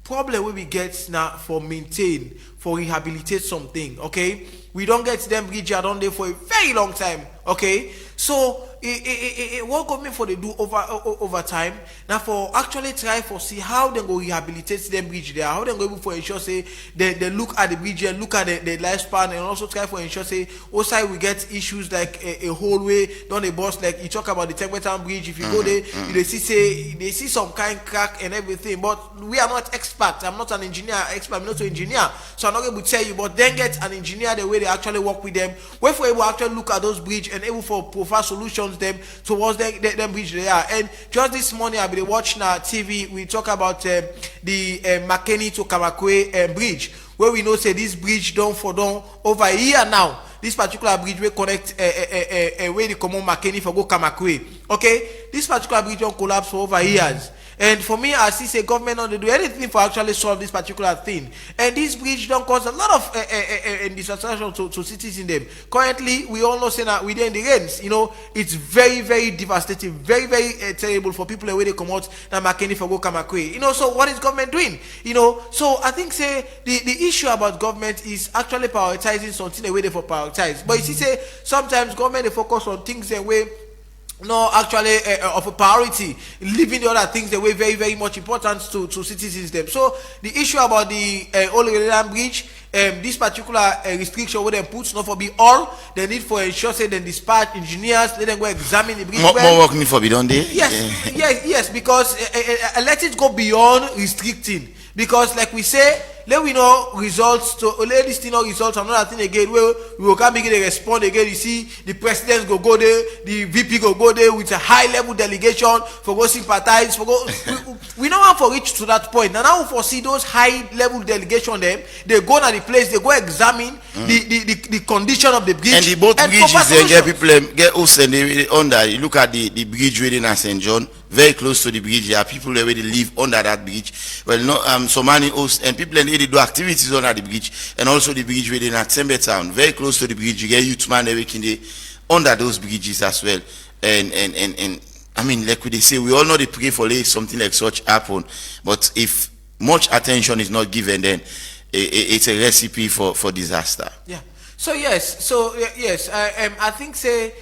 S4: problem we get now for maintain, for rehabilitate something, okay? We don't get them bridge down there for a very long time, okay? So what government for they do over time now for actually try for see how they go rehabilitate them bridge there, how they go able for ensure say they look at the bridge and look at the lifespan, and also try for ensure say outside we get issues like a whole way down the bus, like you talk about the Tegbetan bridge. If you go there, they see some kind crack and everything. But we are not experts. I'm not an engineer expert. I'm not an engineer, so I'm not able to tell you. But then get an engineer the way they actually work with them, where for able to actually look at those bridge and able for provide solutions them towards them bridge they are. And just this morning I've been watching TV. We talk about the Makeni to Kamakwe bridge, where we know say this bridge done for done over a year now. This particular bridge will connect where the common Makeni for go Kamakwe. Okay, this particular bridge don't collapse for over years. And for me, I see say government not to do anything for actually solve this particular thing. And this bridge don't cause a lot of dissatisfaction to cities in them. Currently, we all know say that within the rains, it's very, very devastating, very, very terrible for people where they come out and McKinney for go Kamakwe. So what is government doing? So I think say the issue about government is actually prioritizing something the way they for prioritize. But you see say sometimes government they focus on things the way no actually of a priority, leaving the other things the way very, very much important to citizens them. So the issue about the Old Bridge, this particular restriction where they put not for be all, they need for ensure say then dispatch engineers, let them go examine the bridge.
S6: More work need for be done there.
S4: Yes, because let it go beyond restricting. Because like we say, let we know results to let this thing know results another thing again where we will come begin to respond again. You see the president go there, the VP go there with a high level delegation for go sympathize for go we don't want to reach to that point. And now we foresee those high level delegation them, they go to the place, they go examine the condition of the bridge.
S6: And the both bridges they get people get us and they under you look at the bridge within St. John, very close to the bridge. There are people where they live under that bridge. Well, no, so many hosts and people they do activities under the bridge, and also the bridge within at Sembe Town, very close to the bridge. You get youth man they working there under those bridges as well. And I mean, like they say, we all know they pray for something like such happen, but if much attention is not given, then it's a recipe for disaster.
S4: Yeah. So yes, I think say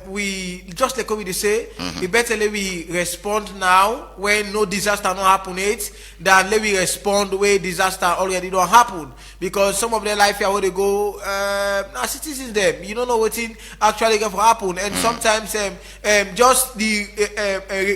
S4: we just like we say, it better let we respond now when no disaster not happen yet than let we respond where disaster already don't happen, because some of their life here where they go now citizens them you don't know what thing actually going to happen, and sometimes just the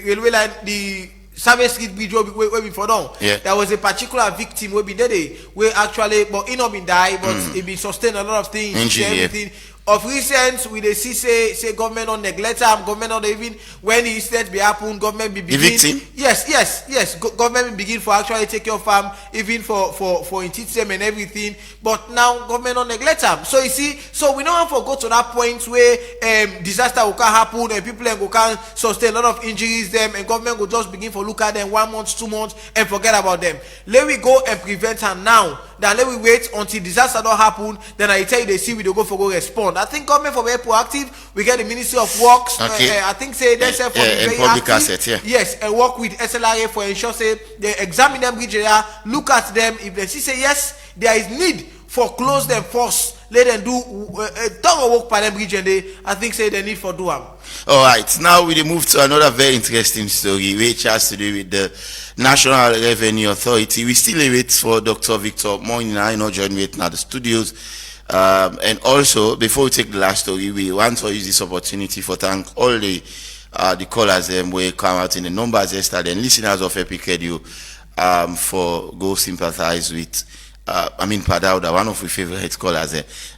S4: railway line the Service Street Bridge where we for down.
S6: Yeah.
S4: There was a particular victim where been there where actually but he not been die, but he been sustained a lot of things, everything. Of recent, we they see say government on neglect him, government on even when the incident be happen, government be begin.
S6: The victim?
S4: Yes. Government begin for actually take care of farm, even for in teach them and everything. But now government on neglect him. So you see, so we don't have to go to that point where disaster will can happen and people will can sustain a lot of injuries them, and government will just begin for look at them 1 month, 2 months and forget about them. Let we go and prevent them now. Then let we wait until disaster don't happen. Then I tell you they see we don't go for go respond. I think government for very proactive. We get the Ministry of Works.
S6: Okay.
S4: I think say that's for very
S6: public
S4: active.
S6: assets. Yeah.
S4: Yes, and work with SLRA for ensure say they examine them bridge area, look at them. If they see say yes, there is need for close them first. Let them do thorough work by them bridge, and I think say they need for do them.
S6: All right, now we move to another very interesting story which has to do with the National Revenue Authority. We still wait for Dr. Victor Moina, join me now the studios. And also, before we take the last story, we want to use this opportunity for thank all the callers who come out in the numbers yesterday and listeners of Epic Radio for go sympathize with Padauda, one of our favorite callers.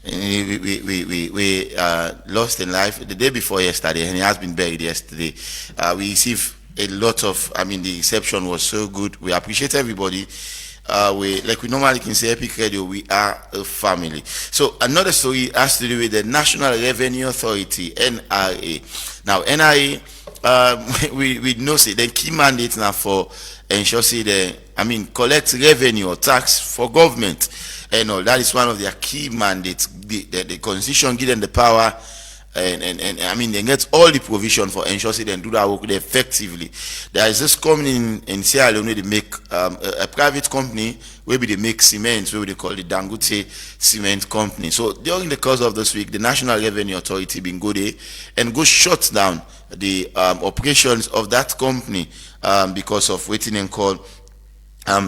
S6: We lost in life the day before yesterday, and he has been buried yesterday. We received a lot of, the reception was so good. We appreciate everybody. We normally can say Epic Radio, we are a family. So another story has to do with the National Revenue Authority, NRA. Now NRA, we know say the key mandate now for ensure say the collect revenue or tax for government and all. That is one of their key mandates. The constitution give them the power and they get all the provision for ensure say they do that work effectively. There is this company in Sierra Leone, they make a private company where they make cement, where they call the Dangote Cement Company. So during the course of this week, the National Revenue Authority been go there and go shut down the operations of that company because of waiting and call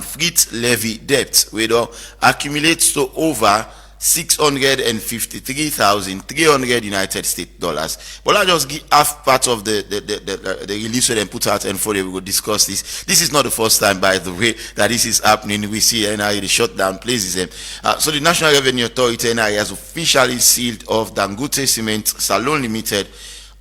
S6: fleet levy debt, which accumulates to over 653,300 United States dollars. But I'll just give half part of the release that they put out, and for we will discuss this. This is not the first time, by the way, that this is happening. We see NIA the shutdown places them. So the National Revenue Authority NIA has officially sealed off Dangote Cement Salon Limited.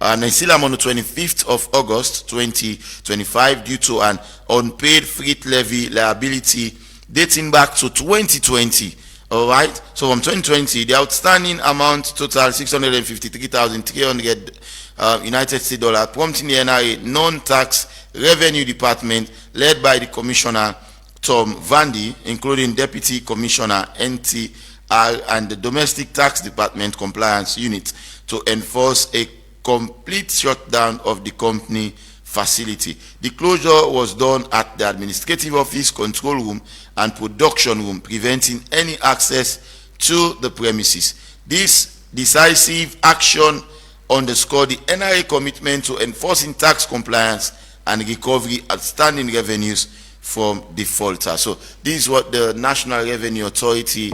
S6: And they seal them on the 25th of August 2025 due to an unpaid fleet levy liability dating back to 2020. All right. So from 2020, the outstanding amount total 653,300 United States dollar, prompting the NRA non-tax Revenue Department, led by the Commissioner Tom Vandy, including Deputy Commissioner NTR and the Domestic Tax Department Compliance Unit, to enforce a complete shutdown of the company facility. The closure was done at the administrative office, control room, and production room, preventing any access to the premises. This decisive action underscored the NRA commitment to enforcing tax compliance and recovery outstanding revenues from defaulters. So this is what the National Revenue Authority,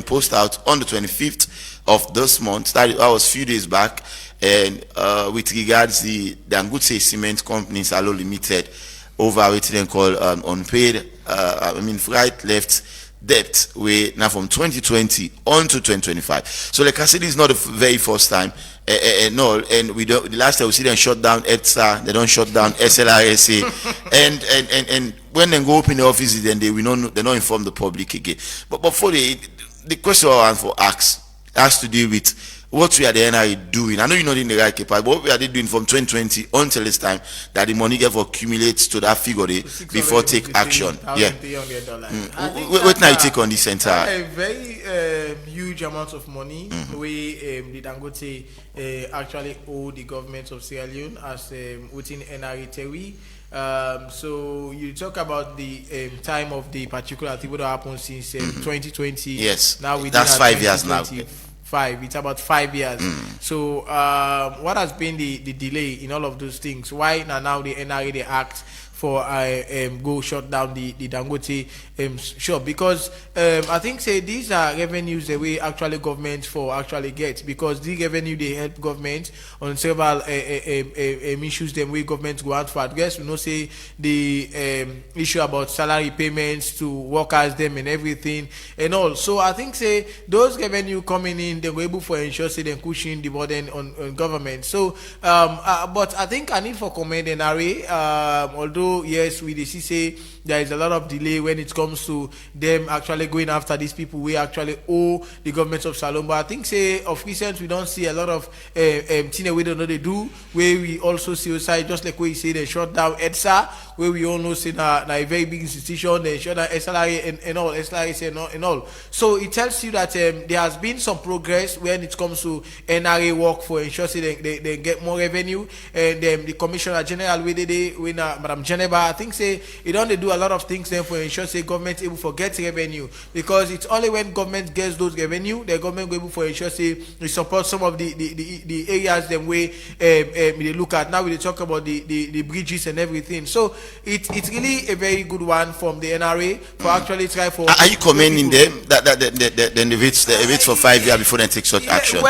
S6: post out on the 25th of this month. That was a few days back. And with regards the Dangote Cement Company Salo Limited over what they call unpaid, right left debt way now from 2020 on to 2025. So like I said, it's not the very first time. No, and we don't. The last time we see them shut down ETSA, they don't shut down SLRSA, and when they go open the offices, then they don't inform the public again. But for the question I want for ask has to do with what we are the NRA doing. I know you're not in the right capacity, but what we are they doing from 2020 until this time that the money get accumulates to that figure before take action. Yeah. What now you take on this entire?
S4: A very huge amount of money we the Dangote actually owe the government of Sierra Leone as within NRA Terry. So you talk about the time of the particular thing that happened since 2020.
S6: Yes.
S4: Now
S6: that's 5 years now.
S4: It's about 5 years. So what has been the delay in all of those things? Why now the NRA they act for go shut down the Dangote shop? Because I think these are revenues that we actually government for actually get, because the revenue they help government on several issues them we government go out for address. We know say the issue about salary payments to workers them and everything and all. So I think those revenue coming in, they were able for ensure they cushion the burden on government. So but I think I need for comment NRA, although yes, we see say there is a lot of delay when it comes to them actually going after these people we actually owe the government of Salom. But I think of recent we don't see a lot of things we don't know they do, where we also see outside, just like we say they shut down EDSA, where we all know say na a very big institution, they shut down SLRA and all, SLRA and all. So it tells you that there has been some progress when it comes to NRA work for ensuring they get more revenue. And the Commissioner General when Madam Geneva, I think it only do a lot of things then for ensure government able to get revenue, because it's only when government gets those revenue the government will able for ensure we support some of the areas them way they look at. Now we talk about the bridges and everything. So it's really a very good one from the NRA for actually try for.
S6: Are you commending them that they wait for 5 years before they take such action?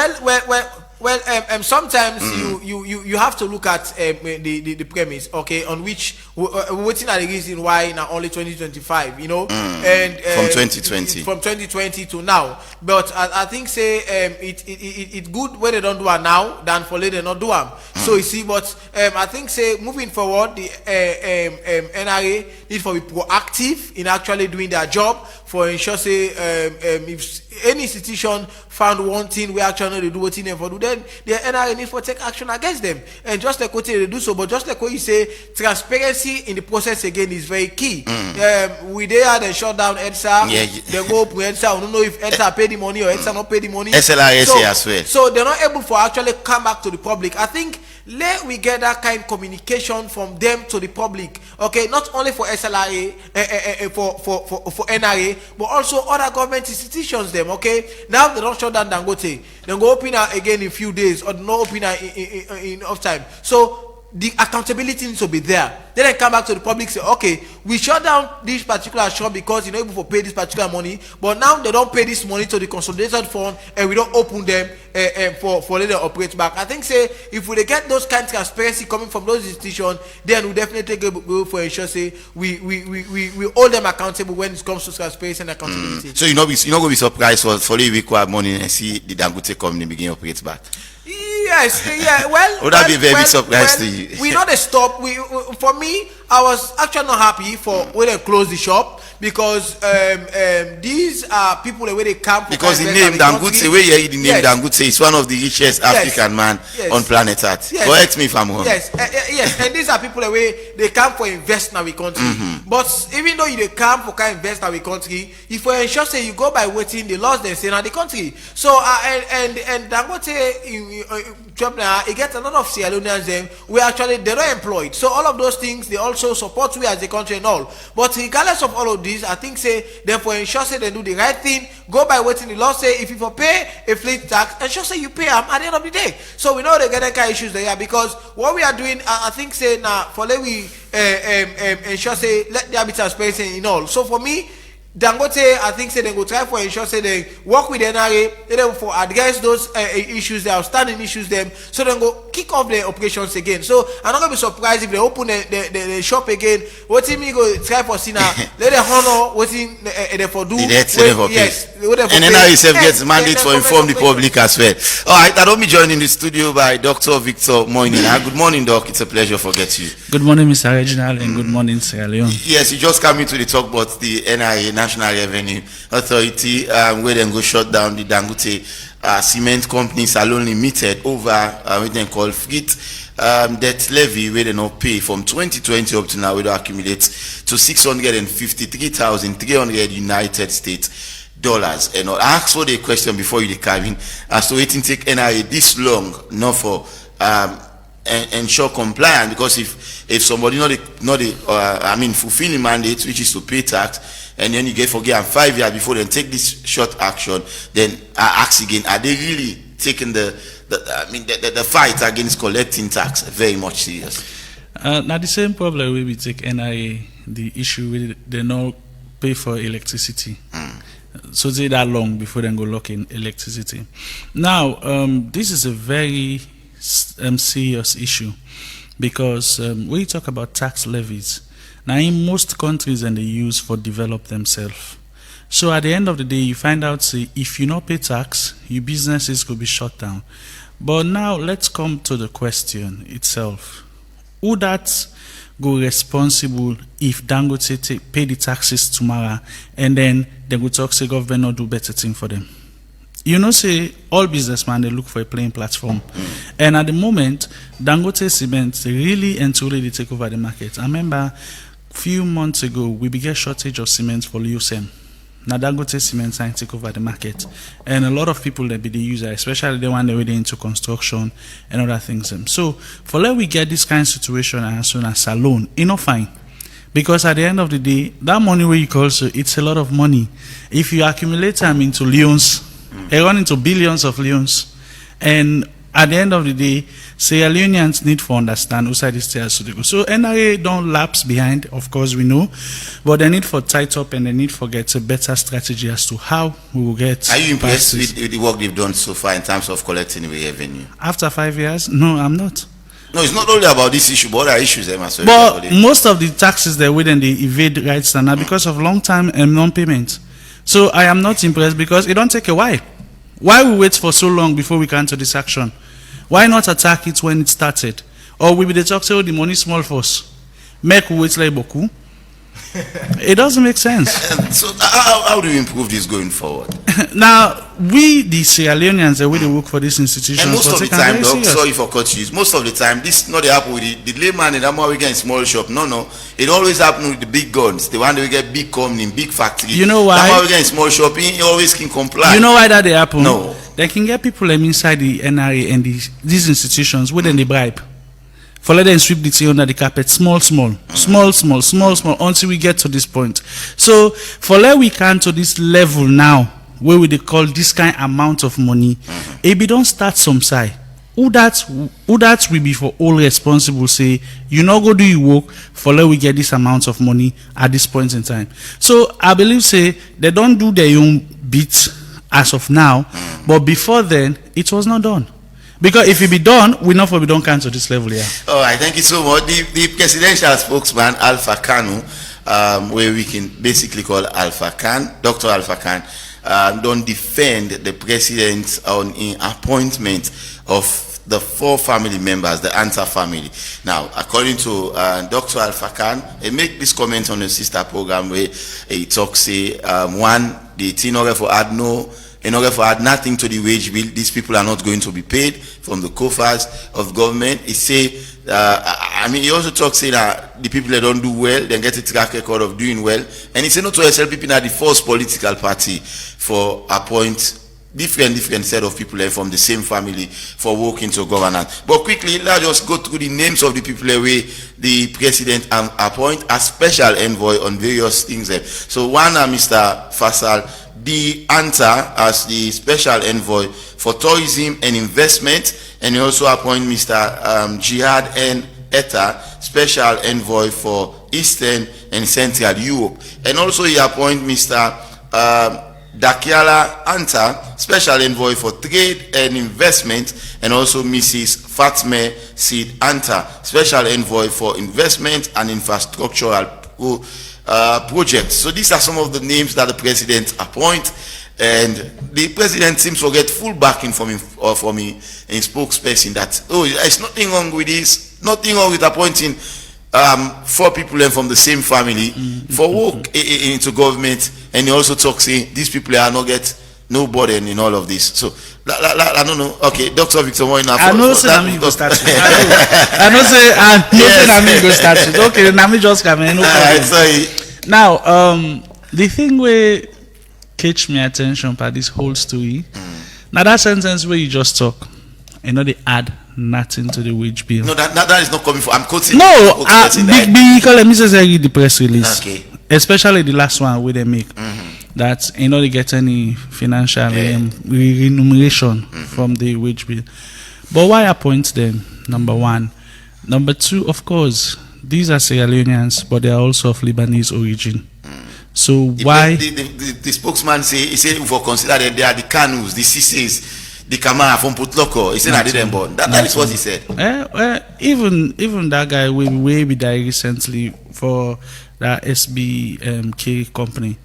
S4: Well, sometimes you have to look at the premise, okay, on which waiting at the reason why now only 2025, and from 2020 to now. But I think it's good when they don't do it now than for later not do them. So you see, but I think moving forward, the NRA need to be proactive in actually doing their job for ensure if any institution found one thing we actually know they do what thing for do, then the NRA need for take action against them. And just like what they do so, but just like what you say, transparency in the process again is very key. We there they shut down EDSA, they go open EDSA. I don't know if EDSA pay the money or EDSA not pay the money.
S6: SLRSA as well.
S4: So they're not able for actually come back to the public. I think let we get that kind of communication from them to the public. Okay, not only for SLRA, for NRA, but also other government institutions them. Okay, now they don't shut down Dangote, then go open again in a few days, or no open in off time. So the accountability needs to be there. Then I come back to the public, say, okay, we shut down this particular shop because you're not able to pay this particular money, but now they don't pay this money to the consolidated fund and we don't open them for later operate back. I think if we get those kind of transparency coming from those institutions, then we definitely go for ensure we hold them accountable when it comes to transparency and accountability.
S6: So you're not going to be surprised for the require money and see the Dangote company begin operate back.
S4: Yes, yeah, well,
S6: would that be very surprised to you?
S4: We not stop. For me, I was actually not happy for when they closed the shop because these are people where they come for
S6: because the name Dangote, where you hear the name Dangote is one of the richest African man on planet Earth. Correct me if I'm wrong.
S4: Yes, and these are people where they come for invest in our country. But even though they come for kind invest in our country, if we ensure say you go by waiting the laws they say in the country. So and Dangote it gets a lot of Sierra Leoneans we actually they're not employed. So all of those things they also support we as a country and all. But regardless of all of this, I think say therefore ensure say they do the right thing, go by waiting the law say if you for pay a fleet tax, ensure say you pay them at the end of the day. So we know they get that kind of issues there because what we are doing I think say now for let we ensure say let there be transparency in all. So for me Dangote, I think say they go try for ensure say they work with the NRA, they for address those issues, the outstanding issues them, so they go kick off the operations again. So I'm not gonna be surprised if they open the shop again. What team me go try for Sina? Let them honor what in they for do.
S6: Yes, and NRA itself gets mandate for inform the public as well. All right, I don't be joined in the studio by Dr. Victor Moinina. Good morning, Doc. It's a pleasure to get you.
S7: Good morning, Mr. Reginald, and good morning, Sierra Leone.
S6: Yes, you just come into the talk about the NRA, National Revenue Authority, where they go shut down the Dangote Cement Company Salon Limited over what they call fleet debt levy, where they not pay from 2020 up to now, where they accumulate to $653,300 United States dollars. And I asked for the question before you come in as to waiting take NRA this long, not for ensure compliance, because if somebody fulfilling mandate, which is to pay tax, and then you get forget 5 years before they take this short action, then I ask again, are they really taking the fight against collecting tax very much serious?
S7: Now the same problem we take NIA, the issue with they not pay for electricity. So they that long before they go lock in electricity. Now this is a very serious issue because when you talk about tax levies, now in most countries and they use for develop themselves. So at the end of the day, you find out say if you not pay tax, your businesses could be shut down. But now let's come to the question itself: who that go responsible if Dangote pay the taxes tomorrow and then they go talk say government not do better thing for them? You know, say all businessmen they look for a playing platform, and at the moment Dangote Cement they really and truly they take over the market. I remember few months ago we began shortage of cement for Liosem. Now Dangote Cement sign take over the market, and a lot of people that be the user, especially the one that really into construction and other things. So for let we get this kind of situation as soon as salon, enough fine. Because at the end of the day, that money where you call so it's a lot of money. If you accumulate them into leons, they run into billions of leons, and at the end of the day, Sierra Leoneans need to understand who side is stairs to go. So NRA don't lapse behind, of course we know, but they need for tight up and they need for get a better strategy as to how we will get.
S6: Are you impressed with the work they've done so far in terms of collecting revenue?
S7: After 5 years? No, I'm not.
S6: No, it's not only about this issue, but other issues as well.
S7: But most of the taxes they within they evade rights now because of long time and non-payment. So I am not impressed because it don't take a while. Why we wait for so long before we can to this action? Why not attack it when it started? Or we be the talk say, oh, the money small for us. Make we wait like boku. It doesn't make sense.
S6: So how do we improve this going forward?
S7: Now, we the Sierra Leoneans, the way they work for this institution.
S6: And most of the time, Doc, sorry for cutting you, most of the time, this not the happen with the layman and we get in small shop. No. It always happen with the big guns. The one that we get big company, big factory.
S7: You know why?
S6: That we get in small shop, he always can comply.
S7: You know why that they happen?
S6: No.
S7: They can get people inside the NRA and these institutions where then they bribe. For let them sweep the thing under the carpet, small, until we get to this point. So, for let we come to this level now, where we they call this kind of amount of money, if we don't start some side, who that will be for all responsible say, you not go do your work, for let we get this amount of money at this point in time. So, I believe say, they don't do their own bit as of now, but before then, it was not done. Because if it be done, we know for we don't cancel this level here.
S6: All right, thank you so much. The presidential spokesman, Alpha Kanu, where we can basically call Alpha Khan, Dr. Alpha Khan, don't defend the president on in appointment of the 4 family members, the Anta family. Now, according to Dr. Alpha Khan, he make this comment on the sister program where he talks, say, one, the in order for add nothing to the wage bill, these people are not going to be paid from the coffers of government. He say, he also talks, say that the people that don't do well, then get a track record of doing well. And he say not to SLPP now the first political party for appoint different set of people from the same family for working to governance. But quickly, let's just go through the names of the people where the president appoint as special envoy on various things. So one, Mr. Fasal the Anta as the special envoy for tourism and investment, and he also appoint Mr. Jihad N. Etta, special envoy for Eastern and Central Europe, and also he appoint Mr. Dakiala Anta, special envoy for trade and investment, and also Mrs. Fatme Sid Anta, special envoy for investment and infrastructural projects. So these are some of the names that the president appoint, and the president seems to get full backing from him in spokesperson that there's nothing wrong with this, nothing wrong with appointing 4 people from the same family for work into government. And he also talks saying these people are not get no burden in all of this. So I don't know. Okay, Dr. Victor Moy now.
S7: I know say Nami go start. I know say Nami go start. Okay, Nami just come in. No problem.
S6: Sorry.
S7: Now, the thing where catch my attention by this whole story. Now that sentence where you just talk, they add nothing to the wage bill.
S6: No, that is not coming from. I'm quoting.
S7: No, because let me just read the press release. Okay. Especially the last one where they make that they get any financial remuneration from the wage bill. But why appoint them? Number one. Number two, of course, these are Sierra Leoneans, but they are also of Lebanese origin. So why?
S6: The spokesman he said we consider that they are the Kanus, the Sisses, the Kamara from Putloko. He said I didn't born. That is what he said.
S7: Even that guy we died recently for that SBK company.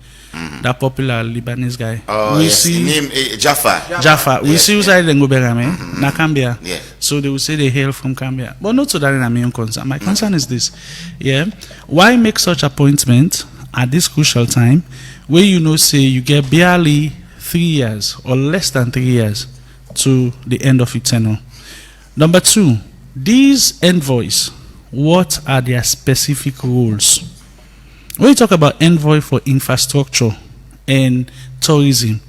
S7: That popular Lebanese guy.
S6: Oh,
S7: we
S6: yes.
S7: see
S6: Name Jaffa.
S7: We see who's in Goberame, na Cambia.
S6: Yeah.
S7: So they will say they hail from Cambia. But not so that in my own concern. My concern is this. Yeah. Why make such appointment at this crucial time where say you get barely 3 years or less than 3 years to the end of your tenure? Number two, these envoys, what are their specific roles? When you talk about envoy for infrastructure and tourism,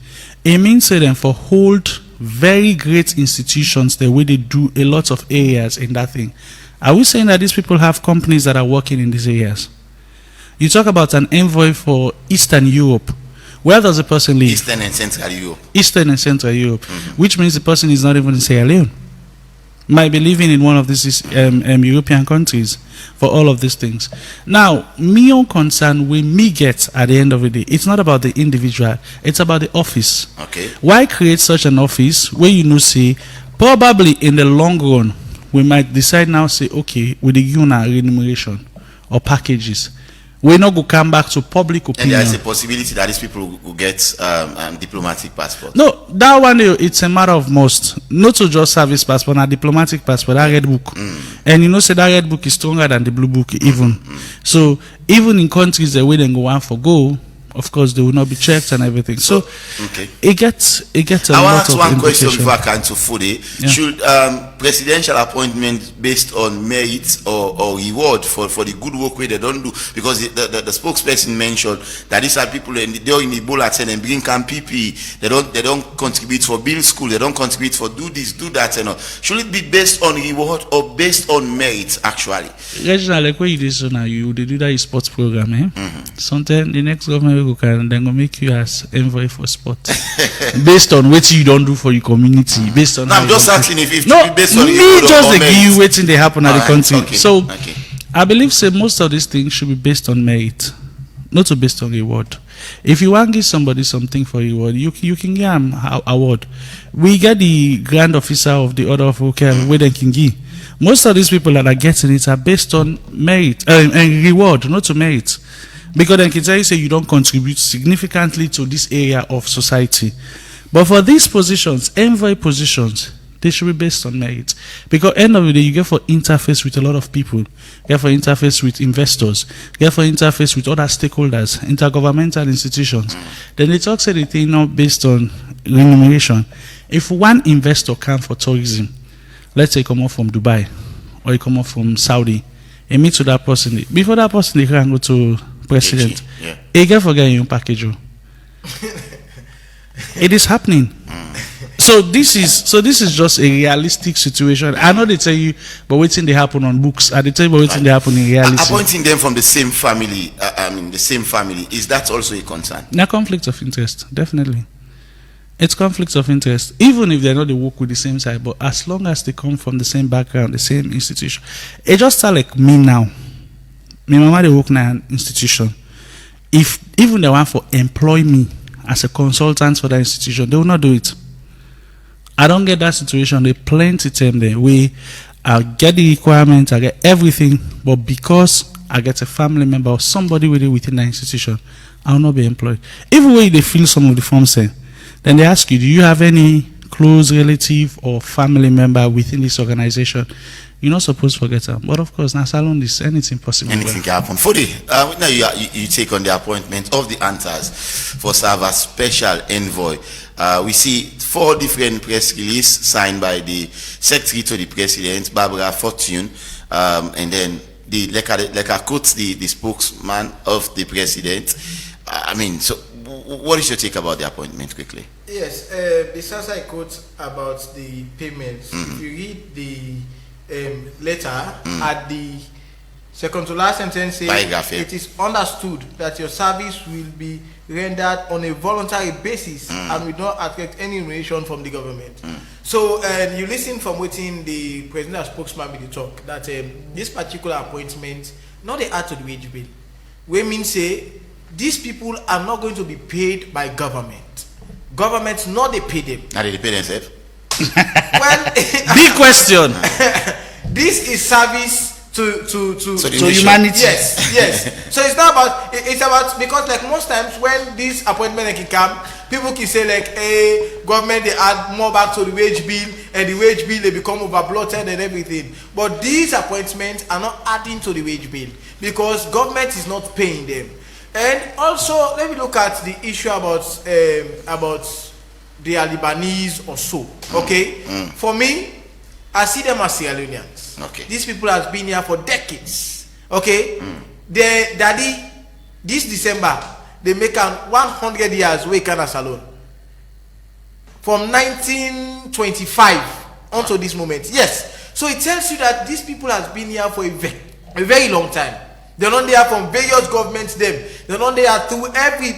S7: it means them for hold very great institutions the way they do a lot of areas in that thing. Are we saying that these people have companies that are working in these areas? You talk about an envoy for Eastern Europe. Where does the person live?
S6: Eastern and Central Europe.
S7: Eastern and Central Europe, which means the person is not even in Sierra Leone. Might be living in one of these European countries for all of these things. Now, me own concern with me get at the end of the day, it's not about the individual, it's about the office.
S6: Okay.
S7: Why create such an office where say probably in the long run we might decide now say okay with the remuneration or packages. We're not going to come back to public opinion.
S6: And there's a possibility that these people will get diplomatic passport.
S7: No, that one, it's a matter of must. Not to just service passport, a diplomatic passport, that red book. And say that red book is stronger than the blue book even. So, even in countries that we then go on for go, of course, they will not be checked and everything. So,
S6: okay.
S7: it gets a lot of
S6: I want to ask one question before I can to Fude. Yeah. Should presidential appointment based on merit or reward for the good work where they don't do? Because the spokesperson mentioned that these are people they're in the bulletin and bring camp PP. They don't contribute for build school. They don't contribute for do this, do that, and all. Should it be based on reward or based on merit actually?
S7: Reginald, like what you do so now, you do that sports program, eh? Sometimes the next government will then go make you as envoy for sport based on what you don't do for your community. Based on
S6: I'm just asking if
S7: no,
S6: to be based on
S7: me just the give you waiting they happen at the country.
S6: Okay,
S7: so I believe say most of these things should be based on merit, not based on reward. If you want to give somebody something for reward, you can give them award. We get the grand officer of the order of okay where they can give. Most of these people that are getting it are based on merit and reward, not to merit. Because then can tell you say you don't contribute significantly to this area of society. But for these positions, envoy positions, They should be based on merit. Because end of the day, you get for interface with a lot of people, you get for interface with investors, you get for interface with other stakeholders, intergovernmental institutions. Then they talk say the thing not based on remuneration. If one investor come for tourism, let's say come off from Dubai or he come off from Saudi, and meet to that person. Before that person they can go to president. He get for getting your package. It is happening. So this is just a realistic situation. I know they tell you, but waiting they happen on books. I they tell you, but waiting they happen in reality.
S6: Appointing them from the same family, the same family, is that also a concern?
S7: Now, conflict of interest, definitely. It's conflicts of interest, even if they're not they work with the same side. But as long as they come from the same background, the same institution, it just start like me now. My mama they work in an institution. If even they want for employ me as a consultant for that institution, they will not do it. I don't get that situation. They plenty time there. I get the requirements, I get everything, but because I get a family member or somebody within the institution, I will not be employed. Even when they fill some of the forms then they ask you, do you have any close relative or family member within this organization? You're not supposed to forget them. But of course, now salon is anything possible.
S6: Anything can happen. Fode, now you take on the appointment of the Antas for serve as special envoy. We see 4 different press releases signed by the secretary to the president, Barbara Fortune, and then like I quote the spokesman of the president. So what is your take about the appointment quickly?
S4: Yes, besides I quote about the payments, if you read the letter at the second to last sentence, it is understood that your service will be rendered on a voluntary basis and will not attract any remuneration from the government. So you listen from within the president spokesman with the talk that this particular appointment not they add to the wage bill. We mean say these people are not going to be paid by government. Government not they pay them.
S6: Now they pay themselves.
S4: Well,
S7: big question.
S4: This is service to
S7: humanity.
S4: Yes. So it's not about because like most times when this appointment can come, people can say like, hey, government they add more back to the wage bill, and the wage bill they become overbloated and everything. But these appointments are not adding to the wage bill because government is not paying them. And also let me look at the issue about the Lebanese or so. Okay, for me, I see them as Sierra Leoneans.
S6: Okay,
S4: these people have been here for decades. Okay, their daddy this December they make 100 years we can salon from 1925 onto this moment. Yes, so it tells you that these people has been here for a very long time. They're not there from various governments. They're not there through every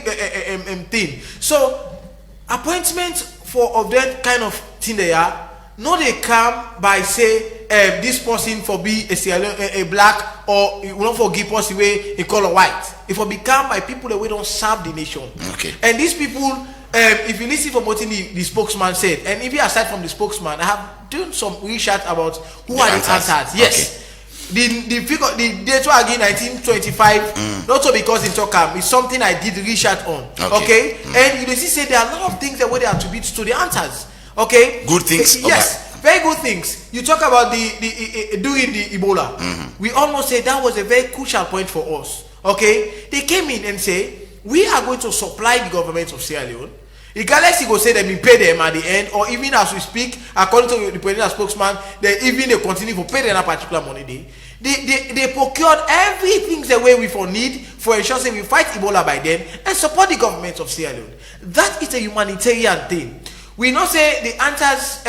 S4: thing. So appointments for of that kind of thing they are. No, they come by say this person for be a black or you not for give us away a color white. It will become by people that we don't serve the nation.
S6: Okay.
S4: And these people, if you listen from what the spokesman said, and if you aside from the spokesman, I have done some research about who are the Antas. Yes. Okay. The figure, the date again 1925, not so because in Tokam, it's something I did research on. Okay. And you see say there are a lot of things that we attribute to the Antas. Okay,
S6: good things.
S4: Yes, very good things. You talk about the during the Ebola. We almost say that was a very crucial point for us. Okay, they came in and say we are going to supply the government of Sierra Leone. Regardless, he go say that we pay them at the end, or even as we speak, according to the president spokesman, they continue to pay them a particular money. They procured everything the way we for need for ensuring we fight Ebola by then and support the government of Sierra Leone. That is a humanitarian thing. We not say the Antas,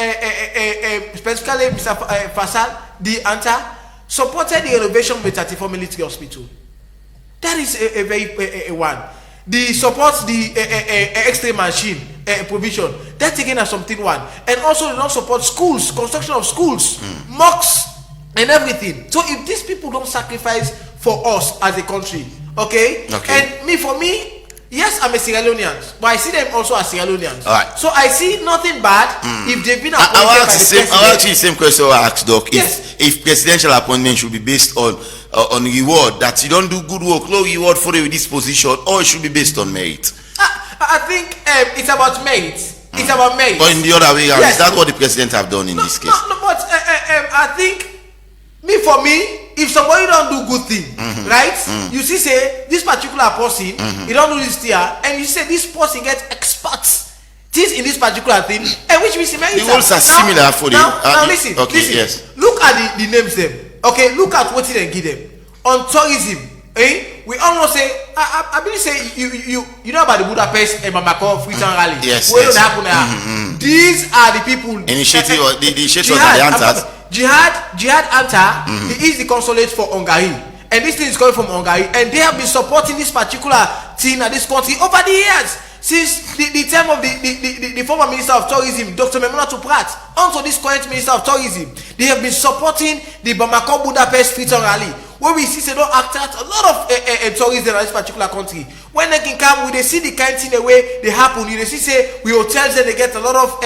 S4: specifically Mr. Fasal, the Anta, supported the renovation of the 34 military hospital. That is a very one. The supports the X-ray machine provision. That's again as something one. And also they don't support schools, construction of schools, mosques, and everything. So if these people don't sacrifice for us as a country, okay? And for me, yes, I'm a Sierra Leonean, but I see them also as Sierra Leoneans.
S6: Right.
S4: So I see nothing bad if they've been appointed
S6: I'll
S4: by
S6: ask you the same question I asked Doc.
S4: Yes.
S6: If presidential appointment should be based on reward, that you don't do good work, no reward for you with this position, or it should be based on merit?
S4: I think it's about merit. It's about merit.
S6: But in the other way around,
S4: Yes.
S6: is that what the president have done in this case?
S4: No, but I think for me, if somebody don't do good thing, right? You see, say this particular person, he don't do this here, and you say this person gets experts things in this particular thing, and which means
S6: the rules are similar for
S4: now listen,
S6: okay,
S4: listen.
S6: yes.
S4: Look at the names them. Okay, look at what they give them on tourism. We almost say I believe say you know about the Budapest and Bamako Freetown Rally.
S6: Yes,
S4: Where
S6: yes.
S4: don't happen now? These are the people.
S6: Initiative or the initiative of the Antas.
S4: Jihad Anta, he is the consulate for Hungary, and this thing is coming from Hungary, and they have been supporting this particular thing at this country over the years. Since the time of the former Minister of Tourism, Dr. Memona Tuprat, onto this current Minister of Tourism, they have been supporting the Bamako Budapest Freetown Rally, where we see they don't attract a lot of tourism in this particular country. When they can come, they see the kind of thing the way they happen. You see, say we hotels and they get a lot of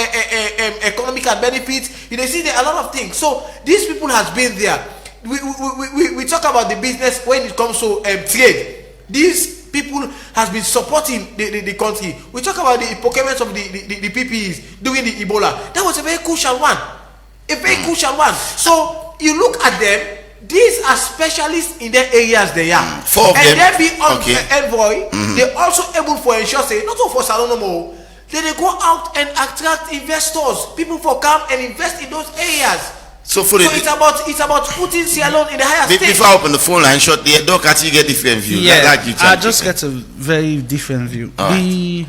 S4: economical benefits. You see there a lot of things. So these people has been there. We talk about the business when it comes to trade. These people has been supporting the country. We talk about the procurement of the PPEs during the Ebola. That was a very crucial one. A very crucial one. So you look at them, these are specialists in their areas they are.
S6: Four of
S4: and
S6: them.
S4: they be on
S6: Okay.
S4: envoy, they're also able for ensure say, not only for Salonomo, they go out and attract investors, people for come and invest in those areas.
S6: So for the
S4: it's about putting Sierra Leone in the higher state.
S6: before I open the phone line short, the Doc actually get different view.
S7: Yeah,
S6: like you
S7: I just get a very different view.
S6: All
S7: The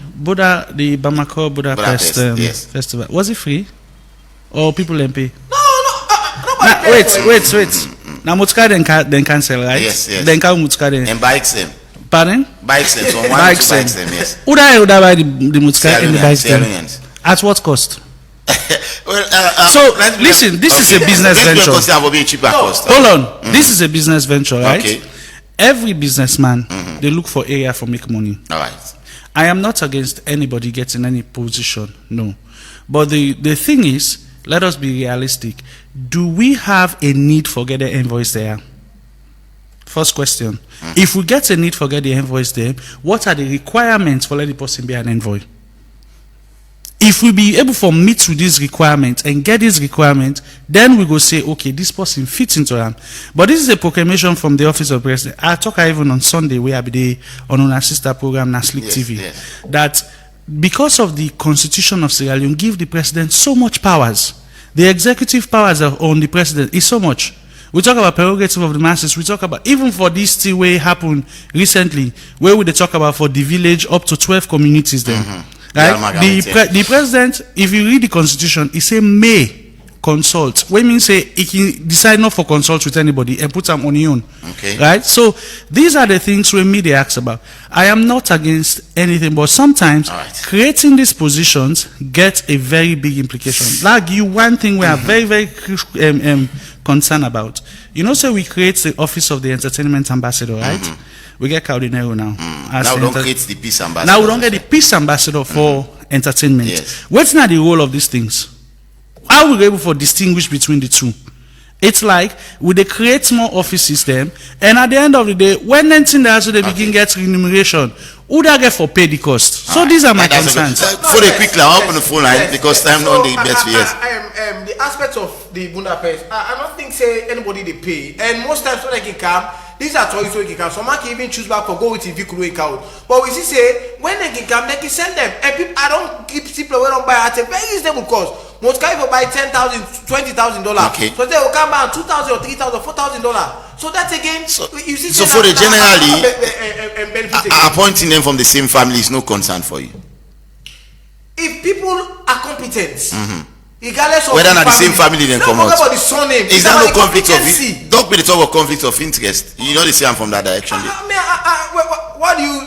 S7: Bamako Budapest
S6: yes.
S7: festival, was it free? Or people didn't pay?
S4: Nobody
S7: Wait. Now Mutska then cancel, right?
S6: Yes.
S7: Then can Mutska then.
S6: And bikes them.
S7: Pardon?
S6: Bikes them. So one
S7: Bikes
S6: to bikes
S7: them.
S6: them, yes.
S7: Who da buy the Mutska and the bikes them?
S6: Syrians.
S7: At what cost?
S6: Well,
S7: So listen, this is a business venture. Hold on, this is a business venture, right?
S6: Okay.
S7: Every businessman they look for area for make money.
S6: All right.
S7: I am not against anybody getting any position, no. But the thing is, let us be realistic. Do we have a need for get the invoice there? First question. If we get a need for get the invoice there, what are the requirements for let the person be an envoy? If we be able to meet with these requirements and get these requirements, then we go say, okay, this person fits into them. But this is a proclamation from the Office of President. I talk even on Sunday, where I be there on our sister program, Naslik TV, that because of the Constitution of Sierra Leone, give the president so much powers. The executive powers on the president is so much. We talk about prerogative of the masses. We talk about, even for this thing where happened recently, where we talk about for the village up to 12 communities then. Right? The president, if you read the constitution, he say may consult. What means say he can decide not for consult with anybody and put them on his own.
S6: Okay.
S7: Right? So these are the things we media asks about. I am not against anything, but sometimes creating these positions get a very big implication. Like you, one thing we are very, very concerned about. You know, so we create the office of the entertainment ambassador, right? We get Cardinero now.
S6: Now we don't create the peace ambassador.
S7: Now we don't get the peace ambassador for entertainment.
S6: Yes.
S7: What's not the role of these things? How are we able to distinguish between the two? It's like we they create more office system, and at the end of the day, when anything that they begin get remuneration, who they get for pay the cost? So these are my concerns.
S6: For the quick line, open the phone line because time on the best for yes.
S4: The aspect of the Budapest, I don't think say anybody they pay, and most times when they can come, these are toys where they can come. Some can even choose back for go with the vehicle way out. But we see say when they can come, they can send them. And people, I don't keep people away don't buy at a very reasonable cost. Most guys will buy $10,000, $20,000.
S6: Okay.
S4: So they will come back $2,000 or $3,000, $4,000. So that's again. You see.
S6: So for the generally, appointing them from the same family is no concern for you.
S4: If people are competent. Regardless of
S6: whether not the same family then come out.
S4: About the surname.
S6: Is there no conflict of interest? Don't be the talk of conflict of interest. You know they say I'm from that direction.
S4: What do you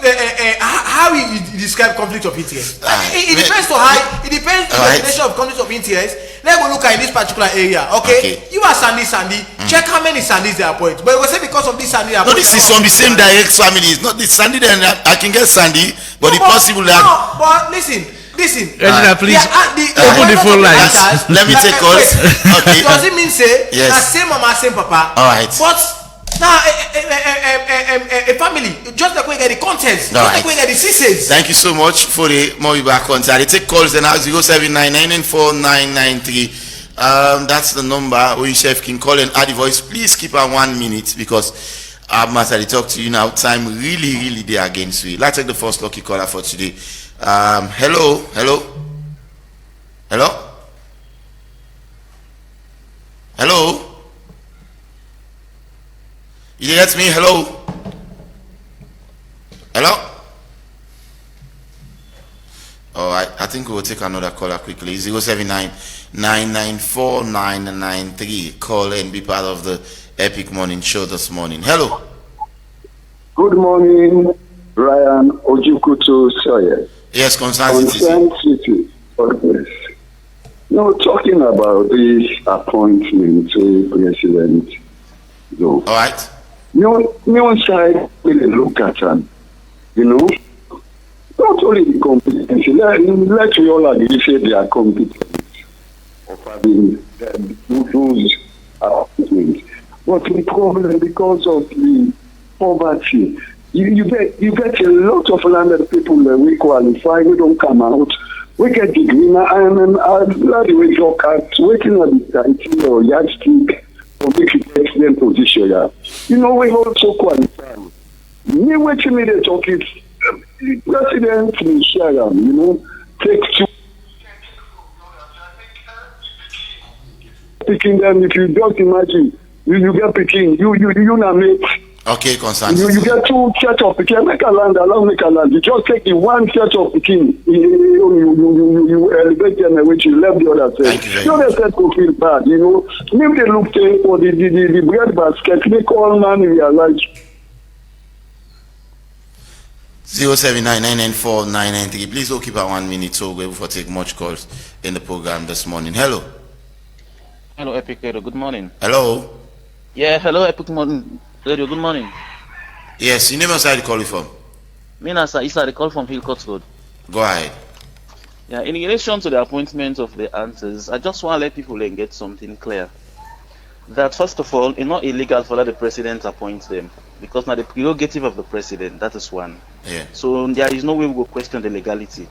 S4: how you describe conflict of interest? It depends on how it depends on the definition of conflict of interest. Let's go look at in this particular area. Okay. You are Sandy. Check how many Sandys they appoint. But we say because of this Sandy.
S6: No, this is from the same direct family. It's not the Sandy. Then I can get Sandy, but the possible that.
S4: No, but listen.
S7: Regina, please open the phone lines.
S6: Let me take calls. Okay.
S4: Does it mean say
S6: yes.
S4: same mama, same papa?
S6: All right.
S4: But Now, a family, just like we get the contest, just like we get the CCs.
S6: Thank you so much for the Moriba contact. They take calls now 0799949993. That's the number where you chef can call and add the voice. Please keep at 1 minute because as I talk to you now, time really they against me. Let's take the first lucky caller for today. Hello. You get me? Hello. All right, I think we will take another caller quickly. 079-994-993. Call and be part of the Epic Morning Show this morning. Hello.
S9: Good morning, Ryan Ojukutu Soye.
S6: Yes, Concerned City.
S9: Yes. No, talking about the appointment to President Joe.
S6: All right.
S9: New side really look at them, not only the competency, let we all agree say they are competent of having those appointments. But the problem because of the poverty, you get a lot of landed people that we qualify, we don't come out. We get degree now, and I'm glad we talk at waiting at the IT or yardstick for make you get them position. We also qualify. Me waiting me they talk it. President Michelle, take two. Picking them, if you just imagine, you get picking, you not make.
S6: Okay, Concerned.
S9: You get two set of picking, make a land. You just take the one set of picking, you elevate them which you left the other set. The other set will feel bad, Maybe they look for the bread basket, make all man realize.
S6: 079-994-993. Please don't keep at 1 minute so we'll take much calls in the program this morning. Hello,
S10: Epic Radio. Good morning.
S6: Hello.
S10: Yeah, hello, Epic Morning Radio. Good morning.
S6: Yes, you name us, I call you from.
S10: Minasa Isa, the call from Hillcourt Road.
S6: Go ahead.
S10: Yeah, in relation to the appointment of the answers, I just want to let people get something clear. That first of all, it's not illegal for the president to appoint them because now the prerogative of the president, that is one.
S6: Yeah.
S10: So there is no way we will question the legality.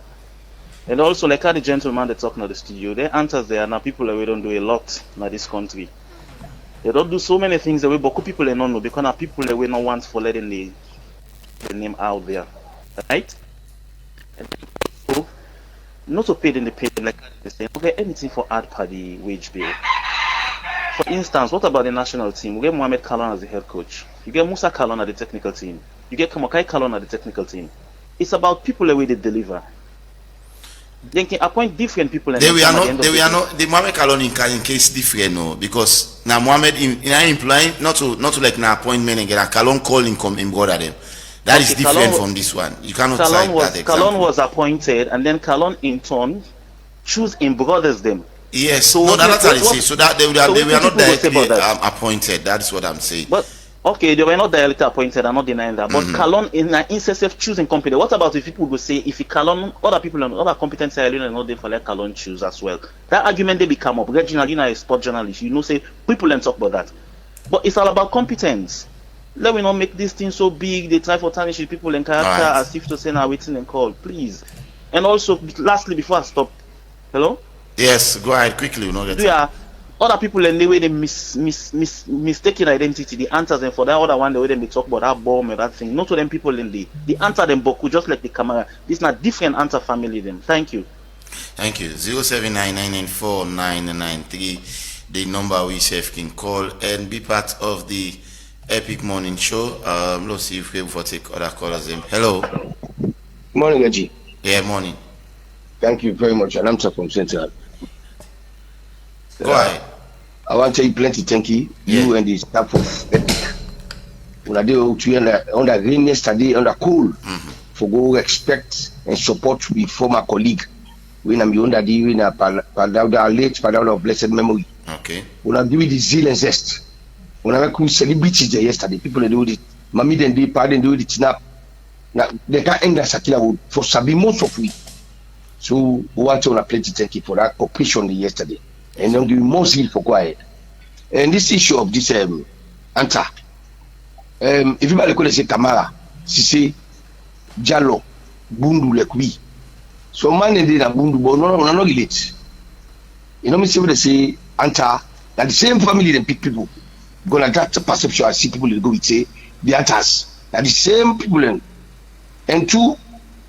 S10: And also, like how the gentleman that's talking at the studio, their answers there are now people that we don't do a lot in this country. They don't do so many things that we but people they don't know because now people that we not want for letting the name out there. Right? And so, not to pay in the pay like they say, okay, anything for add per the wage bill. For instance, what about the national team? We get Mohamed Kalon as the head coach. You get Musa Kalon at the technical team. You get Kamokai Kalon at the technical team. It's about people the way they deliver. They can appoint different people. And
S6: the Mohamed Kalon in case different, no, because now Mohamed in implying not to like an appointment and get a Kalon calling come in brother them. That is different from this one. You cannot cite that example.
S10: Kalon was appointed, and then Kalon in turn choose in brothers them.
S6: Yes, so no, that's what I say. So that they were not directly appointed. That's what I'm saying.
S10: But okay, they were not directly appointed. I'm not denying that. But Kalon in an incessive choosing company. What about if people will say if Kalon, other people and other competent are not there for let Kalon choose as well? That argument they become up. Regional, a sport journalist, say people and talk about that. But it's all about competence. Let me not make this thing so big. They try for tarnishing people and character as if to say now waiting and call, please. And also, lastly, before I stop, hello.
S6: Yes, go ahead quickly.
S10: Other people and the way they mistaken identity, the answers and for that other one the way they talk about that bomb and that thing. Not to them people in the answer them boku just like the camera. This is not different answer family them. Thank you.
S6: Thank you. 079-994-993, the number we chef can call and be part of the Epic Morning Show. Let's see if we will take other callers. Hello.
S18: Morning, Eji.
S6: Yeah, morning.
S18: Thank you very much. And I'm from Central.
S6: Go ahead.
S18: I want to tell you plenty thank you. You and the staff of Epic. When I do on the rain yesterday, on the cool, for go expect and support with former colleague. When I'm under the late father of blessed memory.
S6: Okay.
S18: When I do the zeal and zest. When I make celebrities yesterday, people do it. Mommy then they pardon do it snap. Now they can't end that Sakila for Sabi most of we. So we want to plenty thank you for that cooperation yesterday. And then give more zeal for quiet. And this issue of this answer, Everybody connaît Kamara, Sissé, Diallo, Bundu, Lekwi. So man in the Bundu, but no relate. You know me say what they say, Anta, that the same family them pick people. Gonna that perception I see people go with say the Antas. That the same people them. And two,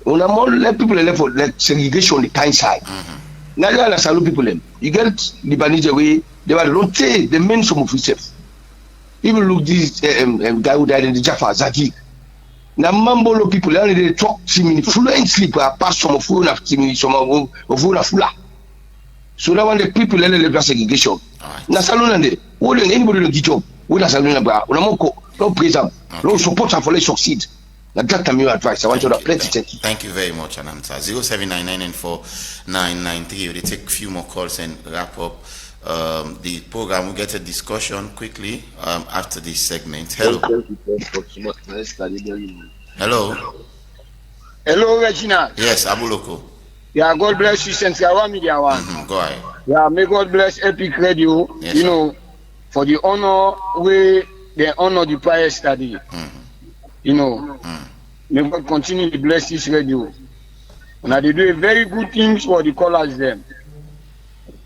S18: when I'm all let people left for like segregation on the kind side. Now you are salute people them. You get the Banija way, they were don't take the main some of itself. Even look this guy who died in the Jaffa, Zaki. Now Mambolo people they talk to me fluently, but pass some of food after me, some of Fula. So that when the people let segregation. Now salon they wouldn't anybody look job. We are salon about no praise them, no support them for they succeed. That time your advice. I want you to plenty.
S6: Thank you very much, Anamta. 0799949993. We take a few more calls and wrap up the program. We'll get a discussion quickly after this segment. Hello. Hello.
S11: Hello, Regina.
S6: Yes, Abuloko.
S11: Yeah, God bless you, Central Media One.
S6: Go ahead.
S11: Yeah, may God bless Epic Radio.
S6: Yes,
S11: you know, for the honor where they honor the prior study. You know, may God continue to bless this radio. Now they do a very good things for the callers them.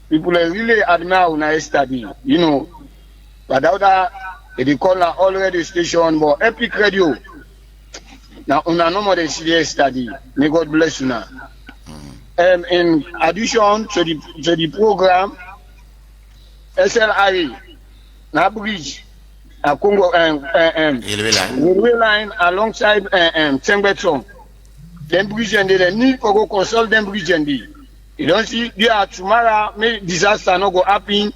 S11: People really admire when I study. You know, but other they call all radio station, but Epic Radio. Now, una no more serious study. May God bless you now. In addition to the program, SLRA, na bridge, Congo, railway line alongside Tembetron. Them bridge and they need to go consult them bridge and you don't see there tomorrow may disaster no go happen.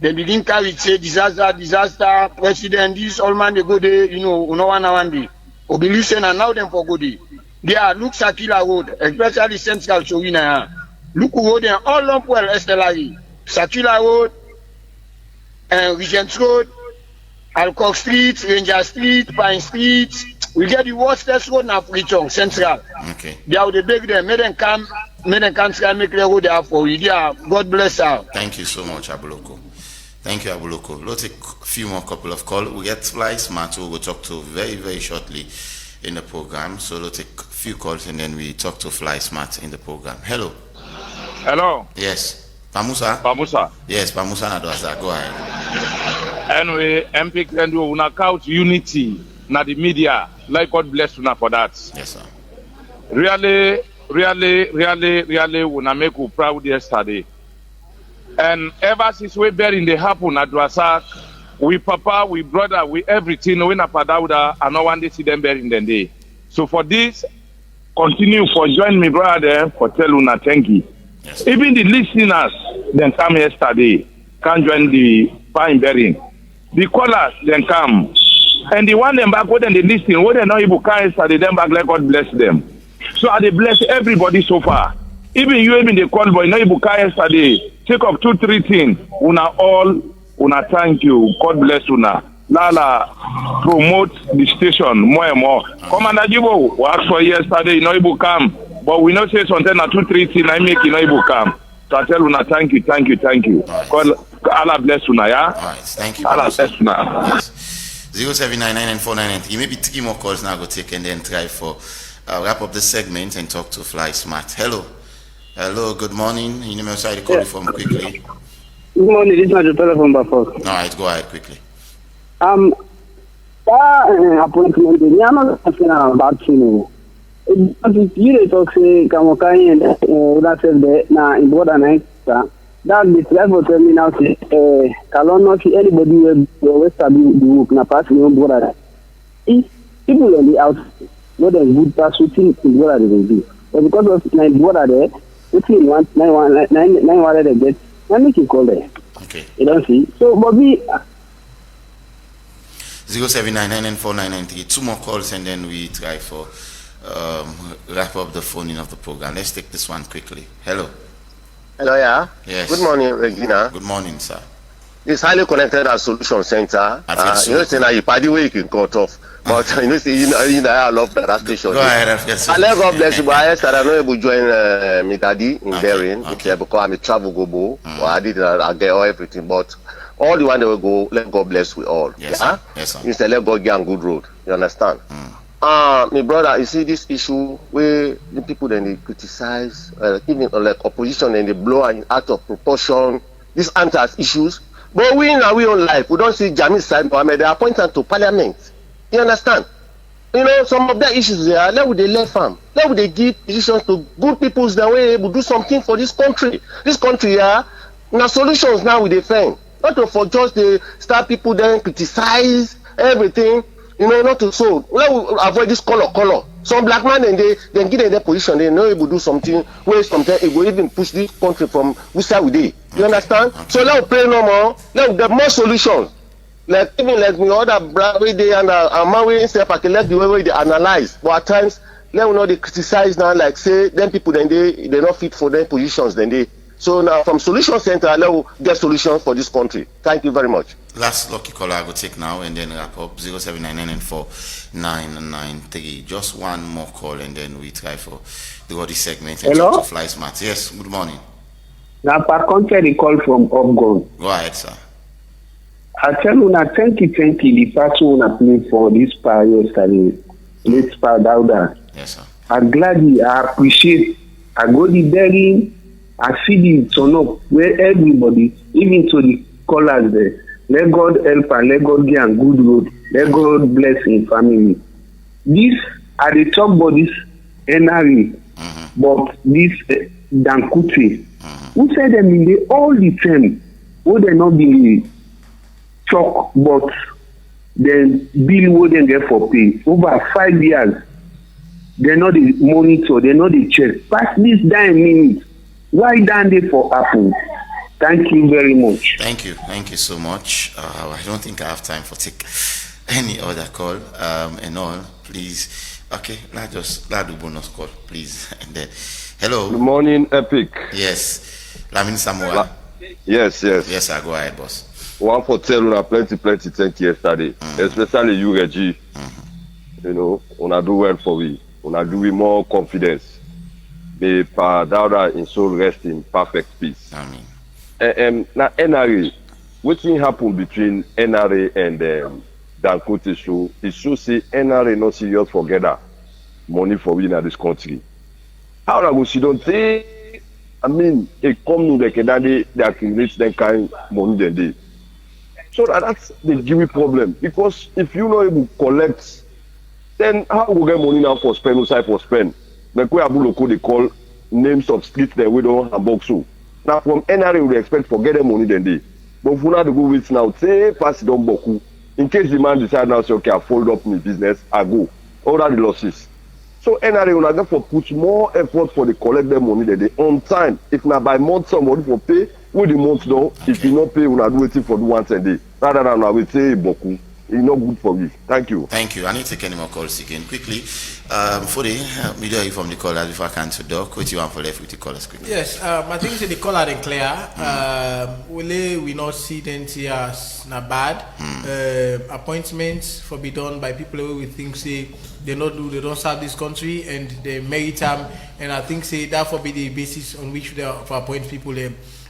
S11: They begin carry say disaster, president, this all man they go there, you know, no one day. Obilisen and now them for good day. There look Sakila Road, especially Central Chorina. Look road and all Lompwell Estelari, Sakila Road, and Regent Road, Alcock Street, Ranger Street, Pine Street. We get the worstest road now for Richong Central.
S6: Okay.
S11: They are the big them. May them come try make the road there for you. God bless her.
S6: Thank you so much, Abuloko. Thank you, Abuloko. We'll take a few more couple of calls. We get Fly Smart, who we'll talk to very, very shortly in the program. So we'll take a few calls and then we talk to Fly Smart in the program. Hello.
S15: Hello.
S6: Yes. Pamusa?
S15: Pamusa.
S6: Yes, Pamusa Nadwaza. Go ahead.
S15: Anyway, MP and we will count unity. Now the media, like God bless you for that.
S6: Yes, sir.
S15: Really, when I make you proud yesterday. And ever since we burying the happen at Dwasak, we papa, we brother, we everything, we na padauda, and no one day see them burying the day. So for this, continue for join me brother for tell una thank you. Yes. Even the listeners then come yesterday, can join the fine burying. The callers then come. And the one them back, what then they listen, what they know Ibu yesterday, them back like God bless them. So I they bless everybody so far. Even you even the call boy, no Ibu yesterday. Take up 2-3 things. Una thank you. God bless una. Lala promote the station more and more. Commander Jibo, we asked for yesterday, no Ibu come. But we not say something na 2-3 things I make you no Ibu come. So I tell una thank you. Right. God Allah bless una, yeah?
S6: Alright, thank you.
S15: Allah bless una.
S6: Yes. 07999499. Maybe 3 more calls now go take and then try for wrap up the segment and talk to Fly Smart. Hello, good morning. You know, sorry to call you from quickly.
S17: Good morning, this is my telephone buffer.
S6: Alright, go ahead quickly.
S17: Appointment, I'm not talking about you. You talk say Kamokai and that said now in border night, that the travel tell me now say Kalon not see anybody will start the work na pass me on border. People on the out, not a good pass shooting in border they will do. But because of my border there, between 9 they get, I make you call there.
S6: Okay.
S17: You don't see. So Bobby
S6: 0799949993. 2 more calls and then we try for wrap up the phoning of the program. Let's take this one quickly. Hello.
S24: Hello, yeah.
S6: Yes.
S24: Good morning, Regina.
S6: Good morning, sir.
S24: It's highly connected at Solution Center. You know, saying that you party way you can cut off. But you know, I love that station.
S6: Go ahead,
S24: I let God bless you, but I said I know able to join Mitadi in Berlin because I'm a travel gobo. I did I get all everything. But all the one they will go, let God bless we all.
S6: Yes,
S24: yeah?
S6: sir. Yes, sir.
S24: Instead, let God get a good road. You understand? My brother, you see this issue where the people then they criticize, even like opposition, and they blow out of proportion. These anti issues. But we in our own life, we don't see Jamil Said Mohammed, they appoint them to parliament. You understand? You know, some of the issues there, let would they let farm, let would they give positions to good people that way able to do something for this country. This country, yeah, now solutions now we defend. Not to for just the start people then criticize everything, you know, not to so. Let we avoid this color. Some black man and they get in their position, they know able to do something where sometimes it will even push this country from which side we dey. You understand? So let we pray no more, let we get more solutions. Like even like me other brother way they and man we say I can let the way they analyze. But at times let we know they criticize now like say them people then they not fit for their positions then they. So now from Solution Center let we get solutions for this country. Thank you very much.
S6: Last lucky caller I will take now and then wrap up 0799949993. Just one more call and then we try for the body segment and
S17: Hello?
S6: talk to Fly Smart. Yes, good morning.
S17: Now, per country, they call from Upgon.
S6: Go ahead, sir.
S17: I tell you, now, 2020, the party I played for this power yesterday, late Spa Dauda.
S6: Yes, sir.
S17: I'm glad, I appreciate. I go the building, I see the turn up where everybody, even to the callers there, let God help and let God get a good road. Let God bless in family. This, are the talk about this NRA, but this Dankute, who said them in the all the time, would they not be talk but then bill would they get for pay over 5 years? They're not the monitor, they're not the check. Pass this damn minute. Why don't they for Apple? Thank you very much.
S6: Thank you so much. I don't think I have time for take any other call and all. Please, okay, let's do bonus call, please. And then, hello.
S16: Good morning, Epic.
S6: Yes, Lamin Samoa.
S16: Yes.
S6: Yes, I go ahead, boss.
S16: One for tell una plenty thank you yesterday, especially you, Reggie. You know, una do well for we. Una do with more confidence. May Pa Dauda in soul rest in perfect peace.
S6: Amen.
S16: Now NRA, what thing happen between NRA and Dankote show? It shows say NRA not serious for gather money for we in this country. How do I go sit down say? I mean, it come to the Kedade, they accumulate that kind of money then they. So that's the Jimmy problem. Because if you not able to collect, then how we get money now for spend, outside for spend? Like we have local they call names of streets that we don't have box so. Now from NRA we expect for get them money then they. But if we not go with now, say pass it on boku. In case the man decide now say okay, I fold up my business, I go. All that the losses. So NRA will therefore put more effort for the collect them money that they on time. If not by month somebody for pay, with the month though, okay. If you not pay, we'll not do waiting for the 1 day. Rather than I will say boku. It's not good for me. Thank you.
S6: Thank you. I need to take any more calls again quickly. For the media you from the callers before I can to doc. What you want for left with the callers quickly?
S4: Yes, I think the caller is clear. We not see them as not bad. Appointments for be done by people who we think say they don't serve this country and they merit them. And I think say that will be the basis on which they appoint people.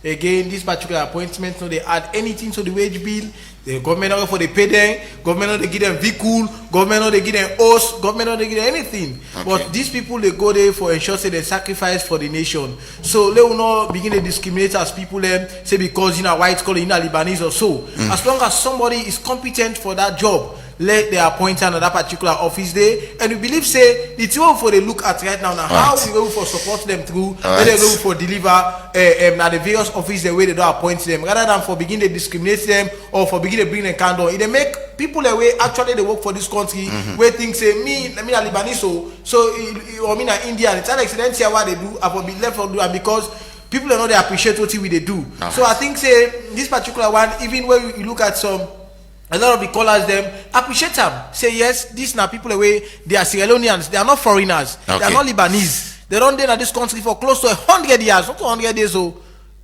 S4: Again, this particular appointment, no, they add anything to the wage bill. The government not for the pay them, government not they give them vehicle, government not they give them host, government not they give them anything. Okay. But these people they go there for ensure say they sacrifice for the nation. So they will not begin to discriminate as people say because you know white collar, you know Lebanese or so. As long as somebody is competent for that job, let the appoint another particular office there, and we believe say the two for they look at right now how we go for support them through, let they go for deliver now the various office the way they don't appoint them rather than for begin to discriminate them or for begin to bring them candle. They make people away actually they work for this country where things say me a Lebanese so or me a Indian. It's an accident here what they do I will be left for do and because people are not they appreciate what they do. So I think say this particular one even when you look at a lot of the callers them appreciate them. Say yes, these now people away. They are Sierra Leoneans. They are not foreigners. They are not Lebanese. They don't in this country for close to 100 years, not 100 years. So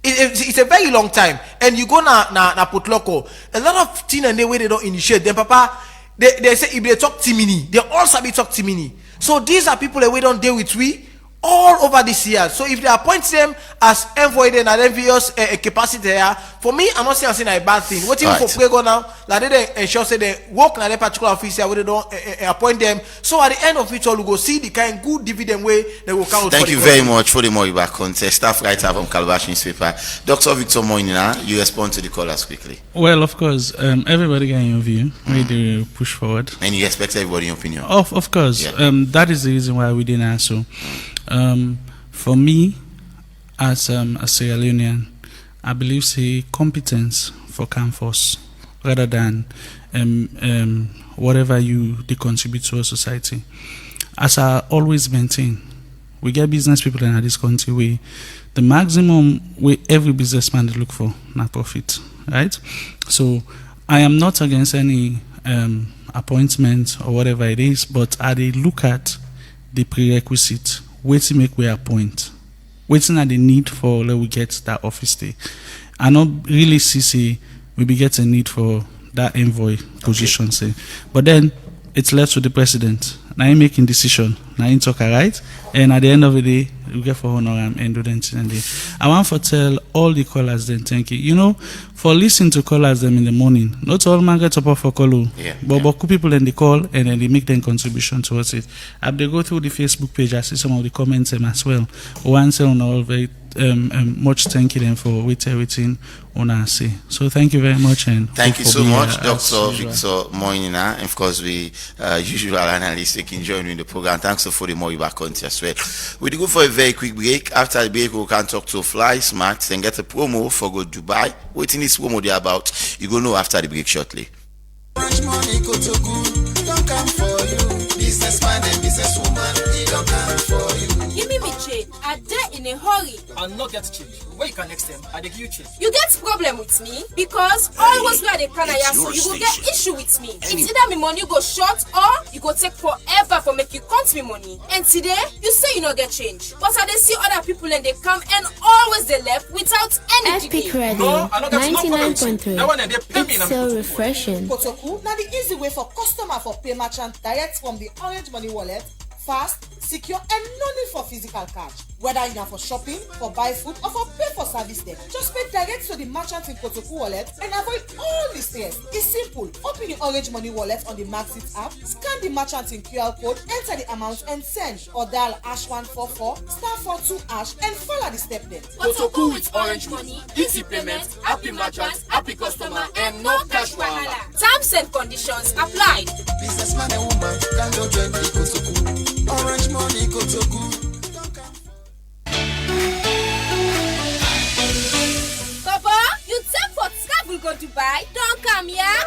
S4: it's a very long time. And you go na Potloko. A lot of things and the way they don't initiate them, Papa. They say if they talk Timini, they also be talk Timini. So these are people that we don't deal with all over this year. So if they appoint them as envoy then at envious capacity there for me, I'm not saying a bad thing. What
S6: Right.
S4: for play go now? Like they ensure say they work na that particular officer where they don't appoint them. So at the end of it all, we go see the kind good dividend way they will count.
S6: Thank you very much for the Moriba contest. Staff writer from Calabash newspaper, Dr. Victor Moinina. You respond to the callers quickly.
S7: Well, of course, everybody got your view. We do push forward.
S6: And you expect everybody's opinion.
S7: Of course.
S6: Yeah.
S7: That is the reason why we didn't answer. For me, as a Sierra Leonean, I believe say competence for campus rather than whatever they contribute to our society. As I always maintain, we get business people in this country where the maximum way every businessman they look for not profit, right? So I am not against any appointment or whatever it is, but I they look at the prerequisite, wait to make we appoint, waiting at the need for let we get that office day. I not really see we be get a need for that envoy position, say, but then it's left to the president. Now he making decision. Now he talk right, and at the end of the day, we get for honor and do the I want to tell all the callers then thank you. You know, for listening to callers them in the morning. Not all man get up for call, but people then they call and then they make their contribution towards it. As they go through the Facebook page, I see some of the comments them as well. One say on all very much thank you them for everything on our say. So thank you very much and
S6: thank you so much, Dr. Victor Moinina. And of course, we usual analysts they can join in the program. Thanks for the Moriba contest as well. We go for a very quick break. After the break, we can talk to Fly Smart and get a promo for go Dubai. Waiting this promo they about. You go know after the break shortly.
S2: Money go to good, don't come for you. Businessman and businesswoman, they don't come for you.
S13: Give me change. I dey in a hurry.
S19: I'll not get change. Where you can next time, I dey give you change.
S13: You get problem with me because always where they can so you go get issue with me. It's either me money go short or you go take forever for make you count me money. And today you say you not get change, but I dey see other people and they come and always they left without any delay.
S20: Epic Radio 99.3. It's so refreshing.
S8: Now the easy way for customer for pay merchant direct from the Orange Money wallet, fast, secure, and no need for physical cash. Whether you are for shopping, for buy food, or for pay for service there, just pay direct to the merchant in Kotoku wallet and avoid all the stress. It's simple. Open the Orange Money wallet on the Maxit app, scan the merchant in QR code, enter the amount and send, or dial #144 *42# and follow the step there.
S13: Kotoku with Orange Money, easy payment, happy merchant, happy customer, and no cash wahala. Terms and conditions apply.
S2: Businessman and woman can go join the Kotoku. Orange Money Kotoku.
S13: Papa, you take for travel go Dubai, don't come here.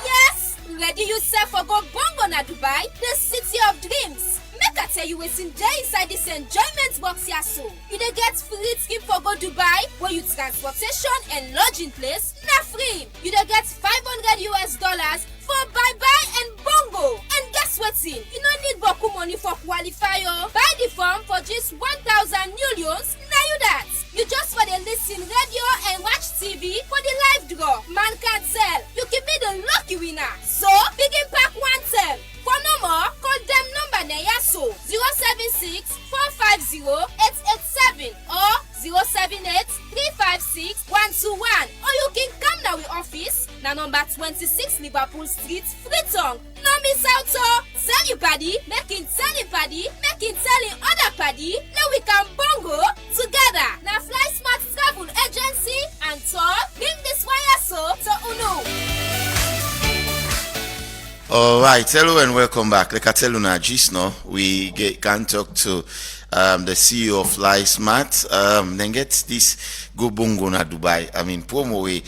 S13: Yes, ready yourself for go bongo na Dubai, the city of dreams. Make I tell you what's in there inside this enjoyment box here so. You dey get free trip for go Dubai, where you transportation and lodging place, na free. You dey get $500 for bye-bye and bongo. And guess what's in? You don't need boku money for qualify yo. Buy the form for just 1,000 millions. Now you that. You just for the listen radio and watch TV for the live draw. Man can't tell. You can be the lucky winner. So, begin pack one tell. For no more, call them number na so 076 450 887 or 078 356 121. Or you can come now with office na number 26 Liverpool Street, Freetown. No miss out so. Tell your buddy, make him tell your buddy, make him tell your other buddy. Now we can bongo together. Now Fly Smart Travel Agency and talk. Bring this wire so to Uno.
S6: All right, hello and welcome back. Like I tell you now, just now we can talk to the CEO of Fly Smart. Then get this go bongo na Dubai. I mean, promo way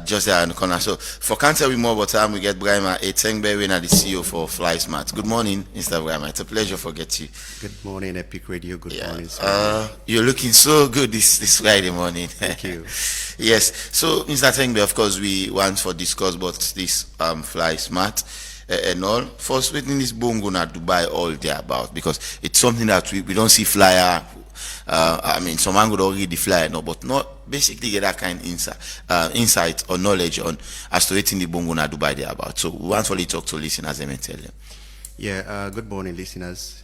S6: just there in the corner. So for can't tell you more about time, we get Brahma Etengbewe na the CEO for Fly Smart. Good morning, Mr. Brahma. It's a pleasure for get you.
S21: Good morning, Epic Radio. Good morning, sir.
S6: You're looking so good this Friday morning.
S21: Thank you.
S6: Yes. So Mr. Etengbewe, of course, we want for discuss about this Fly Smart. And all first waiting this bongo na Dubai all there about because it's something that we don't see flyer. I mean, some man would already the flyer, no, but not basically get that kind of insight or knowledge on as to waiting the bongo na Dubai there about. So we want to talk to listeners and tell them.
S21: Yeah. Good morning, listeners.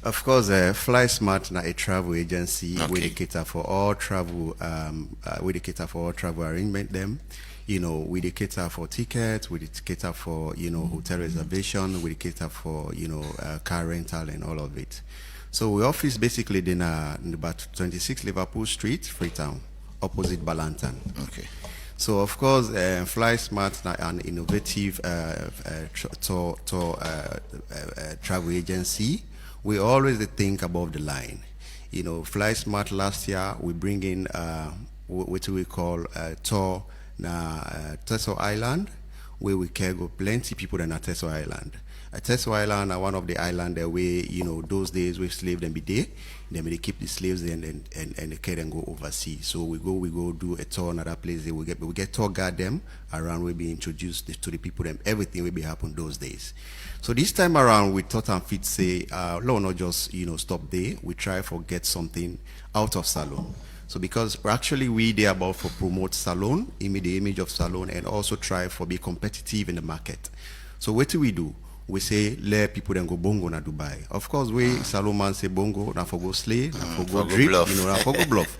S21: Of course, FlySmart na a travel agency.
S6: Okay.
S21: We cater for all travel. We cater for all travel arrangement. Them, we cater for tickets. We cater for hotel reservation. We cater for car rental and all of it. So we office basically in about 26 Liverpool Street, Freetown, opposite Ballantyne.
S6: Okay.
S21: So of course, FlySmart na an innovative travel agency. We always think above the line. FlySmart last year we bring in what we call tour na Teso Island, where we carry plenty people in Teso Island. Teso Island are one of the islands where those days we slave them be there. Then they keep the slaves there and they carry and go overseas. So we go do a tour another place. We get tour guide them around. We be introduced to the people. Them everything will be happen those days. So this time around, we thought and fit say, no, not just stop there. We try for get something out of salon. So because we there about for promote salon, the image of salon, and also try for be competitive in the market. So what do? We say let people then go bongo na Dubai. Of course, we salon man say bongo na for go slay, na for go drip, na for go bluff.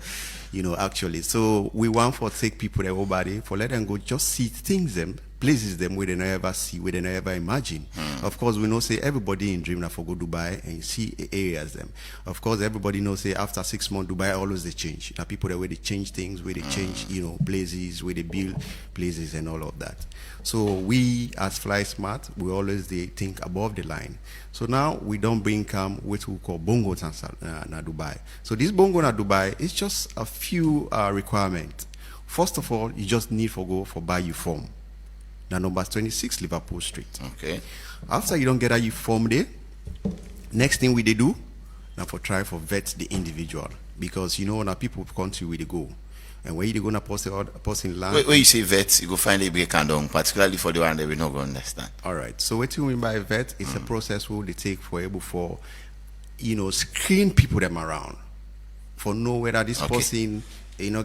S21: Actually. So we want for take people everybody for let them go just see things them. Places them where they never see, where they never imagine. Of course, we know say everybody in dream na for go Dubai and see areas them. Of course, everybody knows say after 6 months Dubai always they change. Now people where they change things, where they change places, where they build places and all of that. So we as FlySmart, we always they think above the line. So now we don't bring what we call bongo na Dubai. So this bongo na Dubai is just a few requirements. First of all, you just need for go for buy your form. Now number 26 Liverpool Street.
S6: Okay.
S21: After you don't get a form there, next thing we do, now for try for vet the individual. Because now people come to where they go. And where you gonna post in land.
S6: When you say vet, you go find a break and down, particularly for the one that we not gonna understand.
S21: Alright. So what you mean by vet is a process where they take for able for screen people them around. For know whether this person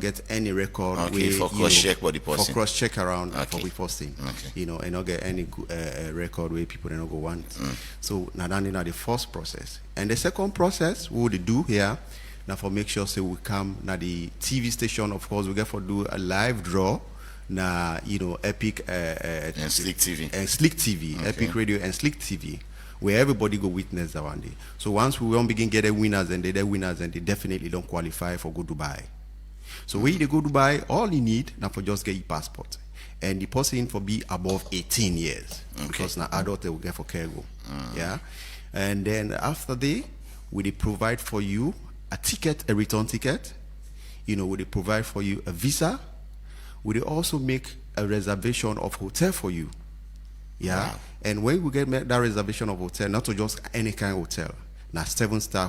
S21: get any record
S6: for cross check body person.
S21: For cross check around for the posting. And not get any record where people don't go want. So now that's the first process. And the second process what they do here now for make sure say we come now the TV station. Of course we get for do a live draw na Epic
S6: and Slick TV.
S21: Okay. Epic Radio and Slick TV, where everybody go witness that one day. So once we won't begin getting winners and they definitely don't qualify for go Dubai. So when you go Dubai, all you need now for just get your passport. And the person for be above 18 years. Okay. Because now adult they will get for cargo. Yeah. And then after they will provide for you a ticket, a return ticket. Will they provide for you a visa? Will they also make a reservation of hotel for you? Yeah. Wow. And when we get that reservation of hotel, not to just any kind of hotel, now 7-star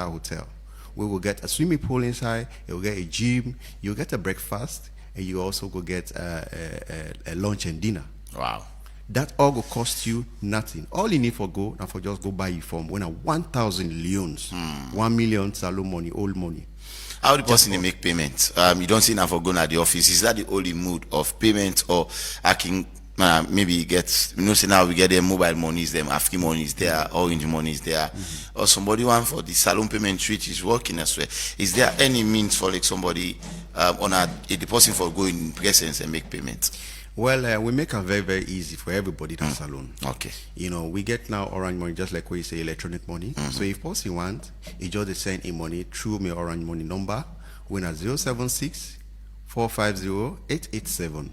S21: hotel. We will get a swimming pool inside, you'll get a gym, you'll get a breakfast, and you also go get a lunch and dinner.
S6: Wow.
S21: That all will cost you nothing. All you need for go, now for just go buy your form. When 1,000 leons, 1 million salon money, old money.
S6: How the person make payment? You don't see now for going at the office. Is that the only mode of payment, or I can maybe get say now we get their mobile monies, them African monies there, orange monies there, or somebody want for the salon payment which is working as well. Is there any means for like somebody on a deposit for going in presence and make payment?
S21: Well, we make it very, very easy for everybody in salon.
S6: Okay.
S21: We get now orange money, just like we say electronic money. So if person want, he just send in money through my orange money number, when at 076 450 887.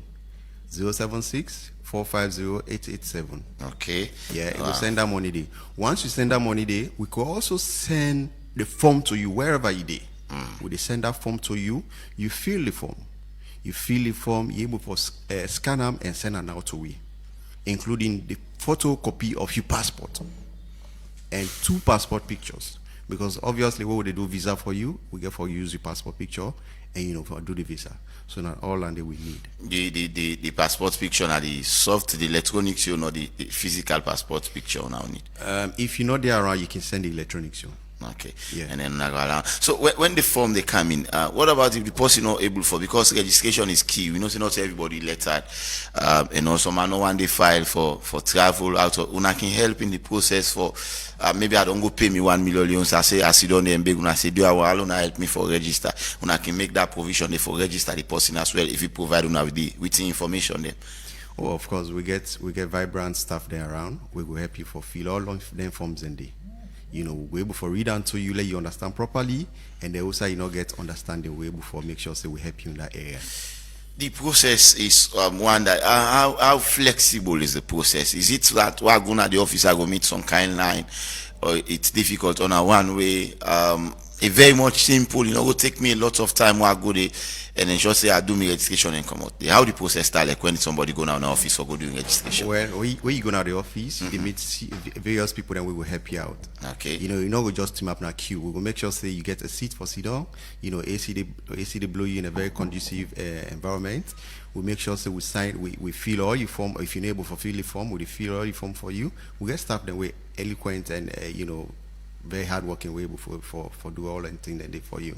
S21: 076 450 887.
S6: Okay.
S21: Yeah, it will send that money there. Once you send that money there, we could also send the form to you wherever you there. We send that form to you, you fill the form. You fill the form, you're able to scan them and send them out to we, including the photocopy of your passport and 2 passport pictures. Because obviously, what would they do visa for you? We get for use your passport picture and for do the visa. So now all and we need.
S6: The passport picture now the soft, the electronic, not the physical passport picture now need.
S21: If you're not there around, you can send the electronic.
S6: Okay.
S21: Yeah.
S6: And then so when the form they come in, what about if the person not able for, because registration is key. We know say not everybody lettered, and also man no one they file for travel out of una can help in the process for maybe I don't go pay me 1 million. So I say I sit down there and beg una say do I want help me for register. Una can make that provision there for register the person as well if you provide una with the information there.
S21: Oh, of course, we get vibrant staff there around. We will help you for fill all of them forms in there. You know, we're able for read until you let you understand properly, and then also get understanding. We're able for make sure so we help you in that area.
S6: The process is one that how flexible is the process? Is it that we're going to the office I go meet some kind line, or it's difficult on a one way? A very much simple, you know, will take me a lot of time while I go there and then just say I do my registration and come out. How the process start, like when somebody go now in the office or go doing registration?
S21: Well, when you go now to the office, you meet various people, then we will help you out.
S6: Okay.
S21: You know, we just team up in a queue. We will make sure say you get a seat for sit down. You know, AC they blow you in a very conducive environment. We make sure so we sign, we fill all your form. If you're able to fill the form, we fill all your form for you. We get staff that way eloquent and you know, very hardworking way for do all and things that they for you.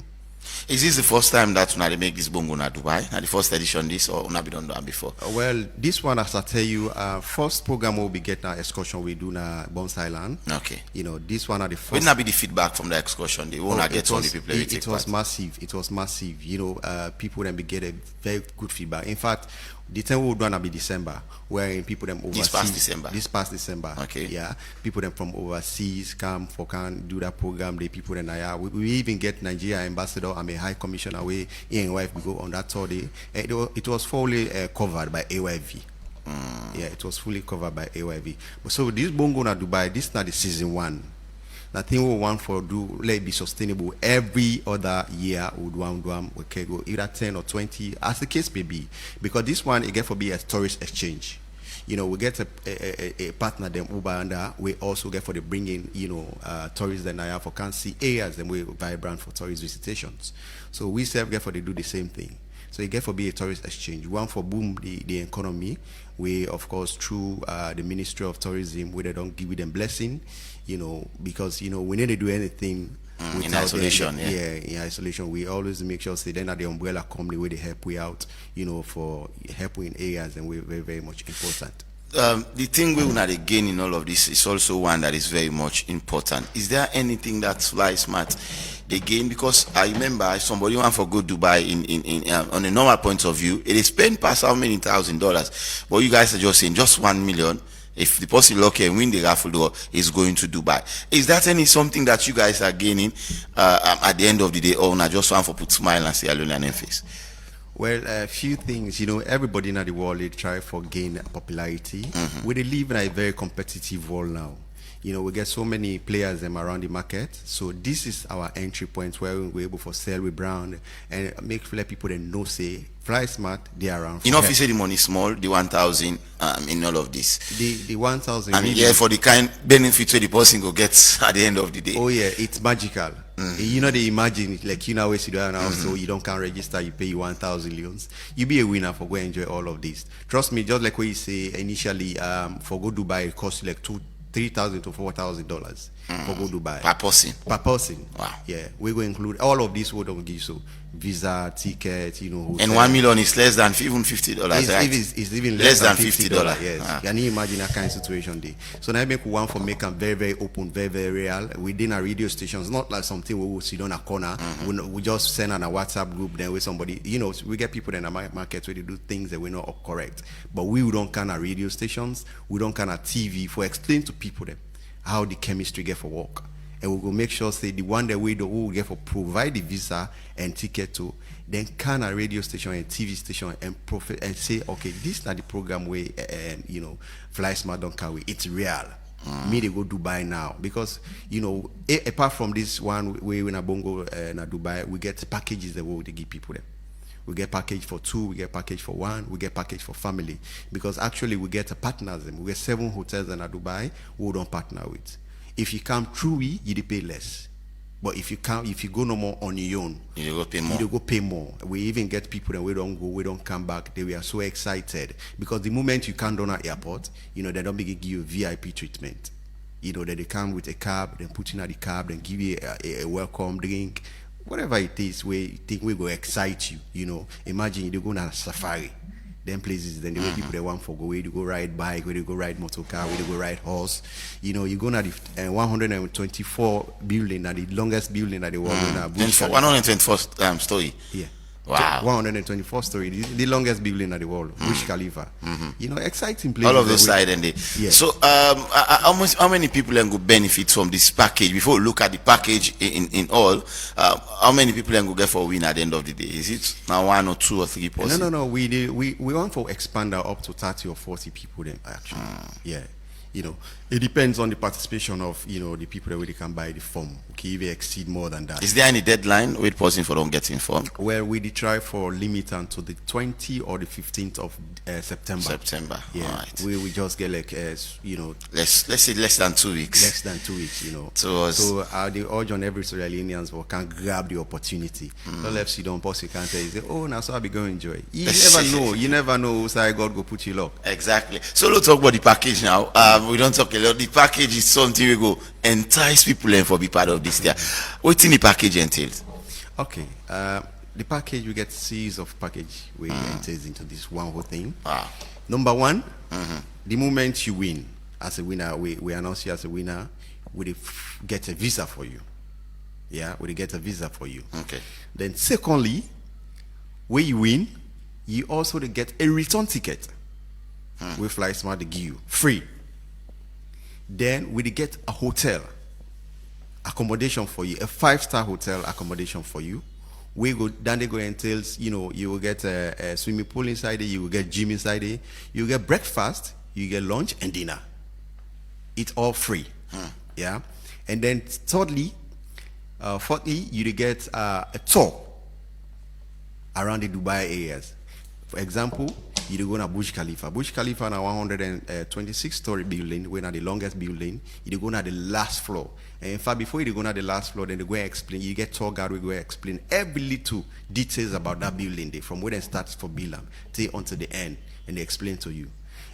S6: Is this the first time that they make this bongo na Dubai? Now the first edition this or una be done before?
S21: Well, this one, as I tell you, first program will be getting an excursion we do na Bones Island.
S6: Okay.
S21: You know, this one are the first.
S6: Will not be the feedback from the excursion? They won't get all the people.
S21: It was massive. It was massive. You know, people then be get a very good feedback. In fact, the time we'll do be December, wherein people them overseas. This past December.
S6: Okay.
S21: Yeah. People them from overseas can do that program. The people then we even get Nigeria ambassador and a high commissioner away in wife we go on that tour day. It was fully covered by AYV. Yeah, it was fully covered by AYV. But so this bongo na Dubai, this is not the season 1. The thing we want for do let it be sustainable. Every other year we can go either 10 or 20 as the case may be, because this one it get for be a tourist exchange. You know, we get a partner them Uber and we also get for the bringing, you know, tourists that I for can see areas and we vibrant for tourist visitations. So we self get for they do the same thing. So it get for be a tourist exchange. One for boom the economy. We of course through the Ministry of Tourism, where they don't give them blessing, you know, because you know we need to do anything
S6: in isolation.
S21: In isolation. We always make sure say then that the umbrella company where they help we out, you know, for helping in areas, and we're very, very much important.
S6: The thing we want to gain in all of this is also one that is very much important. Is there anything that Fly Smart they gain? Because I remember if somebody want for go Dubai in on a normal point of view, it is spent past how many $1,000, but you guys are just saying just 1 million. If the person lucky and win the raffle door is going to Dubai. Is that something that you guys are gaining at the end of the day, or not just want for put smile and say hello and face?
S21: Well, a few things, you know, everybody in the world, they try for gain popularity. We live in a very competitive world now. You know, we get so many players around the market. So this is our entry point where we're able to sell with brand and make people that know say Fly Smart, they are around.
S6: You know, if you say the money small, the 1,000 in all of this.
S21: The 1,000.
S6: And yeah, for the kind benefit where the person go get at the end of the day.
S21: Oh yeah, it's magical. You know, they imagine it like you know where you do now, so you don't can register, you pay 1,000 leons. You be a winner for go enjoy all of this. Trust me, just like what you say initially, for go Dubai it costs like $3,000 to $4,000 for go Dubai
S6: per person.
S21: Per person.
S6: Wow.
S21: Yeah, we will include all of this. We don't give so visa, ticket, you know. Hotel.
S6: And 1 million is less than even $50. Right?
S21: It's even less than $50. Yes. Can you imagine that kind of situation there? So now make one for make them very, very open, very, very real within a radio station. It's not like something we will sit on a corner. We just send on a WhatsApp group then with somebody. You know, we get people in the market where they do things that we know are correct, but we don't kind of radio stations. We don't kind of TV for explain to people them how the chemistry get for work. And we will make sure say the one that we will get for provide the visa and ticket to, then can a radio station and TV station and say, okay, this is not the program where you know, Fly Smart don't carry. It's real. Me they go Dubai now because you know apart from this one way in a bongo na Dubai, we get packages that we give people them. We get package for 2, we get package for 1, we get package for family, because actually we get partners. We get 7 hotels in Dubai who don't partner with. If you come through, you pay less. But if you go no more on your own,
S6: you go pay more.
S21: You go pay more. We even get people that we don't go, we don't come back. They were so excited because the moment you come down at airport, you know they don't begin give you VIP treatment. You know, that they come with a cab, then put you in the cab, then give you a welcome drink, whatever it is, where you think we go excite you. You know, imagine you go on a safari. Them places, then the way people they want for go, where you go ride bike, where you go ride motor car, where you go ride horse. You know, you go to the 124 building, the longest building at the world.
S6: 124 story.
S21: Yeah.
S6: Wow.
S21: 124 story, the longest building at the world, Burj Khalifa. You know, exciting place.
S6: All of those side and they.
S21: Yes.
S6: So, how many people can go benefit from this package? Before we look at the package in all, how many people can go get for a win at the end of the day? Is it now 1 or 2 or 3 persons?
S21: No. We want to expand that up to 30 or 40 people then actually. Yeah. You know, it depends on the participation of, you know, the people that really can buy the form. Okay, if they exceed more than that.
S6: Is there any deadline with person for don't get informed?
S21: Well, we try for limit until the 20th or the 15th of September. Yeah,
S6: right.
S21: We just get like, you know,
S6: let's say less than 2 weeks.
S21: Less than 2 weeks, you know.
S6: So
S21: the urge on every Sierra Leoneans can grab the opportunity. Don't let you don't pause. You can't say, oh, now so I'll be going to enjoy. You never know who's God go put you luck.
S6: Exactly. So let's talk about the package now. We don't talk a lot. The package is something we go entice people in for be part of this there. What's in the package entails?
S21: Okay. The package, we get series of package we entails into this one whole thing. Number one, the moment you win as a winner, we announce you as a winner, we get a visa for you. Yeah, we get a visa for you.
S6: Okay.
S21: Then secondly, when you win, you also get a return ticket. We Fly Smart to give you free. Then we get a hotel accommodation for you, a 5-star hotel accommodation for you. We go then they go entails, you know, you will get a swimming pool inside it, you will get gym inside it, you get breakfast, you get lunch and dinner. It's all free. Yeah. And then thirdly, fourthly, you get a tour around the Dubai areas. For example, you go to Burj Khalifa. Burj Khalifa is a 126-story building. We're not the longest building. You go to the last floor. And in fact, before you go to the last floor, then they go and explain. You get tour guide. We go and explain every little details about that building. From where it starts for Bilam till until the end, and they explain to you.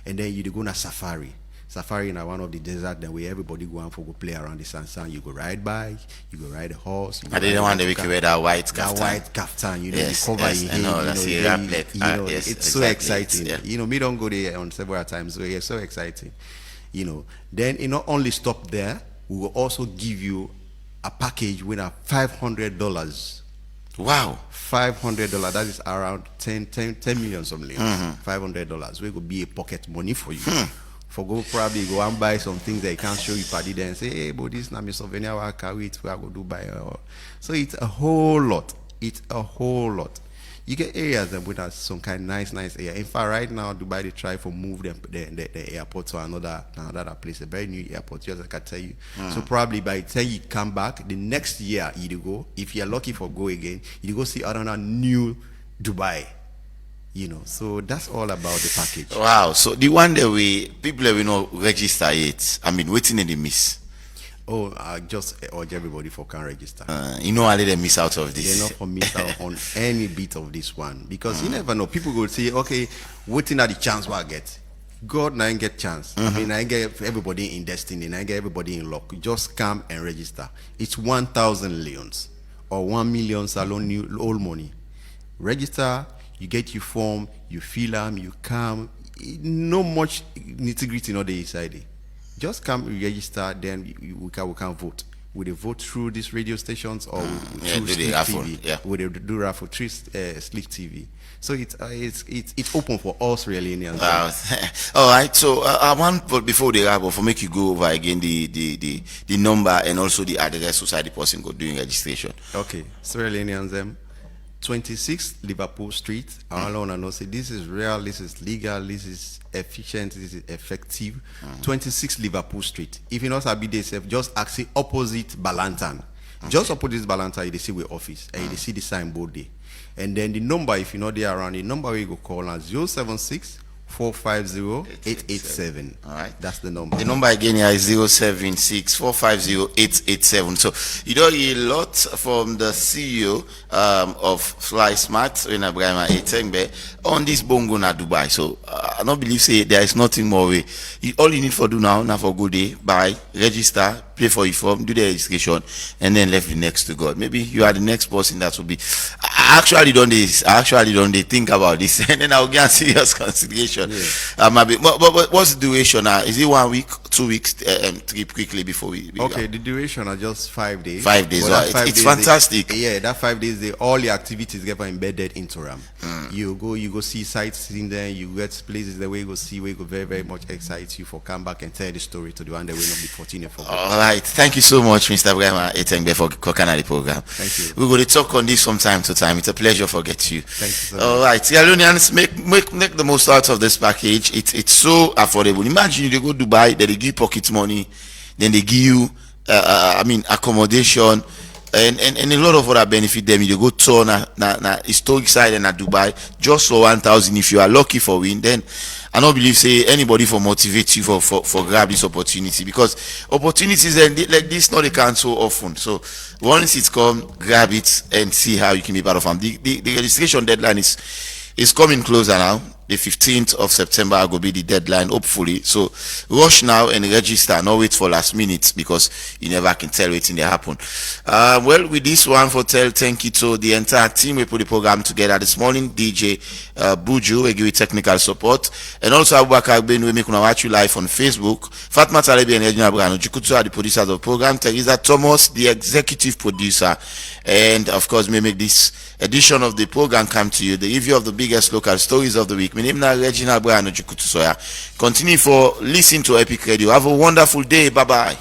S21: And then you go to safari. Safari in one of the desert, then where everybody go and go play around the sun. You go ride bike, you go ride a horse.
S6: I didn't want to wear that white kaftan.
S21: That white kaftan, you know,
S6: yes,
S21: the cover
S6: yes,
S21: you
S6: I know, that's
S21: it's
S6: exactly.
S21: so exciting. You know, me don't go there on several times, so it's so exciting. You know, then it not only stop there, we will also give you a package with a $500.
S6: Wow.
S21: $500, that is around 10 million something. $500. We could be a pocket money for you. For go probably go and buy some things that you can't show you party there and say, hey, but this is not my souvenir, I carry it, I go do buy. So it's a whole lot. It's a whole lot. You get areas that with some kind of nice area. In fact, right now, Dubai, they try to move the airport to another place, a very new airport, just like I tell you. So probably by the time you come back, the next year you go, if you're lucky for go again, you go see another new Dubai. You know, so that's all about the package.
S6: Wow. So the one that people that we know register it, I mean, waiting in the miss.
S21: Oh, I just urge everybody for can register.
S6: You know, I didn't miss out of this.
S21: They're not for miss out on any bit of this one because you never know. People will say, okay, waiting at the chance what I get. God, now I get chance. I mean, I get everybody in destiny. I get everybody in luck. Just come and register. It's 1,000 leons or 1 million salon new old money. Register. You get your form, you fill them, you come. No much nitty-gritty in the inside. Just come, register, then we can vote. Will they vote through these radio stations or through Slick TV?
S6: Yeah.
S21: Will they do raffle through Slick TV? So it's open for all Sierra Leoneans.
S6: All right. So I want, but before they wrap up, for make you go over again the number and also the address society person go doing registration.
S21: Okay, Sierra Leoneans 26 Liverpool Street. I want to know, say this is real, this is legal, this is efficient, this is effective. 26 Liverpool Street. If you know Sabi they say, just ask it opposite Balantan. Just opposite Balantan, you see the office and you see the signboard there. And then the number, if you know they are around, the number you go call on 076 450-887.
S6: All right.
S21: That's the number.
S6: The number again here is 076-450-887. So you know a lot from the CEO of Fly Smart, Rena Brahima Etengbe, on this bongo na Dubai. So I don't believe say there is nothing more way. All you need for do now for good day, buy, register, pay for your form, do the registration, and then left the next to God. Maybe you are the next person that will be. I actually don't think about this, and then I'll get serious consideration. Yeah. But what's the duration now? Is it 1 week, 2 weeks, trip quickly before we
S21: okay, the duration are just 5 days.
S6: 5 days, right? It's fantastic.
S21: That 5 days, all the activities get embedded into them. You go see sites in there, you get places the way you go see where you go very, very much excites you for come back and tell the story to the one that will not be 14 and forget.
S6: All right, thank you so much, Mr. Brahima Etengbe, for cooking the program.
S21: Thank you.
S6: We're going to talk on this from time to time. It's a pleasure to get you.
S21: Thank you so much.
S6: All right, Sierra Leoneans, make the most out of this package. It's so affordable. Imagine you go to Dubai, then they give pocket money, then they give you accommodation and a lot of other benefit them. You go to na historic side and Dubai just for 1,000. If you are lucky for win, then I don't believe say anybody for motivate you for grab this opportunity, because opportunities like this not they come so often. So once it's come, grab it and see how you can be part of them. The registration deadline is coming closer now. The 15th of September will be the deadline, hopefully. So rush now and register. Not wait for last minute, because you never can tell what's in there happen. Well, with this one for thank you to the entire team. We put the program together this morning. DJ Buju, we give you technical support, and also Abubakar Ben, we make watch you live on Facebook. Fatma Talebi and Regina Brano Jukutu are the producers of the program. Teresa Thomas, the executive producer, and of course, we make this edition of the program come to you, the review of the biggest local stories of the week. My name is Regina Brano Jukutu Soya. Continue for listening to Epic Radio. Have a wonderful day. Bye bye.